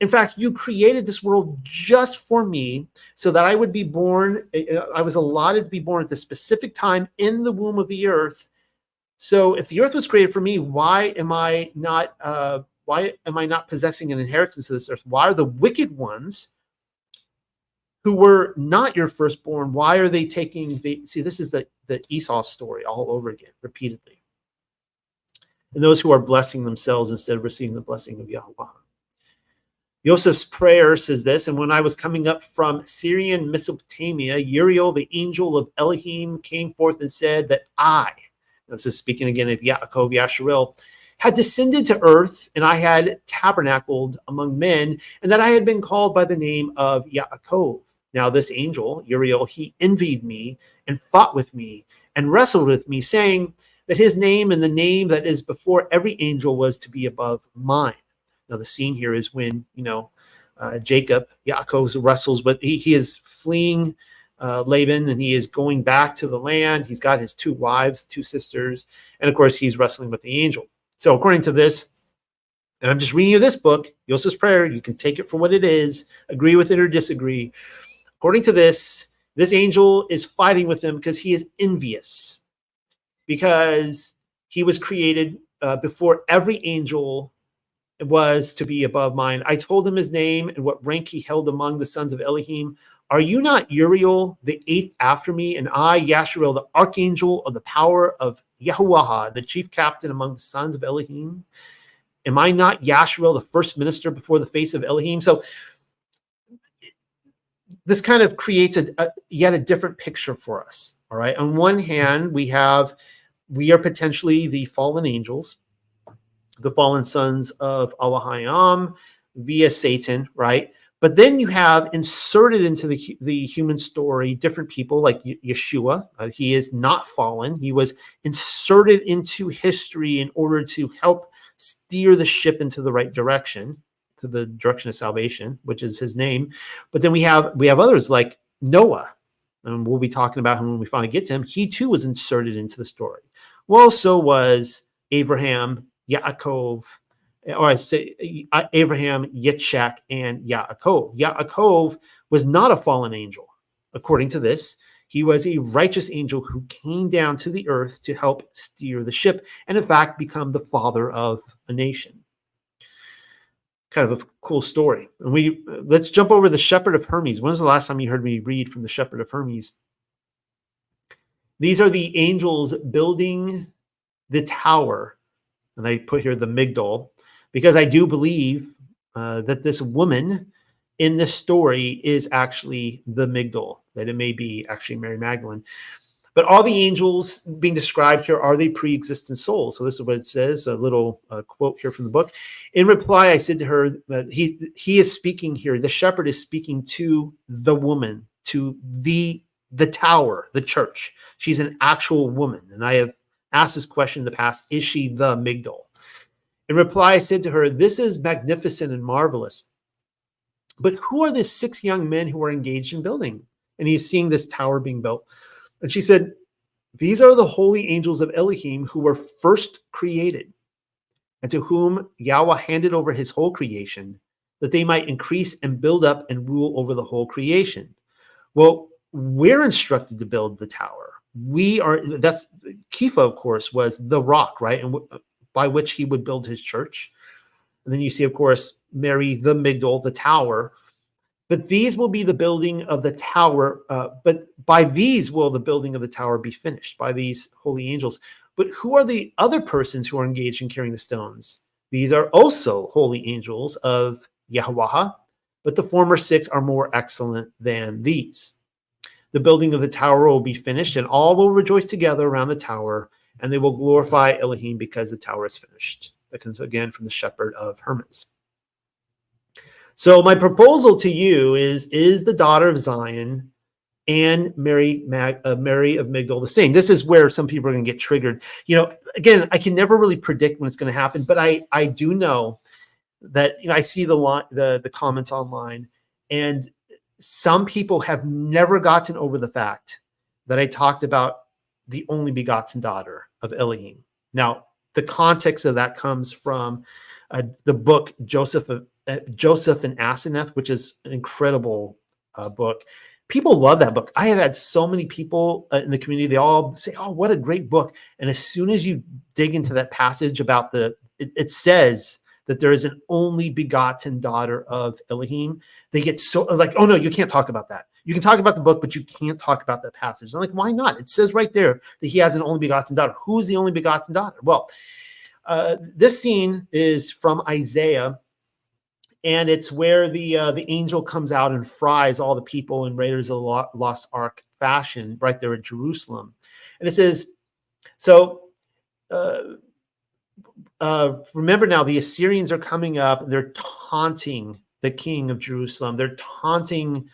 In fact, you created this world just for me so that I would be born. I was allotted to be born at the specific time in the womb of the earth. So if the earth was created for me, why am I not possessing an inheritance of this earth? Why are the wicked ones who were not your firstborn, why are they taking this is the Esau story all over again, repeatedly. And those who are blessing themselves instead of receiving the blessing of Yahweh. Joseph's prayer says this, and when I was coming up from Syrian Mesopotamia, Uriel, the angel of Elohim, came forth and said that this is speaking again of Yaakov, Yasharel, had descended to earth, and I had tabernacled among men, and that I had been called by the name of Yaakov. Now this angel, Uriel, he envied me and fought with me and wrestled with me, saying that his name and the name that is before every angel was to be above mine. Now the scene here is when, Jacob, Yaakov wrestles with, he is fleeing Laban, and he is going back to the land. He's got his two wives, two sisters, and of course he's wrestling with the angel. So according to this, and I'm just reading you this book, Joseph's prayer, you can take it for what it is, agree with it or disagree. According to this angel is fighting with him because he is envious, because he was created before every angel was to be above mine. I told him his name and what rank he held among the sons of Elohim. Are you not Uriel, the eighth after me, and I, Yasharel, the archangel of the power of Yahuwah, the chief captain among the sons of Elohim? Am I not Yasharel, the first minister before the face of Elohim? So this kind of creates yet a different picture for us. All right. On one hand, we are potentially the fallen angels, the fallen sons of Elohim via Satan, right? But then you have inserted into the human story different people like Yeshua. He is not fallen. He was inserted into history in order to help steer the ship into the right direction, to the direction of salvation, which is his name. But then we have others like Noah, and we'll be talking about him when we finally get to him. He too was inserted into the story. Well, so was Abraham, Yaakov, or I say Abraham, Yitzchak, and Yaakov. Yaakov was not a fallen angel. According to this, he was a righteous angel who came down to the earth to help steer the ship, and in fact become the father of a nation. Kind of a cool story. And let's jump over the Shepherd of Hermes. When was the last time you heard me read from the Shepherd of Hermes? These are the angels building the tower, and I put here the Migdal, because I do believe that this woman in this story is actually the Migdal, that it may be actually Mary Magdalene. But all the angels being described here are the pre-existent souls. So this is what it says, a little quote here from the book. In reply, I said to her that he is speaking here. The shepherd is speaking to the woman, to the tower, the church. She's an actual woman. And I have asked this question in the past, is she the Migdal? In reply, I said to her, this is magnificent and marvelous. But who are the 6 young men who are engaged in building? And he's seeing this tower being built. And she said, these are the holy angels of Elohim who were first created, and to whom Yahweh handed over his whole creation, that they might increase and build up and rule over the whole creation. Well, we're instructed to build the tower. That's Kepha, of course, was the rock, right? And by which he would build his church. And then you see, of course, Mary, the Migdal, the tower. But these will be the building of the tower. But by these will the building of the tower be finished, by these holy angels. But who are the other persons who are engaged in carrying the stones? These are also holy angels of Yahweh, but the former 6 are more excellent than these. The building of the tower will be finished, and all will rejoice together around the tower, and they will glorify Elohim because the tower is finished. That comes again from the shepherd of Hermas. So my proposal to you is the daughter of Zion and Mary of Migdal the same? This is where some people are going to get triggered. Again, I can never really predict when it's going to happen, but I do know that I see the comments online, and some people have never gotten over the fact that I talked about the only begotten daughter of Elohim. Now, the context of that comes from the book Joseph and Asenath, which is an incredible book. People love that book. I have had so many people in the community, they all say, oh, what a great book. And as soon as you dig into that passage about it says that there is an only begotten daughter of Elohim, they get so like, oh no, you can't talk about that. You can talk about the book, but you can't talk about that passage. I'm like, why not? It says right there that he has an only begotten daughter. Who's the only begotten daughter? Well, this scene is from Isaiah, and it's where the angel comes out and fries all the people in Raiders of the Lost Ark fashion right there at Jerusalem. And it says, so remember now, the Assyrians are coming up. They're taunting the king of Jerusalem. They're taunting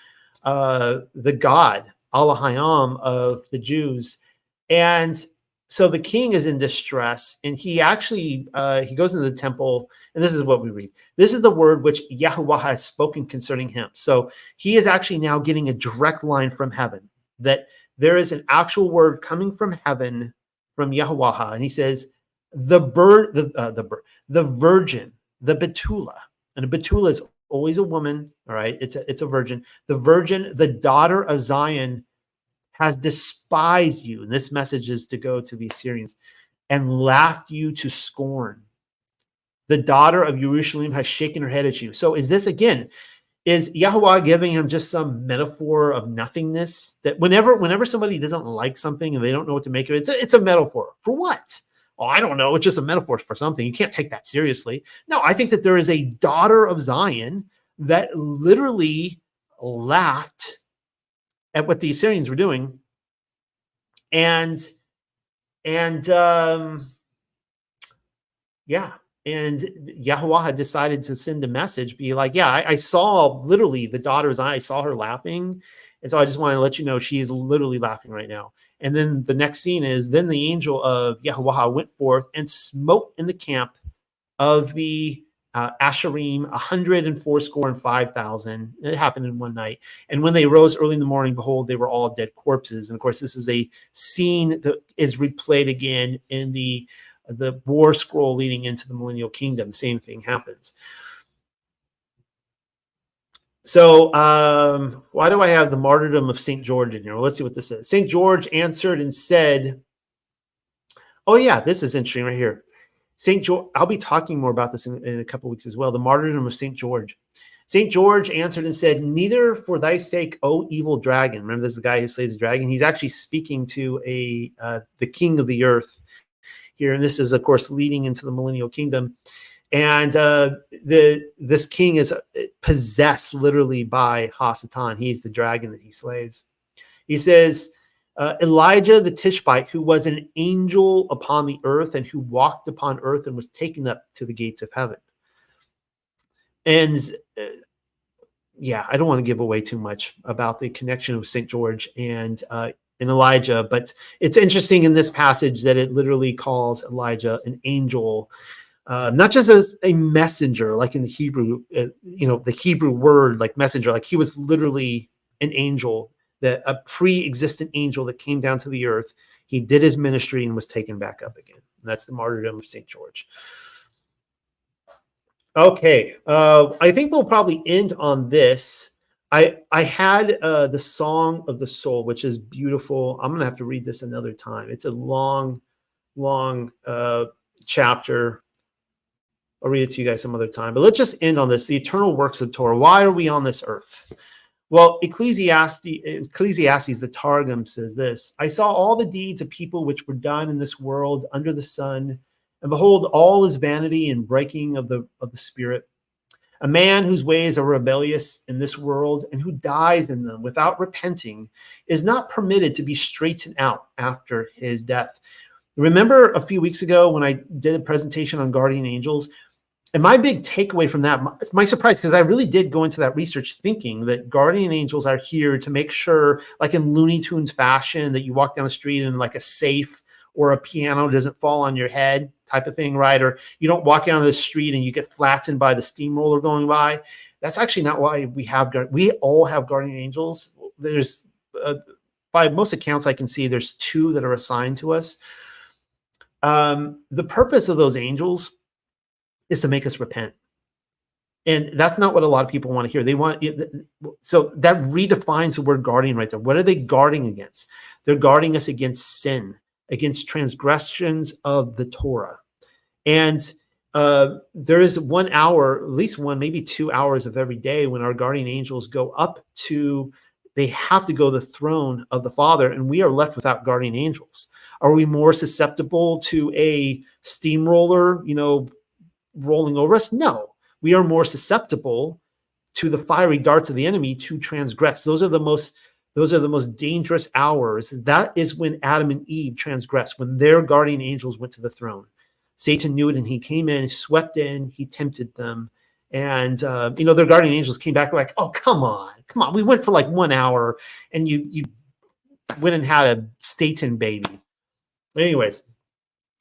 the god, Elohim of the Jews. And so the king is in distress, and he actually, he goes into the temple, and this is what we read. This is the word which Yahweh has spoken concerning him. So he is actually now getting a direct line from heaven, that there is an actual word coming from heaven from Yahweh. And he says, the virgin, the Betula, and a Betula is always a woman, all right? It's a virgin. The virgin, the daughter of Zion, has despised you, and this message is to go to the Assyrians, and laughed you to scorn. The daughter of Jerusalem has shaken her head at you. So is this, again, is Yahweh giving him just some metaphor of nothingness? That whenever somebody doesn't like something and they don't know what to make of it, it's a metaphor. For what? Oh, I don't know. It's just a metaphor for something. You can't take that seriously. No, I think that there is a daughter of Zion that literally laughed at what the Assyrians were doing, and Yahweh had decided to send a message, be like, yeah, I saw literally the daughter's eye. I saw her laughing, and so I just want to let you know she is literally laughing right now. And then the next scene is, then the angel of Yahweh went forth and smote in the camp of the Asherim 185,000. It happened in one night. And when they rose early in the morning, behold, they were all dead corpses. And of course, this is a scene that is replayed again in the war scroll leading into the millennial kingdom. The same thing happens. So why do I have the martyrdom of St. George in here? Well, let's see what this is. St. George answered and said, oh yeah, this is interesting right here. St. George, I'll be talking more about this in a couple of weeks as well. The martyrdom of St. George. St. George answered and said, neither for thy sake, O evil dragon. Remember, this is the guy who slays the dragon. He's actually speaking to the king of the earth here. And this is, of course, leading into the millennial kingdom. And this king is possessed literally by Hasatan. He's the dragon that he slays. He says, Elijah the Tishbite, who was an angel upon the earth and who walked upon earth and was taken up to the gates of heaven. And I don't want to give away too much about the connection of St. George and Elijah, but it's interesting in this passage that it literally calls Elijah an angel, not just as a messenger, like in the Hebrew, the Hebrew word like messenger, like he was literally an angel, that a pre-existent angel that came down to the earth. He did his ministry and was taken back up again. And that's the martyrdom of St. George. Okay, I think we'll probably end on this. I had the Song of the Soul, which is beautiful. I'm going to have to read this another time. It's a long chapter. I'll read it to you guys some other time. But let's just end on this. The eternal works of Torah. Why are we on this earth? Well, Ecclesiastes, the Targum says this: I saw all the deeds of people which were done in this world under the sun, and behold, all is vanity and breaking of the spirit. A man whose ways are rebellious in this world and who dies in them without repenting is not permitted to be straightened out after his death. Remember a few weeks ago when I did a presentation on guardian angels? And my big takeaway from that, my surprise, because I really did go into that research thinking that guardian angels are here to make sure, like in Looney Tunes fashion, that you walk down the street and like a safe or a piano doesn't fall on your head type of thing, right? Or you don't walk down the street and you get flattened by the steamroller going by. That's actually not why we all have guardian angels. There's, by most accounts I can see, there's 2 that are assigned to us. The purpose of those angels is to make us repent. And that's not what a lot of people want to hear. They want, so that redefines the word guardian right there. What are they guarding against? They're guarding us against sin, against transgressions of the Torah. And there is 1 hour, at least 1, maybe 2 hours of every day when our guardian angels go up to, they have to go to the throne of the Father, and we are left without guardian angels. Are we more susceptible to a steamroller, rolling over us? No, we are more susceptible to the fiery darts of the enemy to transgress. Those are the most dangerous hours. That is when Adam and Eve transgressed, when their guardian angels went to the throne. Satan knew it, and he came in, swept in, he tempted them. And, their guardian angels came back like, oh, come on. We went for like 1 hour and you went and had a Satan baby. Anyways,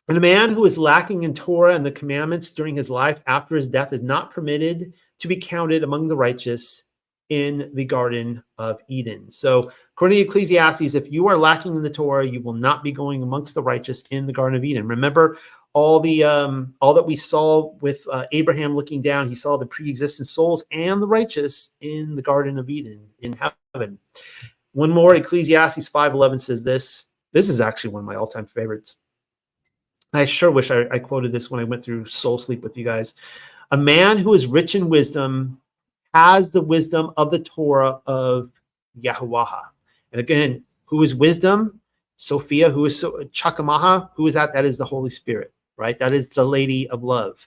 and a man who is lacking in Torah and the commandments during his life after his death is not permitted to be counted among the righteous in the Garden of Eden. So according to Ecclesiastes, if you are lacking in the Torah, you will not be going amongst the righteous in the Garden of Eden. Remember all that we saw with Abraham looking down, he saw the pre-existent souls and the righteous in the Garden of Eden in heaven. One more, Ecclesiastes 5:11 says this. This is actually one of my all-time favorites. I sure wish I quoted this when I went through Soul Sleep with you guys. A man who is rich in wisdom has the wisdom of the Torah of Yahuwah. And again, who is wisdom? Sophia. Who is Chakamaha? Who is that? That is the Holy Spirit, right? That is the Lady of Love.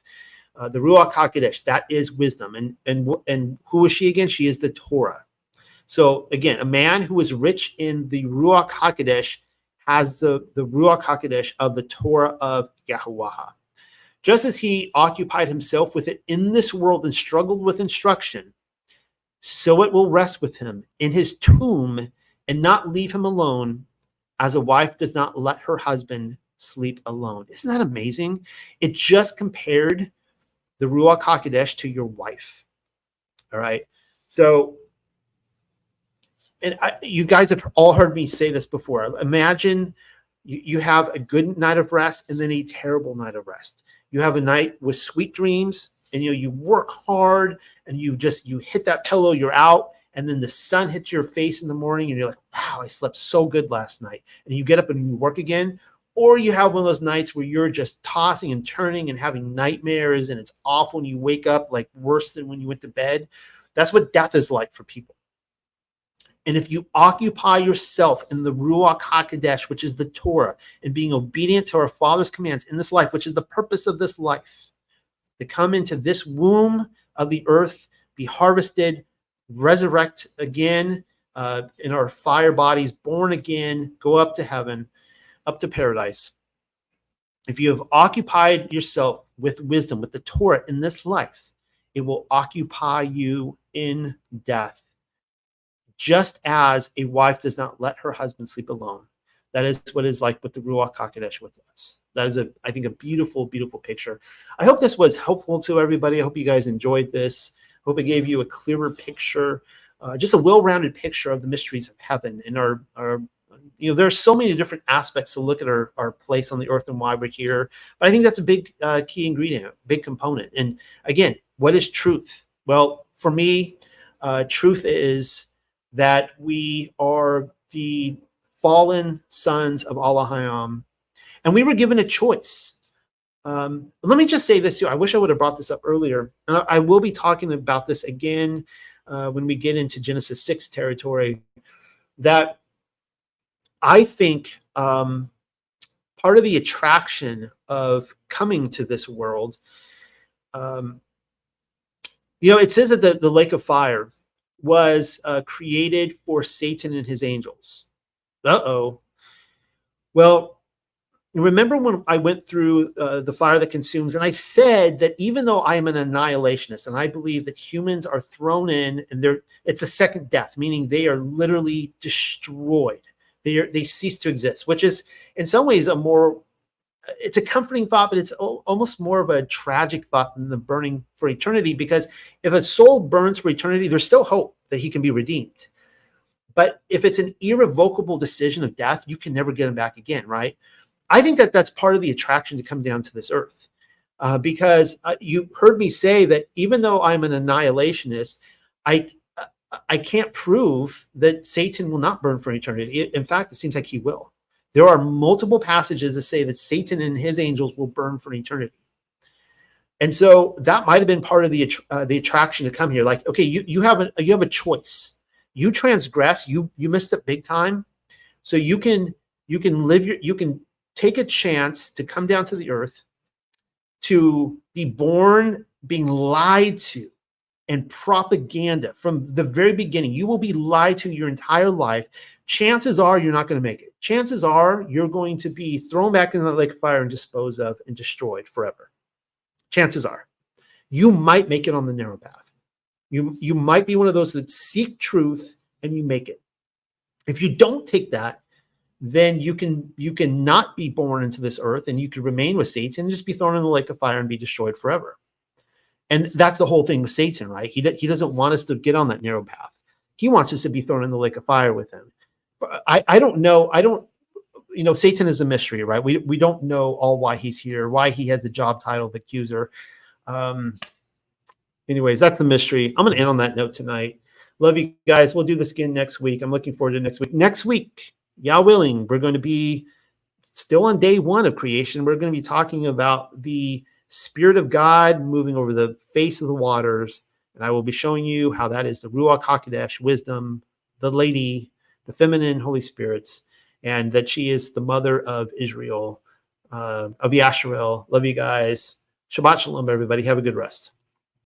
The Ruach HaKodesh, that is wisdom. And who is she again? She is the Torah. So again, a man who is rich in the Ruach HaKodesh has the Ruach HaKodesh of the Torah of Yahuwah. Just as he occupied himself with it in this world and struggled with instruction, so it will rest with him in his tomb and not leave him alone, as a wife does not let her husband sleep alone. Isn't that amazing? It just compared the Ruach HaKodesh to your wife. All right. So, and you guys have all heard me say this before. Imagine you have a good night of rest and then a terrible night of rest. You have a night with sweet dreams, and you work hard, and you hit that pillow, you're out, and then the sun hits your face in the morning, and you're like, wow, I slept so good last night. And you get up and you work again. Or you have one of those nights where you're just tossing and turning and having nightmares, and it's awful, and you wake up like worse than when you went to bed. That's what death is like for people. And if you occupy yourself in the Ruach HaKodesh, which is the Torah, and being obedient to our Father's commands in this life, which is the purpose of this life, to come into this womb of the earth, be harvested, resurrect again in our fire bodies, born again, go up to heaven, up to paradise. If you have occupied yourself with wisdom, with the Torah in this life, it will occupy you in death. Just as a wife does not let her husband sleep alone. That is what it's like with the Ruach HaKodesh with us. That is, I think, a beautiful, beautiful picture. I hope this was helpful to everybody. I hope you guys enjoyed this. I hope it gave you a clearer picture, just a well-rounded picture of the mysteries of heaven and our there are so many different aspects to look at our place on the earth and why we're here. But I think that's a big key ingredient, big component. And again, what is truth? Well, for me, truth is that we are the fallen sons of Elohim, and we were given a choice. Let me just say this too. I wish I would have brought this up earlier, and I will be talking about this again when we get into Genesis 6 territory. That I think part of the attraction of coming to this world It says that the lake of fire was created for Satan and his angels. Uh-oh. Well, remember when I went through the fire that consumes, and I said that even though I am an annihilationist, and I believe that humans are thrown in, and it's the second death, meaning they are literally destroyed. They cease to exist, which is in some ways it's a comforting thought, but it's almost more of a tragic thought than the burning for eternity, because if a soul burns for eternity, there's still hope that he can be redeemed. But if it's an irrevocable decision of death, you can never get him back again, right? I think that that's part of the attraction to come down to this earth, because you heard me say that even though I'm an annihilationist, I can't prove that Satan will not burn for eternity. In fact, it seems like he will. There are multiple passages that say that Satan and his angels will burn for eternity. And so that might have been part of the attraction to come here. Like, okay, you have a choice. You transgress, you missed it big time. So you can take a chance to come down to the earth, to be born being lied to and propaganda from the very beginning. You will be lied to your entire life. Chances are you're not going to make it. Chances are you're going to be thrown back in the lake of fire and disposed of and destroyed forever. Chances are. You might make it on the narrow path. You might be one of those that seek truth and you make it. If you don't take that, then you can not be born into this earth, and you could remain with Satan and just be thrown in the lake of fire and be destroyed forever. And that's the whole thing with Satan, right? He doesn't want us to get on that narrow path. He wants us to be thrown in the lake of fire with him. I don't know. Satan is a mystery, right? We don't know all why he's here, why he has the job title of accuser. Anyways, that's the mystery. I'm going to end on that note tonight. Love you guys. We'll do this again next week. I'm looking forward to next week. Next week, Yah willing, we're going to be still on day one of creation. We're going to be talking about the Spirit of God moving over the face of the waters. And I will be showing you how that is the Ruach HaKodesh, wisdom, the lady, the feminine Holy Spirits, and that she is the mother of Israel, of Yasharel. Love you guys. Shabbat Shalom, everybody. Have a good rest.